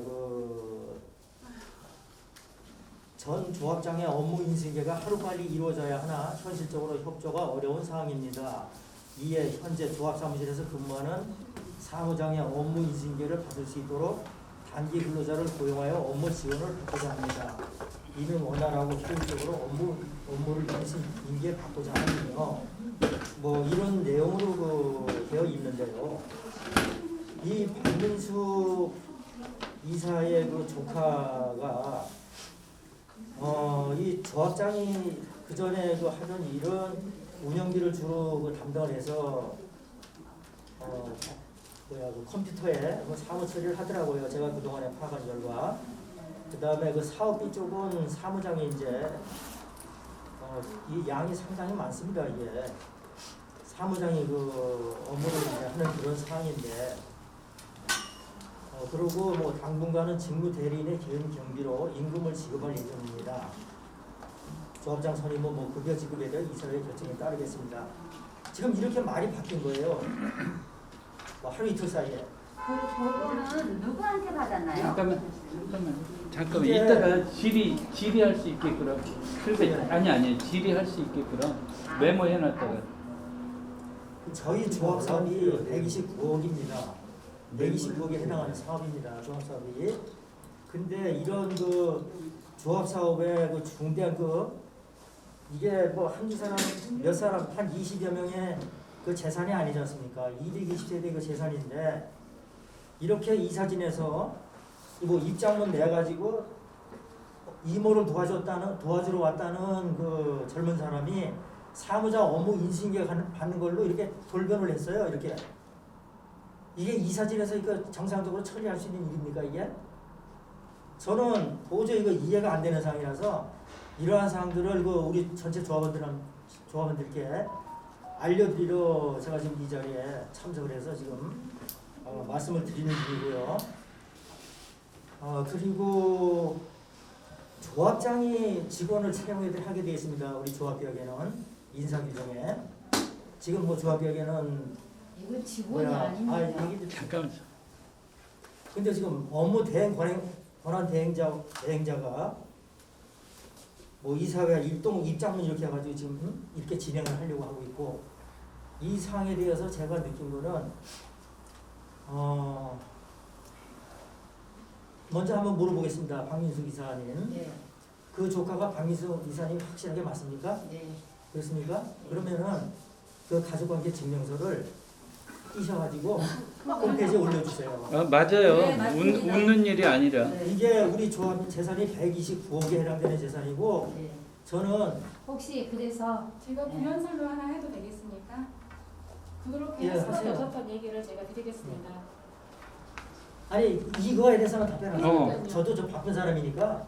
Speaker 6: 전 조합장의 업무 인수인계가 하루빨리 이루어져야 하나 현실적으로 협조가 어려운 상황입니다. 이에 현재 조합 사무실에서 근무하는 사무장의 업무 인수인계를 받을 수 있도록 단기 근로자를 고용하여 업무 지원을 받고자 합니다. 이는 원활하고 효율적으로 업무를 인수인계 받고자 하는데요. 뭐 이런 내용으로 되어 있는데요. 이 박민수 이사의 그 조카가 이 조합장이 그 전에 그 하던 일은 운영비를 주로 그 담당을 해서 그 컴퓨터에 뭐 사무 처리를 하더라고요. 제가 그 동안에 파악한 결과. 그 다음에 그 사업비 쪽은 사무장이 이제 이 양이 상당히 많습니다. 이게 사무장이 그 업무를 이제 하는 그런 상황인데. 그리고 뭐 당분간은 직무 대리인의 개인 경비로 임금을 지급할 예정입니다. 조합장 선임은 뭐 급여 지급에 대한 이사회 결정에 따르겠습니다. 지금 이렇게 말이 바뀐 거예요. 뭐 하루 이틀 사이에.
Speaker 7: 그거는 누구한테 받았나요?
Speaker 1: 잠깐만 이따가 질의할 수 있게끔 아니 질의할 수 있게끔 메모해놨다가
Speaker 6: 저희 조합 사업이 129억입니다. 129억에 해당하는 사업입니다. 조합 사업이. 근데 이런 그 조합 사업의 그 중대한 이게 뭐 한두 사람 몇 사람 한 20여 명의 그 재산이 아니지 않습니까? 220세대 그 재산인데 이렇게 이사진에서 뭐 입장문 내가지고 이모를 도와주러 왔다는 그 젊은 사람이 사무자 업무 인수인계 받는 걸로 이렇게 돌변을 했어요. 이게 이사진에서 이거 정상적으로 처리할 수 있는 일입니까 이게? 저는 도저히 이거 이해가 안 되는 상황이라서 이러한 사항들을 우리 전체 조합원들께 알려드리러 제가 지금 이 자리에 참석을 해서 지금 말씀을 드리는 중이고요. 그리고 조합장이 직원을 채용하게 되어 있습니다. 우리 조합계약에는 인사규정에 지금 뭐 조합계약에는
Speaker 3: 이거 직원이 아닙니다.
Speaker 1: 잠깐만.
Speaker 6: 근데 지금 업무 대행 권한 대행자가 뭐 이사회 입장문 이렇게 해가지고 지금 이렇게 진행을 하려고 하고 있고 이 사항에 대해서 제가 느낀 거는 먼저 한번 물어보겠습니다. 박민수 이사님.
Speaker 3: 네.
Speaker 6: 그 조카가 박민수 이사님 확실하게 맞습니까?
Speaker 3: 네.
Speaker 6: 그렇습니까? 그러면은 그 가족관계 증명서를 띄셔가지고 홈페이지에 올려주세요.
Speaker 1: 맞아요.
Speaker 3: 네,
Speaker 1: 웃는 일이 아니라.
Speaker 6: 이게 우리 조합 재산이 129억에 해당되는 재산이고
Speaker 3: 네.
Speaker 6: 저는
Speaker 3: 혹시 그래서
Speaker 5: 제가 부연설로 하나 해도 되겠습니까? 그렇게
Speaker 6: 예,
Speaker 5: 할 수밖에
Speaker 6: 하세요.
Speaker 5: 없었던 얘기를 제가 드리겠습니다.
Speaker 6: 아니 이거에 대해서는 답변하세요.
Speaker 1: 어.
Speaker 6: 저도 좀 바쁜 사람이니까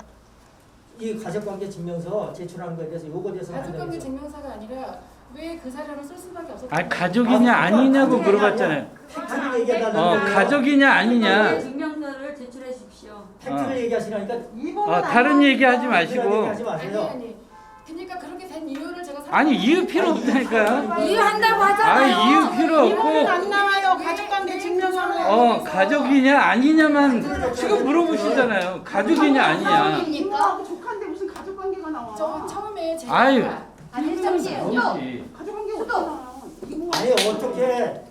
Speaker 6: 이 가족관계 증명서 제출하는 거에 대해서 요거에 대해서
Speaker 5: 가족관계 증명서가 아니라 왜 그 사람을 쓸 수밖에 없었던
Speaker 1: 아 가족이냐 아니냐고 물어봤잖아요.
Speaker 6: 팩트를 얘기해달라는
Speaker 1: 가족이냐 아니냐.
Speaker 14: 증명서를 제출해 주십시오.
Speaker 6: 팩트를 얘기하시라니까
Speaker 1: 다른 얘기하지
Speaker 6: 그런
Speaker 1: 마시고.
Speaker 6: 얘기하지 마세요.
Speaker 5: 아니. 그러니까 그렇게 된 이유를 제가
Speaker 1: 아니 이유 필요 없다니까요.
Speaker 3: 이해한다고
Speaker 1: 아
Speaker 3: 하잖아요.
Speaker 1: 이유 필요
Speaker 13: 이거는
Speaker 1: 없고.
Speaker 13: 안 나와요. 가족관계 증명서는.
Speaker 1: 가족이냐 아니냐만 지금 물어보시잖아요. 가족이냐 아니냐.
Speaker 11: 이모하고 조카인데 무슨 가족관계가 나와?
Speaker 5: 저 처음에 제가
Speaker 1: 아유.
Speaker 3: 아니 잠시만요.
Speaker 11: 가족관계가 없잖아.
Speaker 6: 아니 어떻게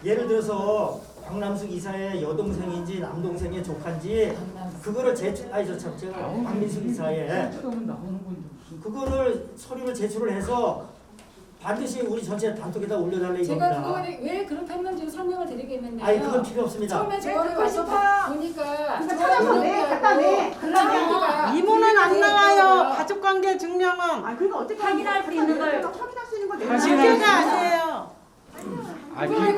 Speaker 6: 예를 들어서 박남숙 이사의 여동생인지 남동생의 조카인지 그거를 제출 아니 저참 제가 박민숙 이사의 그거를 서류를 제출을 해서 반드시 우리 전체 단톡에다 올려달라
Speaker 5: 제가
Speaker 6: 이겁니다.
Speaker 5: 그거에 왜 그렇게 했는지 설명을 드리겠는데요.
Speaker 6: 아니 그건 필요 없습니다.
Speaker 5: 처음에 저를 와서 보니까
Speaker 11: 찾아서 내 갖다 내.
Speaker 13: 이모는 안 나와요. 가족관계 증명은.
Speaker 11: 아 그러니까 어떻게
Speaker 14: 확인할 수 있는 걸
Speaker 11: 확인할 수 있는 걸
Speaker 13: 관계가 아니에요.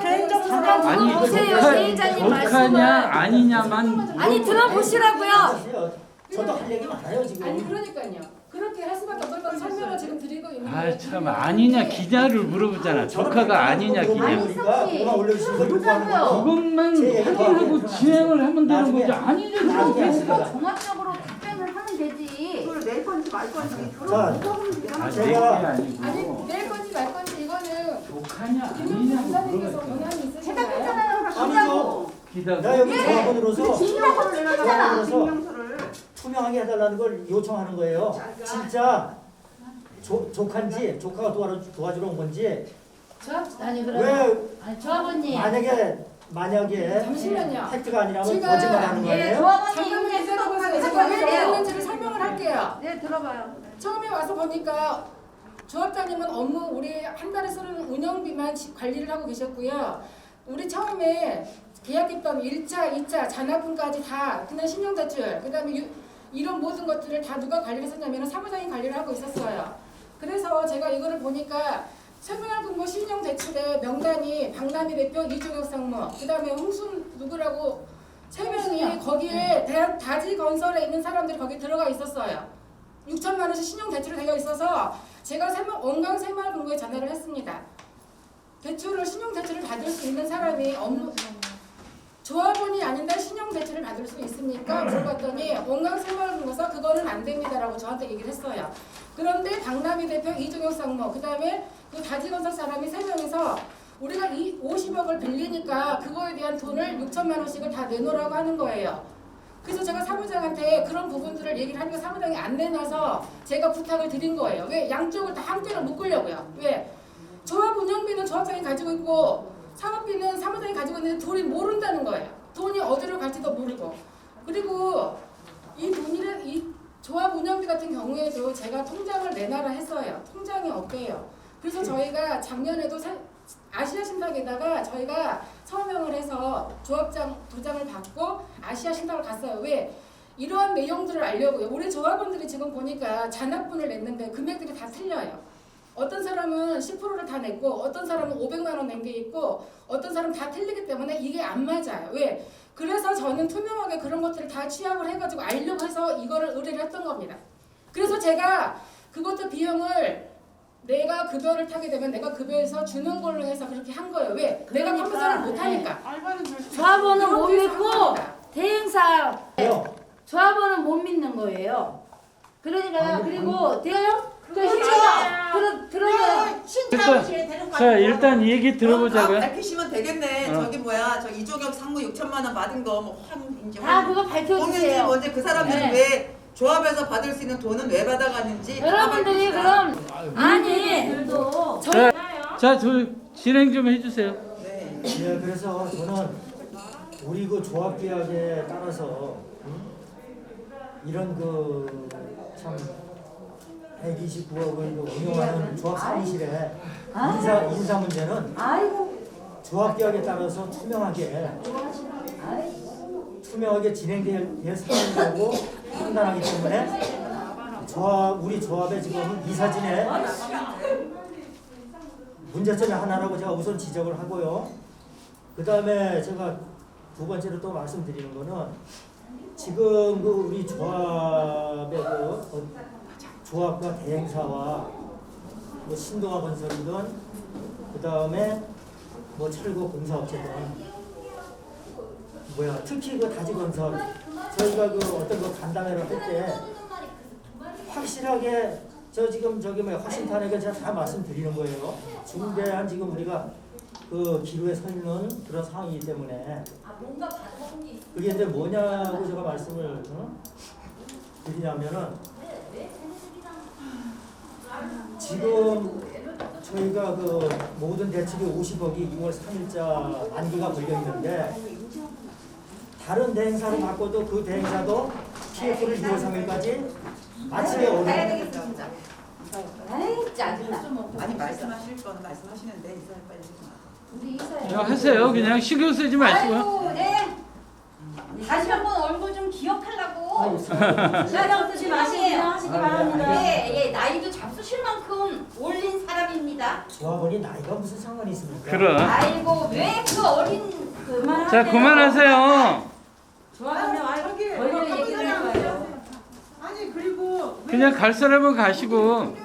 Speaker 1: 개인적으로
Speaker 3: 아니 보세요. 세일자님
Speaker 1: 조카냐 아니냐만.
Speaker 3: 아니 들어보시라고요.
Speaker 6: 저도 할 얘기 많아요 지금.
Speaker 5: 아니 그러니까요. 그렇게 할 수밖에 없었던 설명을 지금 드리고 있는 거예요.
Speaker 1: 아참 아니냐 기냐를 물어보잖아. 조카가 아니냐 기냐. 그것만 확인하고 진행을 하면 되는 거죠. 아니죠.
Speaker 7: 종합적으로 답변을 하면 되지.
Speaker 11: 이걸 낼 건지 말 건지
Speaker 6: 자,
Speaker 11: 그런
Speaker 6: 제가
Speaker 5: 아니 낼 건지 말 건지 이거는
Speaker 1: 조카냐
Speaker 5: 김용
Speaker 1: 아니냐고
Speaker 5: 간사님께서
Speaker 1: 물어봤잖아.
Speaker 5: 권한이 있으신가요?
Speaker 6: 아니죠.
Speaker 1: 기다려.
Speaker 6: 나 여기 조합원으로서 조합원으로서
Speaker 11: 증명서를
Speaker 6: 투명하게 해달라는 걸 요청하는 거예요. 진짜 조카인지 조카가 도와주러 온 건지
Speaker 3: 아니
Speaker 6: 왜
Speaker 3: 아니 조합원님.
Speaker 6: 만약에
Speaker 5: 잠시만요.
Speaker 6: 팩트가 아니라면
Speaker 5: 제가-
Speaker 6: 거짓말하는
Speaker 3: 예,
Speaker 6: 거예요?
Speaker 3: 조합원님
Speaker 5: 잠깐만
Speaker 3: 이제
Speaker 5: 기다려보세요. 제가 왜 그랬는지를 설명을 할게요.
Speaker 3: 네 들어봐요.
Speaker 5: 처음에 와서 보니까 조합장님은 업무 우리 한 달에 쓰는 운영비만 관리를 하고 계셨고요. 우리 처음에 계약했던 1차, 2차, 잔압분까지 다 그냥 신용대출, 그다음에 이런 모든 것들을 다 누가 관리를 했었냐면 사무장이 관리를 하고 있었어요. 그래서 제가 이거를 보니까 설명할근무 신용대출의 명단이 박남희 대표, 이종혁 상무, 그다음에 홍순 누구라고 3명이 거기에 다지건설에 있는 사람들이 거기 들어가 있었어요. 6천만 원씩 신용대출이 되어 있어서 제가 원강 새마을금고에 전화를 했습니다. 신용대출을 받을 수 있는 사람이 조합원이 아닌데 신용대출을 받을 수 있습니까? 물어봤더니 원강 새마을금고에서 그거는 안 됩니다라고 저한테 얘기를 했어요. 그런데 박남희 대표, 이종혁 상무, 그 다음에 그 다지건설 사람이 3명이서 우리가 50억을 빌리니까 그거에 대한 돈을 6천만 원씩을 다 내놓으라고 하는 거예요. 그래서 제가 사무장한테 그런 부분들을 얘기를 하니까 사무장이 안 내놔서 제가 부탁을 드린 거예요. 왜? 양쪽을 다 함께로 묶으려고요. 왜? 조합 운영비는 조합장이 가지고 있고 사업비는 사무장이 가지고 있는데 둘이 모른다는 거예요. 돈이 어디로 갈지도 모르고. 그리고 이 조합 운영비 같은 경우에도 제가 통장을 내놔라 했어요. 통장이 없대요. 그래서 저희가 작년에도 아시아 신탁에다가 저희가 서명을 해서 조합장 도장을 받고 아시아 신탁을 갔어요. 왜? 이러한 내용들을 알려고요. 우리 조합원들이 지금 보니까 잔압분을 냈는데 금액들이 다 틀려요. 어떤 사람은 10%를 다 냈고 어떤 사람은 500만 원 낸 게 있고 어떤 사람은 다 틀리기 때문에 이게 안 맞아요. 왜? 그래서 저는 투명하게 그런 것들을 다 취합을 해가지고 알려고 해서 이거를 의뢰를 했던 겁니다. 그래서 제가 그것도 비용을 내가 급여를 타게 되면 내가 급여에서 주는 걸로 해서 그렇게 한 거예요. 왜? 내가 컴퓨터를 못하니까.
Speaker 3: 조합원은 못
Speaker 5: 그렇게 해서
Speaker 3: 믿고
Speaker 5: 한 겁니다.
Speaker 3: 대행사 조합원은 못 믿는 거예요. 그러니까 그리고 돼요? 그러면
Speaker 1: 자 일단 얘기 들어보자고요.
Speaker 2: 밝히시면 되겠네. 저기 뭐야, 저 이종혁 상무 6천만 원 받은 거 뭐 이제
Speaker 3: 다 그거 밝혀주세요.
Speaker 2: 뭔지 그 사람들은
Speaker 3: 네.
Speaker 2: 왜 조합에서 받을 수 있는 돈은 왜 받아가는지
Speaker 3: 여러분들이 그럼 아니
Speaker 1: 자 진행 좀 해주세요.
Speaker 2: 네.
Speaker 6: 예, 그래서 저는 우리 그 조합 계약에 따라서 이런 참 129억을 운영하는 조합 사무실에 인사 문제는 조합 계약에 따라서 투명하게 진행될 사항이라고 판단하기 때문에 우리 조합에 지금 이 사진에 문제점이 하나라고 제가 우선 지적을 하고요. 그 다음에 제가 두 번째로 또 말씀드리는 거는 지금 그 우리 조합의 조합과 대행사와 뭐 신동아 건설이든 그 다음에 뭐 철거 공사업체든 특히 그 다지건설 저희가 그 어떤 그 간담회를 할 때 확실하게 화신탄에게 제가 다 말씀드리는 거예요. 중대한 지금 우리가 그 기로에 서 있는 그런 상황이기 때문에 그게 이제 뭐냐고 제가 말씀을 드리냐면은 지금 저희가 그 모든 대출이 50억이 6월 3일자 만기가 걸려 있는데 다른 대행사로 바꿔도 그 대행사도 PF를 6월 3일까지 마치게 어려워요.
Speaker 2: 에이 짜증나. 아니 말씀하실 건 말씀하시는데 이사회 빨리 좀
Speaker 1: 그냥 하세요. 그냥 신경 쓰지 마시고.
Speaker 7: 아이고, 네. 다시 한번 얼굴 좀 기억하려고.
Speaker 14: 신경 쓰지 마시고 그냥 하시기 바랍니다.
Speaker 7: 예, 나이도 잡수실 만큼 올린 사람입니다.
Speaker 6: 조합원이 나이가 무슨 상관이 있습니까?
Speaker 1: 그럼.
Speaker 7: 아이고, 왜 그 어린
Speaker 1: 자, 그만하세요.
Speaker 14: 좋아하면 얼굴 얘기를 할 거예요.
Speaker 13: 아니 그리고
Speaker 1: 그냥 갈 사람은 가시고.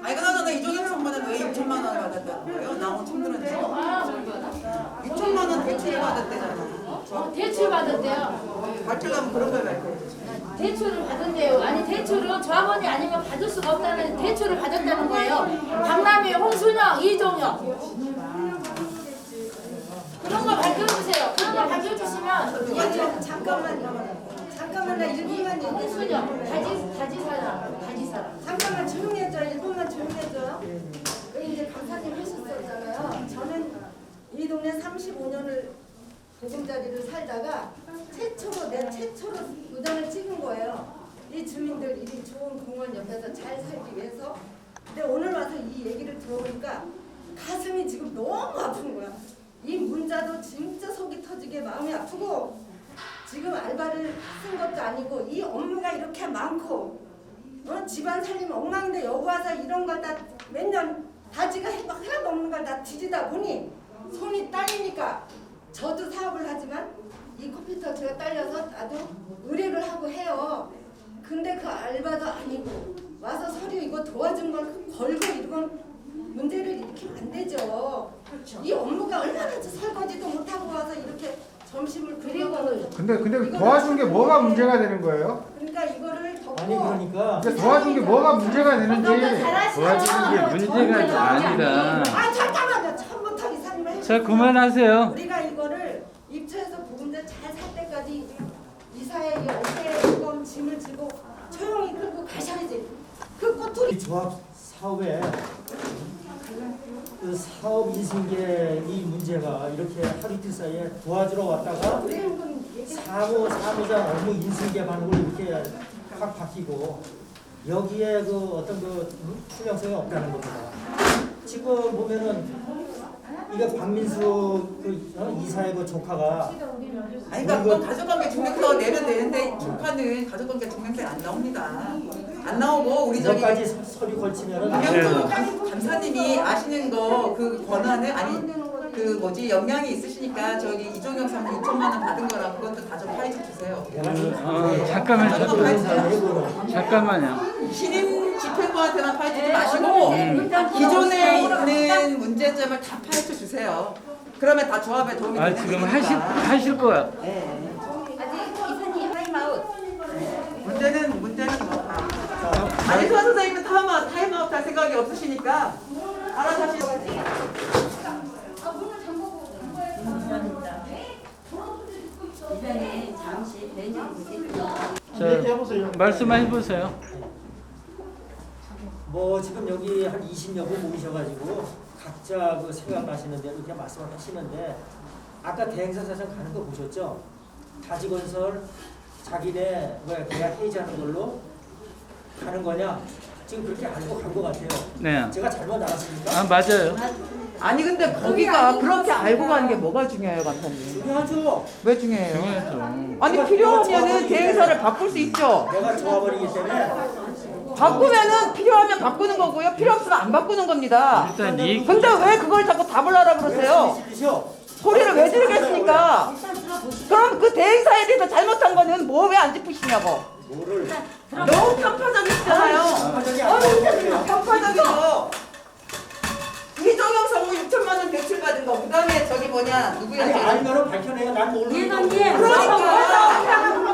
Speaker 2: 아니 그나저나 이종혁 선배는 왜 6천만 원 받았다는 거예요? 나 엄청 들었는데 6천만 원 대출 받았대잖아.
Speaker 3: 대출 받았대요.
Speaker 2: 발표하면 그런 걸 발표해.
Speaker 3: 대출을 받은대요. 아니 대출은 조합원이 아니면 받을 수가 없다는 대출을 받았다는 거예요. 박남희, 홍순영, 이종혁. 그런 거 밝혀주세요. 그런 거 밝혀주시면
Speaker 7: 잠깐만 나 1분만
Speaker 3: 홍순영, 다지사람.
Speaker 7: 잠깐만 조용해줘. 1분만 조용해줘요. 이제 강사님 하셨었잖아요. 저는 이 동네 35년을 보금자리를 살다가 최초로 의전을 찍은 거예요. 이 주민들 이 좋은 공원 옆에서 잘 살기 위해서. 근데 오늘 와서 이 얘기를 들어보니까 가슴이 지금 너무 아픈 거야. 이 문자도 진짜 속이 터지게 마음이 아프고 지금 알바를 쓴 것도 아니고 이 업무가 이렇게 많고 집안 살림 엉망인데 여기 와서 이런 걸 다 몇 년 다지가 하나도 없는 걸 다 뒤지다 보니 손이 딸리니까 저도 사업을 하지만 이 컴퓨터 제가 딸려서 나도 의뢰를 하고 해요. 근데 그 알바도 아니고 와서 서류 이거 도와준 걸 걸고 이건 문제를 일으키면 안 되죠. 이 업무가 얼마나 설거지도 못하고 와서 이렇게 점심을 그리고
Speaker 4: 근데 도와준 게 뭐가 문제가 되는 거예요?
Speaker 7: 그러니까 이거를 덮고
Speaker 6: 아니 그러니까
Speaker 4: 이제 도와준 게 뭐가 문제가 되는지
Speaker 1: 도와주는 게 문제가 아니라.
Speaker 7: 아 잠깐만요. 처음부터 이사님을 해주세요.
Speaker 1: 자, 그만하세요.
Speaker 7: 우리가 이거를 입주해서 보금자 잘 살 때까지 이사의 어깨에 이건 짐을 지고 조용히 끌고 가셔야지. 그 꼬투리
Speaker 6: 이 조합 사업에 그 사업 인승계 이 문제가 이렇게 하루 이틀 사이에 도와주러 왔다가 사무자 업무 인승계 방법을 이렇게 확 바뀌고 여기에 그 어떤 그 투명성이 없다는 겁니다. 지금 보면은 이게 박민수 그 이사의 그 조카가
Speaker 2: 아니 그러니까 그건 가족관계 증명서 내면 되는데 조카는 가족관계 증명서에 안 나옵니다. 안 나오고 우리
Speaker 6: 몇
Speaker 2: 저기
Speaker 6: 가지 서류 걸치면은
Speaker 2: 김영수 감사님이 아시는 거 그 권한은 아니 그 뭐지 역량이 있으시니까 저기 이종혁 사람 6천만 원 받은 거라 그것도 다 좀 파헤쳐 주세요.
Speaker 1: 잠깐만요.
Speaker 2: 신임 집행부한테만 파헤치지 마시고 기존에 있는 문제점을 다 파헤쳐 주세요. 그러면 다 조합에 도움이 되는
Speaker 1: 지금
Speaker 2: 거니까.
Speaker 1: 하실 거야.
Speaker 2: 네.
Speaker 7: 아직 이사님 타임아웃.
Speaker 2: 문제는 뭐. 아니 수아 선생님은 타임아웃 할 생각이 없으시니까 알아서 하시고.
Speaker 14: 이사님 잠시 벤좀 보세요.
Speaker 1: 자, 말씀해 보세요.
Speaker 6: 뭐 지금 여기 한 20여 분 모이셔가지고 각자 그 생각나시는 대로 이렇게 말씀을 하시는데 아까 대행사 사장 가는 거 보셨죠? 다지건설 자기네 계약 해지하는 걸로 가는 거냐? 지금 그렇게 알고 간 것 같아요.
Speaker 1: 네.
Speaker 6: 제가 잘못 알았습니까?
Speaker 1: 맞아요.
Speaker 2: 아니 근데 거기가 그렇게 알고 가는 게 뭐가 중요해요, 감사님?
Speaker 6: 중요하죠.
Speaker 2: 왜 중요해요?
Speaker 1: 중요하죠.
Speaker 2: 아니 필요하면은 대행사를 바꿀 수 있죠.
Speaker 6: 내가 조합원이기 때문에
Speaker 2: 바꾸면은 필요하면 바꾸는 거고요. 필요 없으면 안 바꾸는 겁니다.
Speaker 1: 일단 이
Speaker 2: 근데 왜 그걸 자꾸 답을 하라 그러세요? 소리를 왜 지르겠습니까? 그럼 그 대행사에 대해서 잘못한 거는 뭐 왜 안 짚으시냐고. 너무 편파적이시잖아요. 편파적이죠. 이종영 성우 6천만 원 대출 받은 거, 그다음에 저기 뭐냐 누구야?
Speaker 6: 아니 알면은 밝혀내야 난 모르는
Speaker 14: 예감님,
Speaker 6: 거고.
Speaker 2: 그러니까